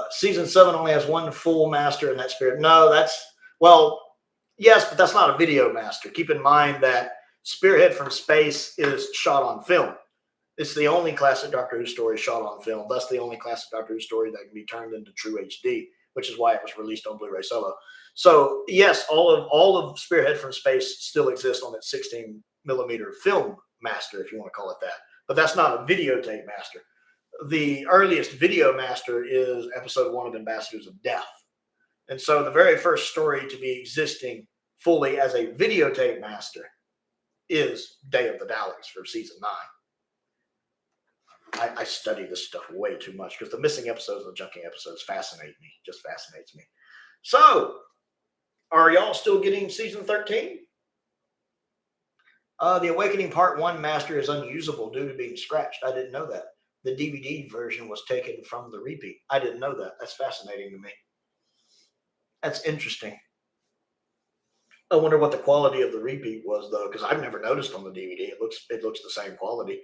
Season 7 only has 1 full master, and that's Spirit. No, yes, but that's not a video master. Keep in mind that Spearhead from Space is shot on film. It's the only classic Doctor Who story shot on film. Thus, the only classic Doctor Who story that can be turned into true HD, which is why it was released on Blu-ray solo. So, yes, all of Spearhead from Space still exists on its 16mm film master, if you want to call it that. But that's not a videotape master. The earliest video master is episode 1 of Ambassadors of Death. And so the very first story to be existing fully as a videotape master is Day of the Daleks for season 9. I study this stuff way too much because the missing episodes, the junking episodes fascinate me. Just fascinates me. So, are y'all still getting season 13? The Awakening Part 1 master is unusable due to being scratched. I didn't know that. The DVD version was taken from the repeat. I didn't know that. That's fascinating to me. That's interesting. I wonder what the quality of the repeat was, though, because I've never noticed on the DVD. It looks the same quality.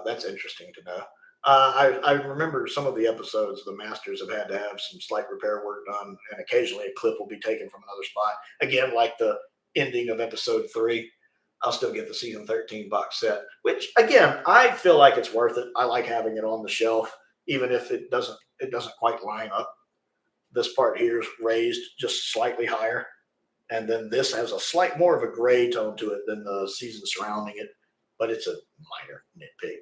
That's interesting to know. I remember some of the episodes, the masters have had to have some slight repair work done, and occasionally a clip will be taken from another spot. Again, like the ending of episode 3, I'll still get the season 13 box set, which, again, I feel like it's worth it. I like having it on the shelf, even if it doesn't quite line up. This part here is raised just slightly higher, and then this has a slight more of a gray tone to it than the season surrounding it, but it's a minor nitpick.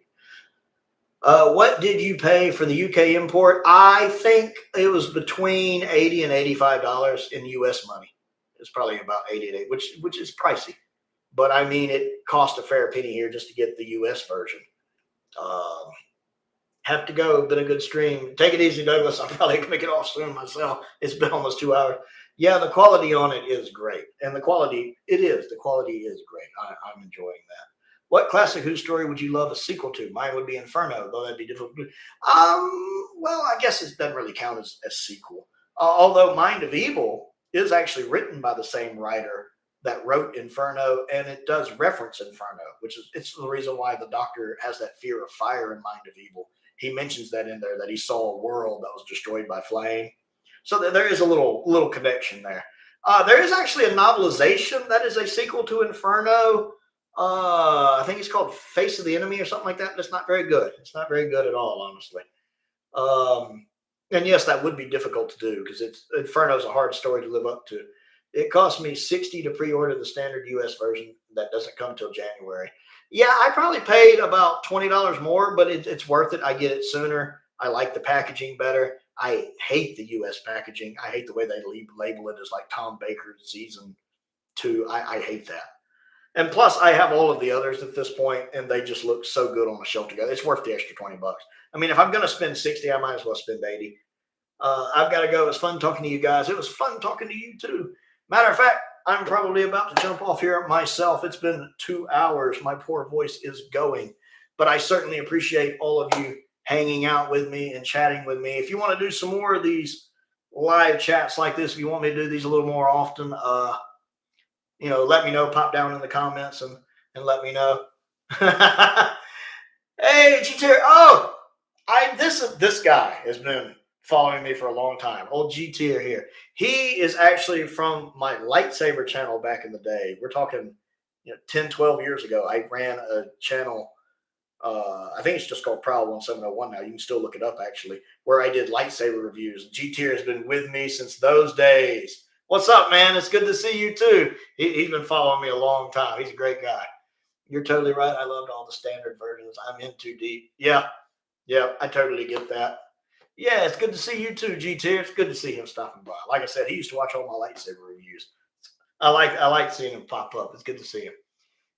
What did you pay for the UK import? I think it was between $80 and $85 in US money. It's probably about 88, which is pricey. But I mean, it cost a fair penny here just to get the US version. Have to go. Been a good stream. Take it easy, Douglas. I'm probably going to get off soon myself. It's been almost 2 hours. Yeah, the quality on it is great. And the quality is great. I'm enjoying that. What classic Who story would you love a sequel to? Mine would be Inferno, though that'd be difficult. Well, I guess it doesn't really count as a sequel. Although Mind of Evil is actually written by the same writer that wrote Inferno, and it does reference Inferno, which is it's the reason why the Doctor has that fear of fire in Mind of Evil. He mentions that in there, that he saw a world that was destroyed by flame. So there is a little connection there. There is actually a novelization that is a sequel to Inferno. I think it's called Face of the Enemy or something like that. It's not very good. It's not very good at all, honestly. And yes, that would be difficult to do because Inferno is a hard story to live up to. It cost me $60 to pre-order the standard US version that doesn't come till January. Yeah, I probably paid about $20 more, but it's worth it. I get it sooner. I like the packaging better. I hate the US packaging. I hate the way they label it as like Tom Baker's season 2. I hate that. And plus, I have all of the others at this point, and they just look so good on the shelf together. It's worth the extra $20. I mean, if I'm going to spend 60, I might as well spend 80. I've got to go. It was fun talking to you guys. It was fun talking to you too. Matter of fact, I'm probably about to jump off here myself. It's been 2 hours. My poor voice is going, but I certainly appreciate all of you hanging out with me and chatting with me. If you want to do some more of these live chats like this, if you want me to do these a little more often, let me know. Pop down in the comments and let me know. Hey, GTR. Oh, this guy has been following me for a long time. Old GTR here. He is actually from my lightsaber channel back in the day. We're talking 10, 12 years ago. I ran a channel. I think it's just called Prowl 1701 now. You can still look it up, actually, where I did lightsaber reviews. GTR has been with me since those days. What's up, man? It's good to see you, too. He's been following me a long time. He's a great guy. You're totally right. I loved all the standard versions. I'm in too deep. Yeah, I totally get that. Yeah, it's good to see you, too, GTR. It's good to see him stopping by. Like I said, he used to watch all my lightsaber reviews. I like seeing him pop up. It's good to see him.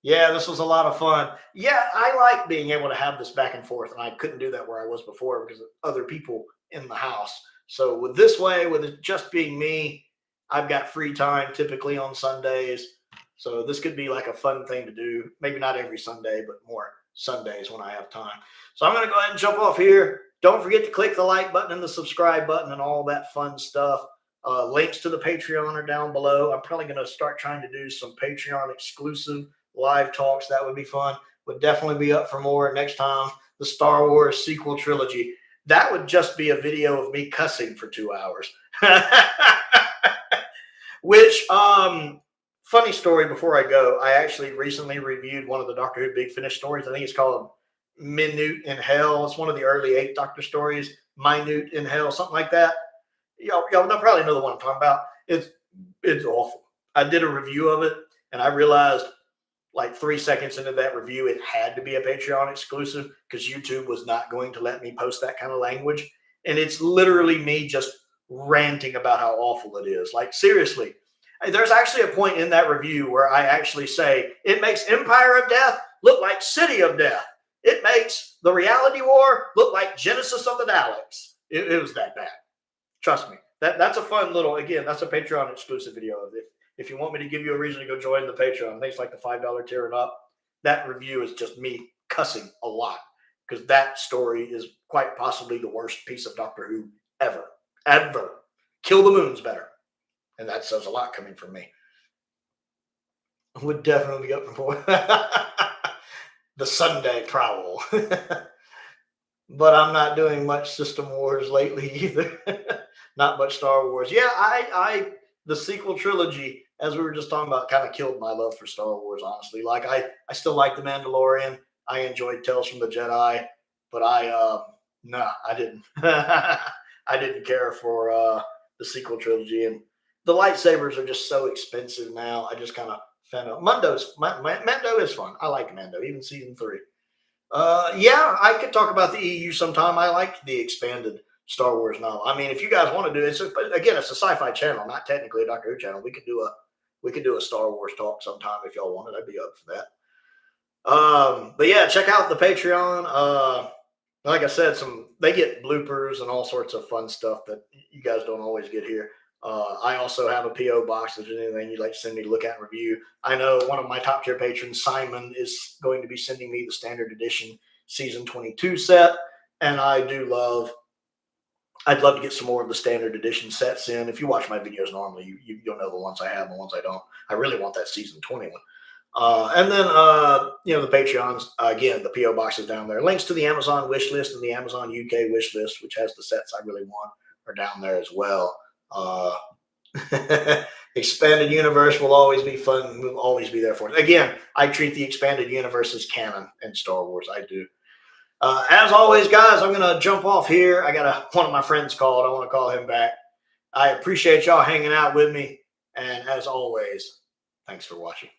Yeah, this was a lot of fun. Yeah, I like being able to have this back and forth, and I couldn't do that where I was before because of other people in the house. So with it just being me, I've got free time typically on Sundays. So this could be like a fun thing to do. Maybe not every Sunday, but more Sundays when I have time. So I'm going to go ahead and jump off here. Don't forget to click the like button and the subscribe button and all that fun stuff. Links to the Patreon are down below. I'm probably going to start trying to do some Patreon exclusive live talks. That would be fun. Would definitely be up for more next time. The Star Wars sequel trilogy. That would just be a video of me cussing for 2 hours. Which, funny story before I go, I actually recently reviewed one of the Doctor Who Big Finish stories. I think it's called Minute in Hell. It's one of the early 8th Doctor stories. Minute in Hell, something like that. Y'all probably know the one I'm talking about. It's awful. I did a review of it, and I realized like 3 seconds into that review, it had to be a Patreon exclusive because YouTube was not going to let me post that kind of language. And it's literally me just ranting about how awful it is. Like, seriously, there's actually a point in that review where I actually say it makes Empire of Death look like City of Death. It makes the Reality War look like Genesis of the Daleks. It was that bad. Trust me. That's a fun little, again, that's a Patreon exclusive video. If you want me to give you a reason to go join the Patreon, I think it's like the $5 tier and up. That review is just me cussing a lot because that story is quite possibly the worst piece of Doctor Who ever. Kill the Moon's better. And that says a lot coming from me. I would definitely be up for the Sunday Prowl. But I'm not doing much System Wars lately either. Not much Star Wars. Yeah, the sequel trilogy, as we were just talking about, kind of killed my love for Star Wars, honestly. Like, I still like The Mandalorian. I enjoyed Tales from the Jedi. But I didn't. I didn't care for the sequel trilogy. And the lightsabers are just so expensive now. I just kind of found out. Mando is fun. I like Mando, even season 3. Yeah, I could talk about the EU sometime. I like the expanded Star Wars novel. I mean, if you guys want to do it, again, it's a sci-fi channel, not technically a Doctor Who channel. We could do a Star Wars talk sometime if y'all wanted. I'd be up for that. But yeah, check out the Patreon. Like I said, they get bloopers and all sorts of fun stuff that you guys don't always get here. I also have a P.O. box. If there's anything you'd like to send me to look at and review, I know one of my top tier patrons, Simon, is going to be sending me the standard edition season 22 set. And I'd love to get some more of the standard edition sets in. If you watch my videos normally, you'll know the ones I have and the ones I don't. I really want that season 21. And then, the Patreons, again, the P.O. box is down there. Links to the Amazon wish list and the Amazon UK wish list, which has the sets I really want, are down there as well. Expanded universe will always be fun. We'll always be there for it. Again, I treat the expanded universe as canon in Star Wars. I do. As always, guys, I'm going to jump off here. I got one of my friends called. I want to call him back. I appreciate y'all hanging out with me. And as always, thanks for watching.